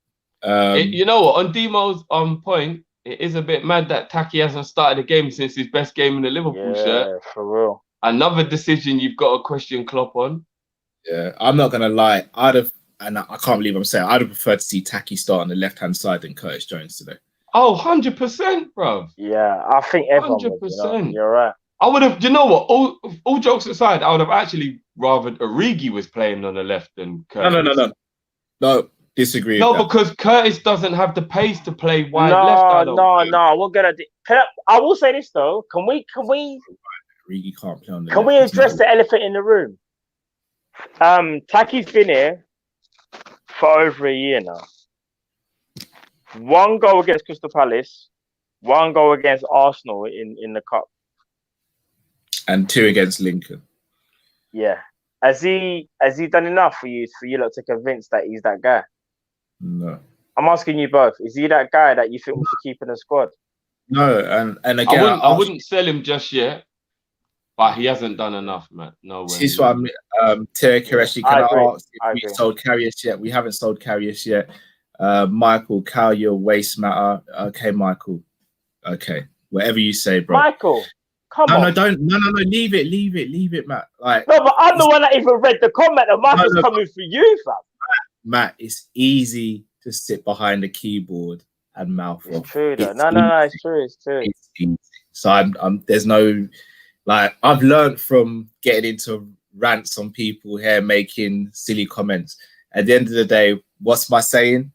You know what? On Demo's point, it is a bit mad that Taki hasn't started the game since his best game in the Liverpool shirt. For real. Another decision you've got to question Klopp on. Yeah, I'm not gonna lie. And I can't believe I'm saying I'd have preferred to see Taki start on the left-hand side than Curtis Jones today. Oh, 100%, bro. Yeah, I think everyone 100%. Would, you know? You're right. I would have, you know what? All jokes aside, I would have actually rather Origi was playing on the left than Curtis. No, disagree. No, because Curtis doesn't have the pace to play wide left. No. We're gonna. I will say this though. Can we? Origi can't play on the. Can we address the elephant in the room? Taki's been here for over a year now. 1 goal against Crystal Palace, 1 goal against Arsenal in the cup, and 2 against Lincoln. Yeah, has he done enough for you lot to convince that he's that guy? No, I'm asking you both. Is he that guy that you think we should keep in the squad? No, and again, I wouldn't sell him just yet. But he hasn't done enough, man. No way. This is what I mean. Tia Qureshi, can I ask if we sold Karius yet? We haven't sold Karius yet. Michael, Cal, your waste matter. Okay, Michael. Okay, whatever you say, bro. Michael, come on. No, leave it, Matt. Like, no, but I'm the one that even read the comment, and Michael's coming for you, fam. Matt, it's easy to sit behind the keyboard and mouth off. True, though. No, it's true. It's easy. So I'm there's no. Like, I've learned from getting into rants on people here making silly comments. At the end of the day, what's my saying?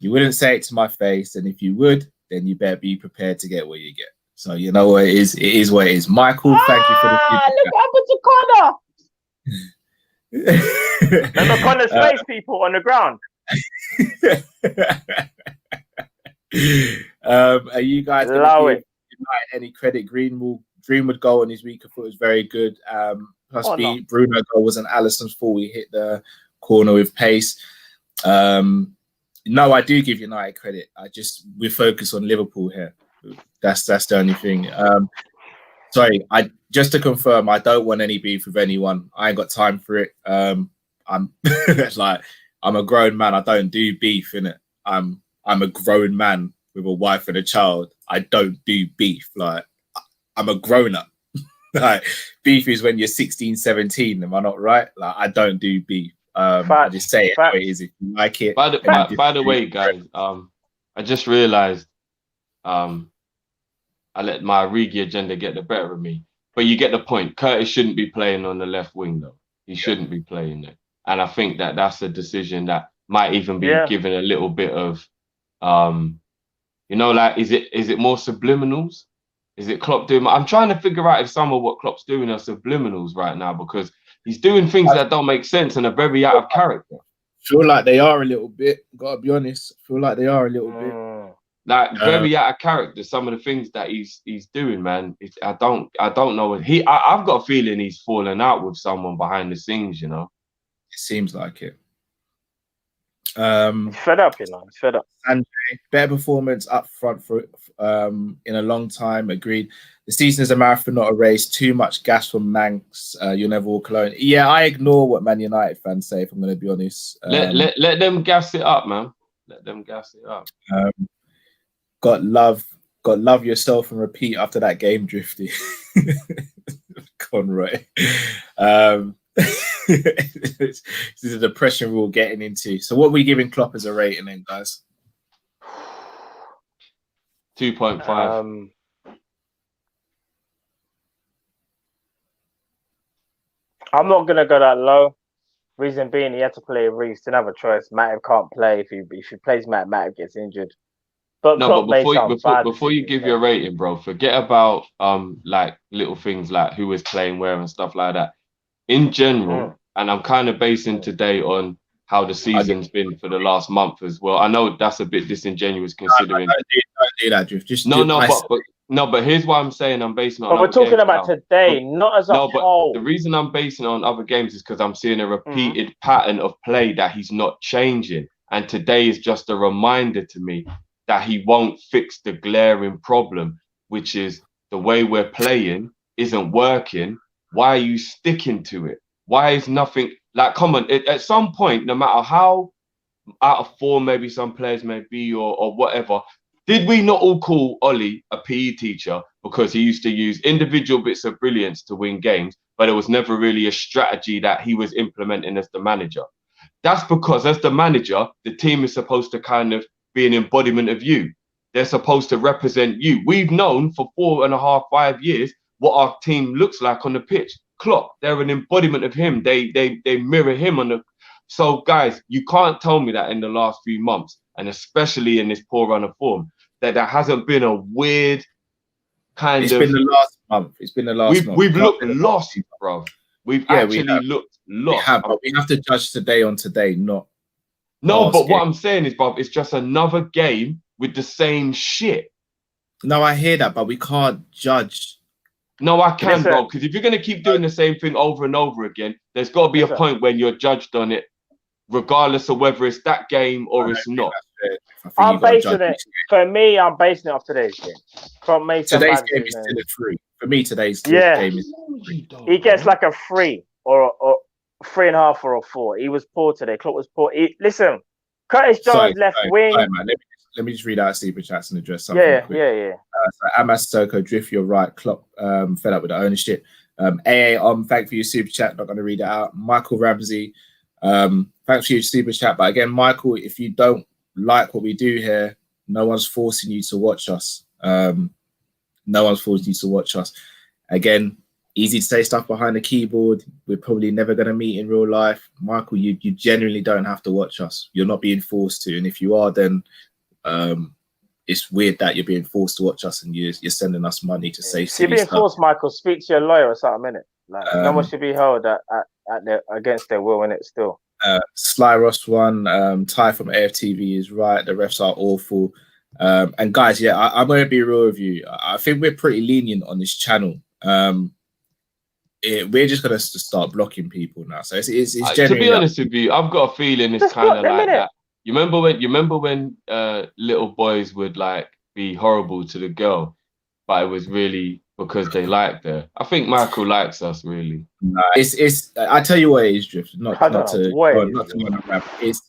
You wouldn't say it to my face, and if you would, then you better be prepared to get what you get. So you know what it is. It is what it is. Michael, thank you for the feedback. Look what happened to Connor. Remember Connor's face, people on the ground. Are you guys going to give any credit? Greenwood goal in his week, I thought was very good. Bruno goal was an Alisson's fall. He hit the corner with pace. No, I do give United credit. We focus on Liverpool here. That's the only thing. Sorry, just to confirm, I don't want any beef with anyone. I ain't got time for it. I'm like, I'm a grown man. I don't do beef, innit? I'm a grown man with a wife and a child. I don't do beef. Like, I'm a grown up. Like, beef is when you're 16, 17. Am I not right? Like, I don't do beef. I just say it how it is. If you like it. By the way, guys, I just realized I let my Rigi agenda get the better of me. But you get the point. Curtis shouldn't be playing on the left wing, though. He shouldn't be playing there. And I think that that's a decision that might even be given a little bit of, like, is it more subliminals? Is it Klopp doing? I'm trying to figure out if some of what Klopp's doing are subliminals right now, because he's doing things that don't make sense and are very out of character. Feel like they are a little bit. Gotta be honest. Feel like they are a little bit. Like, very out of character. Some of the things that he's doing, man. I don't know. I've got a feeling he's fallen out with someone behind the scenes. You know, it seems like it. He's fed up, He's fed up. Andre, better performance up front for in a long time. Agreed. The season is a marathon, not a race. Too much gas from Manx. You'll never walk alone. Yeah, I ignore what Man United fans say, if I'm going to be honest. Let them gas it up, man. Let them gas it up. Got love yourself and repeat after that game, Drifty. Conroy. This is a depression we're all getting into. So what are we giving Klopp as a rating then, guys? 2.5. I'm not going to go that low. Reason being, he had to play Reece. Didn't have a choice. Matip can't play. If he plays Matip gets injured. But before you give your rating, bro, forget about like little things like who is playing where and stuff like that. In general, and I'm kind of basing today on how the season's been for the last month as well. I know that's a bit disingenuous considering. Don't do that, Drift. Just but here's why I'm saying I'm basing on. But we're talking about today, not as a whole. But the reason I'm basing it on other games is because I'm seeing a repeated pattern of play that he's not changing, and today is just a reminder to me that he won't fix the glaring problem, which is the way we're playing isn't working. Why are you sticking to it? Why is nothing like, come on, at some point, no matter how out of form maybe some players may be or whatever, did we not all call Ollie a PE teacher because he used to use individual bits of brilliance to win games, but it was never really a strategy that he was implementing as the manager? That's because as the manager, the team is supposed to kind of be an embodiment of you. They're supposed to represent you. We've known for 4.5, 5 years what our team looks like on the pitch. Klopp, they're an embodiment of him. They mirror him on the. So guys, you can't tell me that in the last few months, and especially in this poor run of form, that there hasn't been a weird kind of. It's been the last month. It's been the last month. We've looked lost, bro. We've actually looked lost. But we have to judge today on today, not. No, but what I'm saying is, Bob, it's just another game with the same shit. No, I hear that, but we can't judge. No, I can, bro, because if you're going to keep doing the same thing over and over again, there's got to be a point when you're judged on it, regardless of whether it's that game or it's not. I'm basing it, for me, I'm basing it off today's game. Today's game is still a 3. For me, today's game is 3. He gets like a 3 or 3.5 or a 4. He was poor today. Klopp was poor. Listen, Curtis Jones left wing. Sorry, man. Let me just read out Super Chats and address something quick. Yeah. So Amas Soko, Drift, you're right. Klopp fed up with the ownership. AA, thank for your Super Chat. Not going to read it out. Michael Ramsey, thanks for your Super Chat. But again, Michael, if you don't like what we do here, no one's forcing you to watch us. No one's forcing you to watch us. Again, easy to say stuff behind the keyboard. We're probably never going to meet in real life. Michael, you genuinely don't have to watch us. You're not being forced to. And if you are, then it's weird that you're being forced to watch us and you're sending us money to say silly you're being stuff. Forced, Michael. Speak to your lawyer or something, innit? Like, no one should be held against their will, innit, still. Sly Ross 1, Ty from AFTV is right. The refs are awful. And guys, I'm going to be real with you. I think we're pretty lenient on this channel. We're just going to start blocking people now. So it's to be honest with you, I've got a feeling it's kind of like that. You remember when little boys would like be horrible to the girl, but it was really because they liked her. I think Michael likes us really. It's I tell you what it is, Drift. Not to it's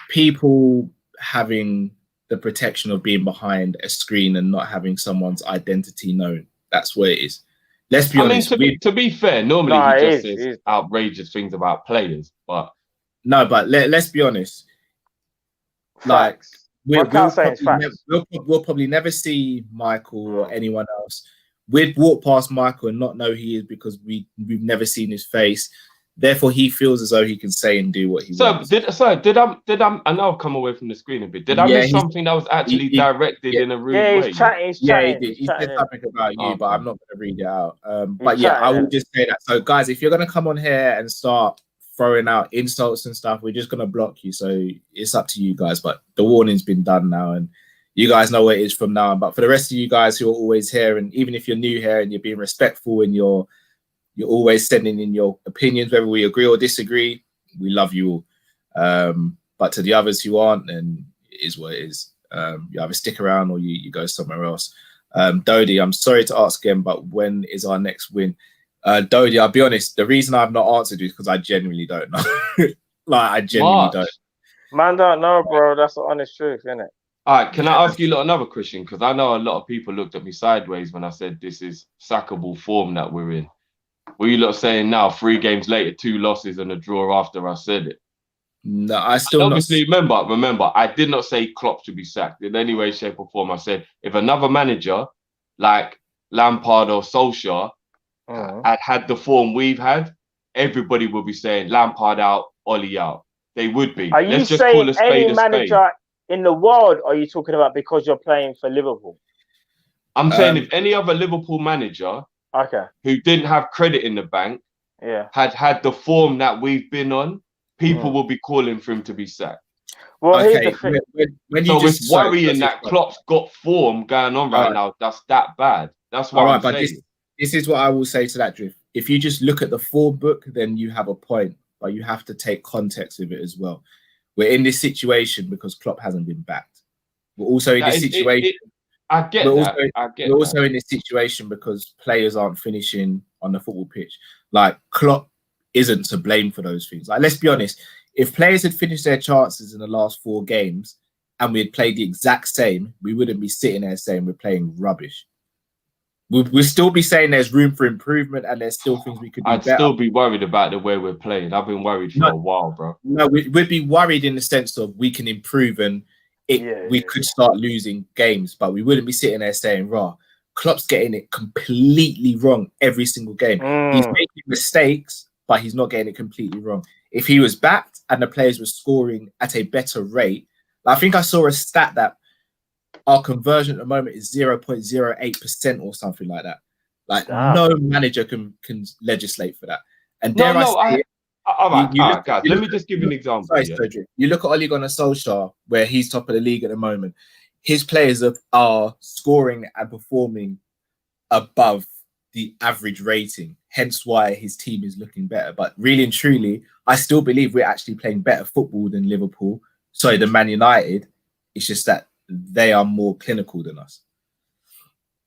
people having the protection of being behind a screen and not having someone's identity known. That's what it is. let's be I mean, honest. to be fair, normally No, he it just is. says outrageous things about players, but But let's be honest. Like Facts. Without saying it's facts. we'll probably never see Michael or anyone else. We'd walk past Michael and not know who he is because we've never seen his face. Therefore, he feels as though he can say and do what he wants. Did I? I know I've come away from the screen a bit. Did I miss something that was actually directed in a rude way? He's chatting. He said something about you, but I'm not going to read it out. But yeah, I will just say that. So, guys, if you're going to come on here and start throwing out insults and stuff, we're just going to block you. So it's up to you guys. But the warning's been done now, and you guys know what it is from now on. But for the rest of you guys who are always here, and even if you're new here and you're being respectful and you're always sending in your opinions, whether we agree or disagree, we love you all. But to the others who aren't, then it is what it is. You either stick around or you go somewhere else. Dodie, I'm sorry to ask again, but when is our next win? Dodie, I'll be honest, the reason I've not answered is because I genuinely don't know. I genuinely don't. Man don't know, bro. That's the honest truth, isn't it? All right, can I ask you another question? Because I know a lot of people looked at me sideways when I said this is sackable form that we're in. What are you lot saying now? 3 games later, 2 losses and a draw after I said it. No, I still obviously remember. I did not say Klopp should be sacked in any way, shape, or form. I said if another manager like Lampard or Solskjaer had the form we've had, everybody would be saying Lampard out, Ollie out. They would be. Are you saying any manager in the world? Or are you talking about because you're playing for Liverpool? I'm saying if any other Liverpool manager. Okay. Who didn't have credit in the bank, had the form that we've been on, people will be calling for him to be sacked. Well, here's the thing. So it's worrying that Klopp's got form going on right now. That's that bad. That's what I'm saying. This is what I will say to that, Drift. If you just look at the form book, then you have a point, but you have to take context of it as well. We're in this situation because Klopp hasn't been backed. We're also in this situation. I get that. We're also in this situation because players aren't finishing on the football pitch. Like, Klopp isn't to blame for those things. Like, let's be honest. If players had finished their chances in the last 4 games and we had played the exact same, we wouldn't be sitting there saying we're playing rubbish. We'd still be saying there's room for improvement and there's still things we could do better. I'd still be worried about the way we're playing. I've been worried for a while, bro. No, we'd be worried in the sense of we can improve and we could start losing games, but we wouldn't be sitting there saying, Klopp's getting it completely wrong every single game. He's making mistakes, but he's not getting it completely wrong. If he was backed and the players were scoring at a better rate, I think I saw a stat that our conversion at the moment is 0.08% or something like that. Like, no manager can legislate for that. And all right, guys, let me just give you an example. You look at Ole Gunnar Solskjaer, where he's top of the league at the moment. His players are scoring and performing above the average rating, hence why his team is looking better. But really and truly, I still believe we're actually playing better football than Liverpool. Sorry, than Man United. It's just that they are more clinical than us.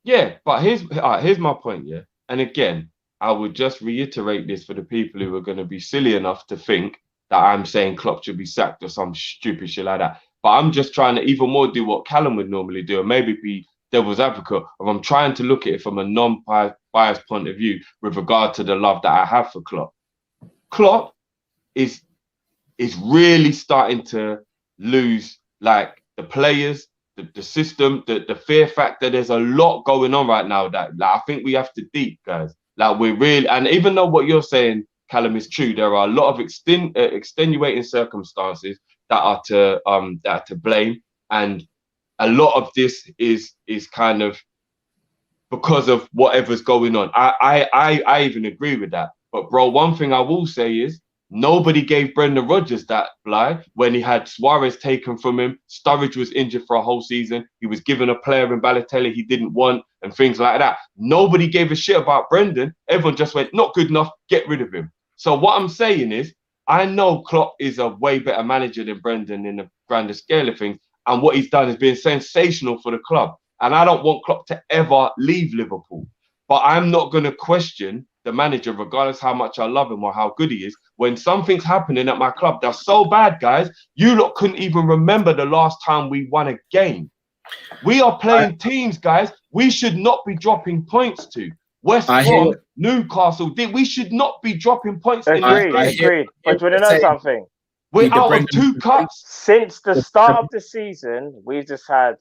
Yeah, but here's my point, yeah. And again, I would just reiterate this for the people who are going to be silly enough to think that I'm saying Klopp should be sacked or some stupid shit like that. But I'm just trying to even more do what Callum would normally do and maybe be devil's advocate. Or I'm trying to look at it from a non-biased point of view with regard to the love that I have for Klopp. Klopp is really starting to lose, like, the players, the system, the fear factor. There's a lot going on right now that I think we have to deep, guys. Like, we're really, and even though what you're saying, Callum, is true, there are a lot of extenuating circumstances that are to blame, and a lot of this is kind of because of whatever's going on. I even agree with that. But bro, one thing I will say is nobody gave Brendan Rodgers that fly when he had Suarez taken from him. Sturridge was injured for a whole season. He was given a player in Balotelli he didn't want and things like that. Nobody gave a shit about Brendan. Everyone just went, not good enough, get rid of him. So what I'm saying is, I know Klopp is a way better manager than Brendan in the grander scale of things. And what he's done has been sensational for the club. And I don't want Klopp to ever leave Liverpool. But I'm not going to question the manager, regardless how much I love him or how good he is, when something's happening at my club that's so bad, guys, you lot couldn't even remember the last time we won a game. We are playing teams, guys, we should not be dropping points to. West I hear Brom, what- Newcastle. We should not be dropping points in Agreed, this game. agreed. But do you want to know something? We're the out Brendan- of 2 cups. Since the start of the season, we've just had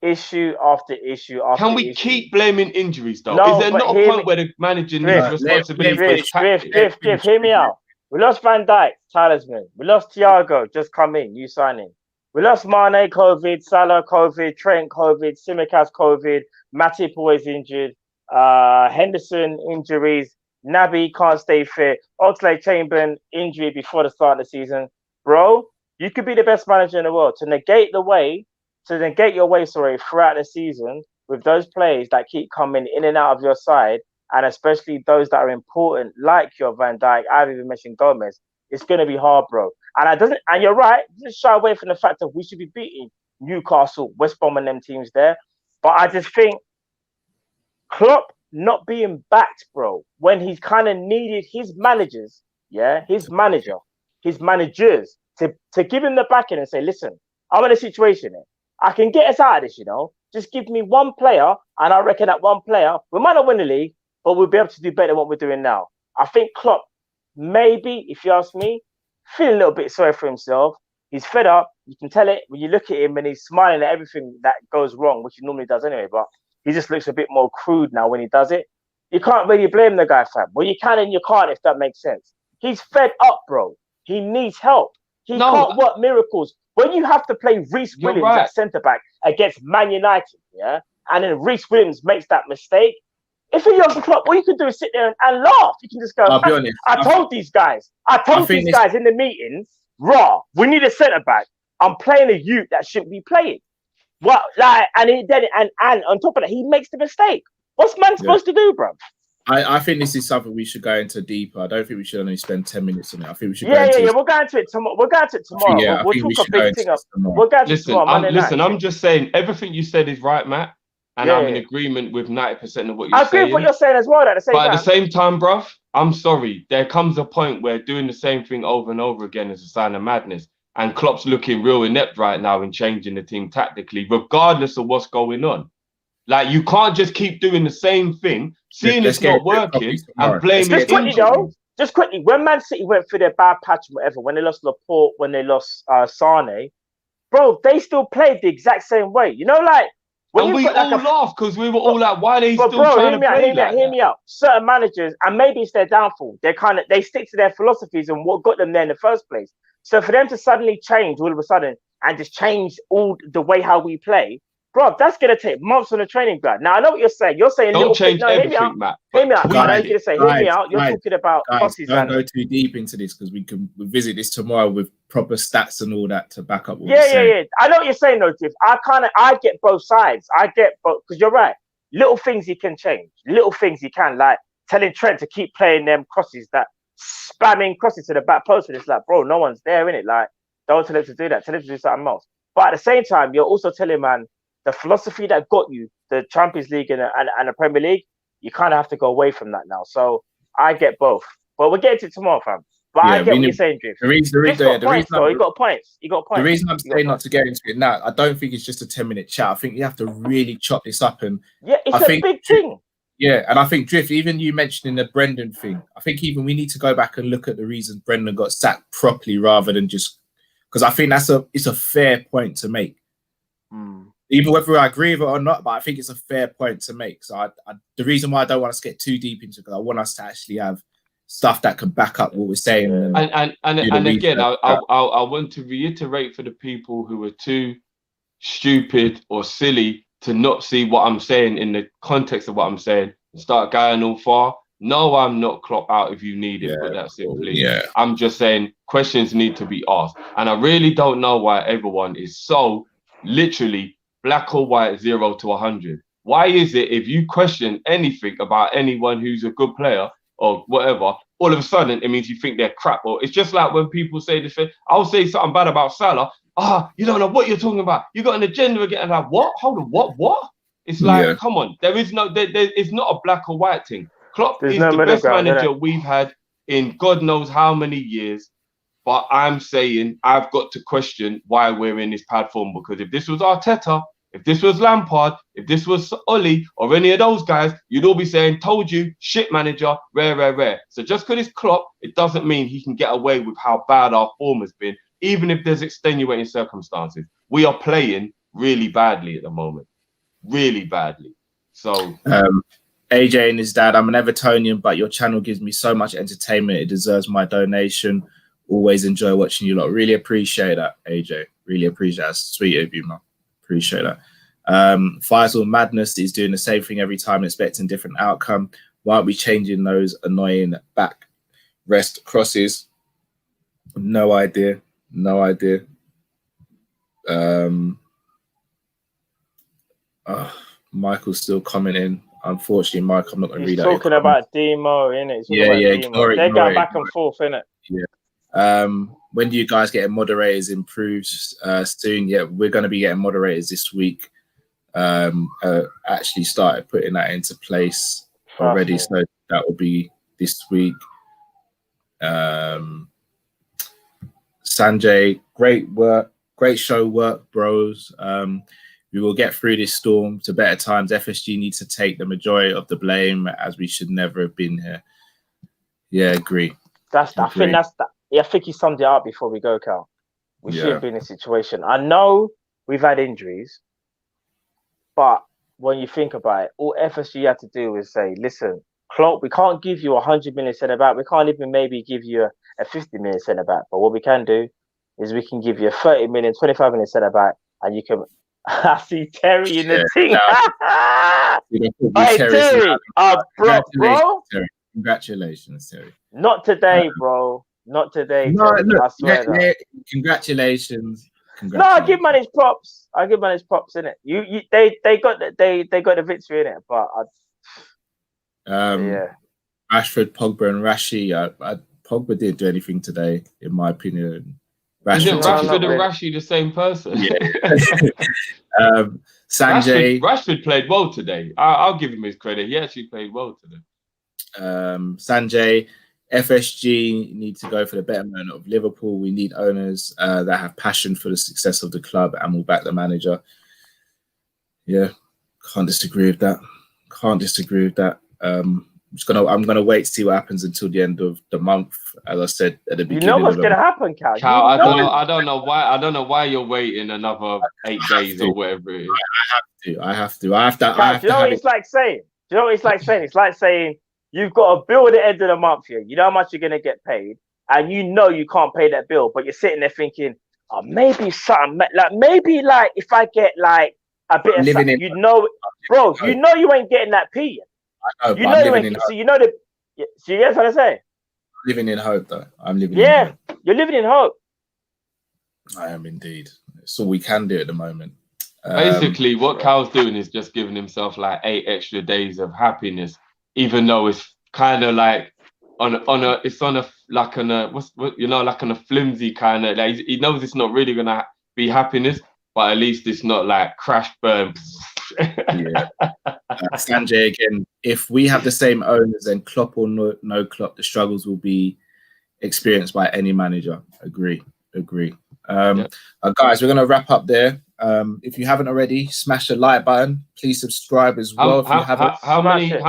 issue after issue after Can we issue. keep blaming injuries, though? No, Is there but not a hear point me- where the manager Drift, needs responsibility for let- his tactics? Drift, hear me out. We lost Van Dijk, talisman. We lost Thiago, just come in, new signing. We lost Mane, COVID, Salah, COVID, Trent, COVID, Tsimikas, COVID, Matip always injured, Henderson, injuries, Naby can't stay fit, Oxlade-Chamberlain, injury before the start of the season. Bro, you could be the best manager in the world. To negate your way throughout the season with those players that keep coming in and out of your side, and especially those that are important, like your Van Dijk, I've even mentioned Gomez, it's going to be hard, bro. And you're right, just shy away from the fact that we should be beating Newcastle, West Brom and them teams there. But I just think Klopp not being backed, bro, when he's kind of needed his managers, his managers to give him the backing and say, listen, I'm in a situation here. I can get us out of this, Just give me one player, and I reckon that one player, we might not win the league, but we'll be able to do better than what we're doing now. I think Klopp, maybe, if you ask me, feeling a little bit sorry for himself. He's fed up. You can tell it when you look at him and he's smiling at everything that goes wrong, which he normally does anyway, but he just looks a bit more crude now when he does it. You can't really blame the guy, fam. Well, you can and you can't, if that makes sense. He's fed up, bro. He needs help. He can't work miracles. When you have to play Reece Williams at centre-back against Man United, and then Reece Williams makes that mistake, if you're Jurgen Klopp, all you can do is sit there and laugh. You can just go, I'll be honest. I told these guys in the meetings, we need a centre-back. I'm playing a youth that shouldn't be playing. Well, and on top of that, he makes the mistake. What's man supposed to do, bro? I think this is something we should go into deeper. I don't think we should only spend 10 minutes on it. I think we should go into into We'll go into it tomorrow. We'll talk a big thing up. We'll go into it tomorrow. I'm just saying everything you said is right, Matt. And I'm in agreement with 90% of what you're saying. I agree with what you're saying as well. At the same time, bruv, I'm sorry. There comes a point where doing the same thing over and over again is a sign of madness. And Klopp's looking real inept right now in changing the team tactically, regardless of what's going on. Like, you can't just keep doing the same thing, seeing it's not working, and blaming it. Just quickly, when Man City went through their bad patch, whatever, when they lost Laporte, when they lost Sane, bro, they still played the exact same way. And we all laughed because we were all like, why are they still trying to play hear me out. Certain managers, and maybe it's their downfall, they stick to their philosophies and what got them there in the first place. So for them to suddenly change all of a sudden and just change all the way how we play, bro, that's going to take months on the training ground. Now, I know what you're saying. You're saying don't change everything, Matt. Hear me out. I know you're going to say, hear me out. You're talking about crosses. Don't go too deep into this because we'll visit this tomorrow with proper stats and all that to back up what we're saying. I know what you're saying, though, Drift. I get both sides. I get both, because you're right. Little things he can change. Little things he can, like telling Trent to keep playing them crosses, that spamming crosses to the back post. And it's like, bro, no one's there, innit? Like, don't tell him to do that. Tell him to do something else. But at the same time, you're also telling, man, the philosophy that got you the Champions League and the Premier League, you kind of have to go away from that now. So I get both. But we'll get to it tomorrow, fam. But I get what you're saying, Drift. You got points. The reason I'm saying not to get into it now, I don't think it's just a 10-minute chat. I think you have to really chop this up. And it's a big thing. Yeah, and I think, Drift, even you mentioning the Brendan thing, I think even we need to go back and look at the reasons Brendan got sacked properly rather than just... Because I think it's a fair point to make. Even whether I agree with it or not, but I think it's a fair point to make. So the reason why I don't want us to get too deep into it, because I want us to actually have stuff that can back up what we're saying. And again, I want to reiterate for the people who are too stupid or silly to not see what I'm saying in the context of what I'm saying and start going all far. No, I'm not Klopp out if you need it, but that's simply. I'm just saying questions need to be asked. And I really don't know why everyone is so literally black or white, 0 to 100. Why is it if you question anything about anyone who's a good player or whatever, all of a sudden it means you think they're crap? Or it's just like when people say this thing, I'll say something bad about Salah. You don't know what you're talking about. You got an agenda again. And like, what? Hold on, what? It's like, come on. It's not a black or white thing. Klopp is the best manager we've had in God knows how many years. But I'm saying I've got to question why we're in this bad form, because if this was Arteta, If this was Lampard, if this was Ollie or any of those guys, you'd all be saying, told you, shit manager, rare. So just because it's Klopp, it doesn't mean he can get away with how bad our form has been, even if there's extenuating circumstances. We are playing really badly at the moment. Really badly. So AJ and his dad, I'm an Evertonian, but your channel gives me so much entertainment. It deserves my donation. Always enjoy watching you lot. Really appreciate that, AJ. Really appreciate that. That's sweet of you, man. Appreciate that. Faisal Madness is doing the same thing every time, expecting different outcome. Why aren't we changing those annoying back rest crosses? No idea. Michael's still commenting. Unfortunately, Mike, I'm not going to read that. He's talking about Demo, innit? They're going back and forth, innit? Yeah. When do you guys get moderators improved soon? Yeah, we're going to be getting moderators this week. Actually started putting that into place already, so that will be this week. Sanjay, great work, great show work, bros. We will get through this storm to better times. FSG needs to take the majority of the blame, as we should never have been here. Yeah, agree. I think he summed it up before we go, Cal. We should have been in a situation. I know we've had injuries, but when you think about it, all FSG had to do is say, listen, Klopp, we can't give you 100 million centre back. We can't even maybe give you a 50 million centre back. But what we can do is we can give you a 30 million, 25 million centre back, and you can. I see Terry in the thing. Hey, Terry, bro. Congratulations, Terry. Not today, bro. Not today. No, look, I swear. Congratulations. No, I give man his props. In it. They got the victory in it, but Rashford, Pogba, and Rashi. Pogba didn't do anything today, in my opinion. Isn't Rashford and Rashi the same person? Yeah. Sanjay. Rashford played well today. I'll give him his credit. He actually played well today. Sanjay, FSG need to go for the betterment of Liverpool. We need owners that have passion for the success of the club and will back the manager. Yeah, can't disagree with that. I'm gonna wait to see what happens until the end of the month. As I said at the beginning, you know what's gonna happen, Cal. I don't know why you're waiting another 8 days or whatever it is. I have to. Do you know what it's like saying? It's like saying you've got a bill at the end of the month here. You know how much you're gonna get paid, and you know you can't pay that bill, but you're sitting there thinking, oh, maybe something like if I get like a bit of something, you know, bro, you know you ain't getting that P. I know, you know you ain't. So you know the. So you guess what I say? Living in hope, though. I'm living. Yeah, you're living in hope. I am indeed. It's all we can do at the moment. Basically, what Cal's doing is just giving himself like 8 extra days of happiness, even though it's kind of like on a flimsy kind of. Like, he knows it's not really gonna be happiness, but at least it's not like crash burn. Yeah. Sanjay again. If we have the same owners, then Klopp or no Klopp, the struggles will be experienced by any manager. Agree. Guys, we're gonna wrap up there. If you haven't already, smash the like button. Please subscribe as well. How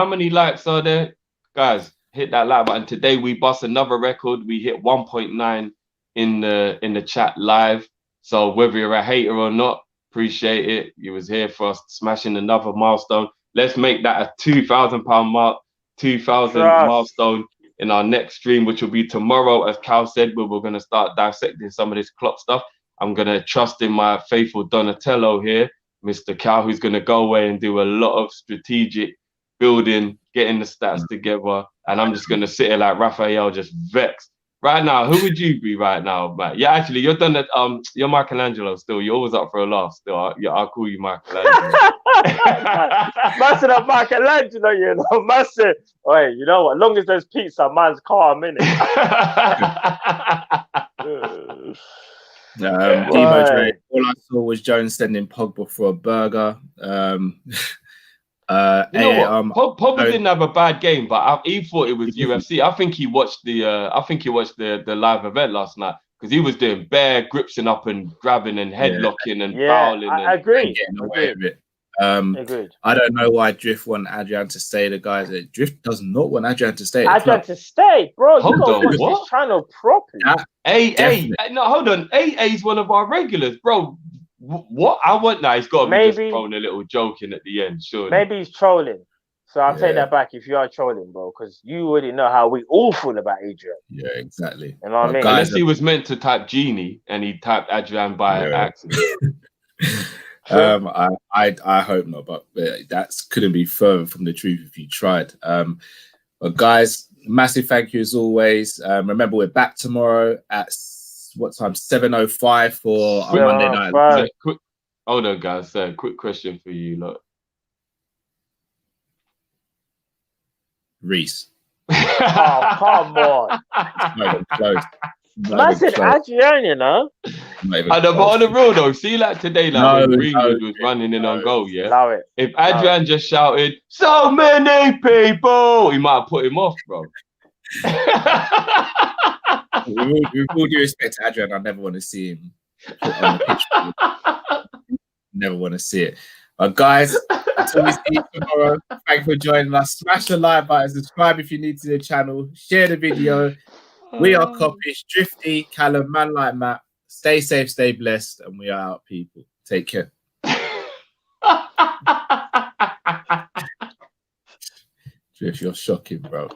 many likes are there, guys? Hit that like button. Today we bust another record. We hit 1.9 in the chat live. So whether you're a hater or not, appreciate it. You was here for us, smashing another milestone. Let's make that a £2,000 mark, 2,000 milestone in our next stream, which will be tomorrow. As Cal said, we're going to start dissecting some of this Klopp stuff. I'm going to trust in my faithful Donatello here, Mr. Cal, who's going to go away and do a lot of strategic building, getting the stats together. And I'm just going to sit here like Raphael, just vexed. Right now, who would you be right now, Matt? Yeah, actually, you're done that. You're Michelangelo still. You're always up for a laugh still. I'll call you Michelangelo. Massive up Michelangelo, you know, massive. Wait, you know what? Long as there's pizza, man's calm, innit? All I saw was Jones sending Pogba for a burger. You know what? Pogba didn't have a bad game, but he thought it was UFC. I think he watched the live event last night. because he was doing bare gripsing up and grabbing and headlocking and Yeah, fouling. I And agree. Getting away with it. Agreed. I don't know why Drift want Adrian to stay. The guys that Drift does not want Adrian to stay. Adrian to stay, bro. You Hold gotta on, watch what? this channel properly. AA, no, hold on. AA's one of our regulars, bro. What I want now, he's got to be just Maybe- throwing a little joke in at the end, sure. Maybe he's trolling. So I'll take Yeah. that back if you are trolling, bro, because you already know how we all feel about Adrian. Yeah, exactly. You know what I mean? Guys, Unless he was meant to type Genie and he typed Adrian by accident. I hope not, but that couldn't be further from the truth if you tried. But guys, massive thank you as always. Remember, we're back tomorrow at what time? 7:05 for our Monday night. 7:05. Hold on, guys. Quick question for you, look. Reese. Oh, come on. Not even close. Not Man even said close. Adrian, you know? Not even I know, but close. on the real though, see like today, like No, when Greenwood was no, running in on goal, yeah. Allow it. If Adrian just shouted, "So many people," he might have put him off, bro. With all due respect to Adrian, I never want to see him put on the pitch. Never want to see it. But guys, until we see you tomorrow, thank you for joining us. Smash the like button, subscribe if you're new to the channel, share the video. We are Kopish, Drifty, Callum, Man Like Matt. Stay safe, stay blessed, and we are out, people. Take care. Drift, you're shocking, bro.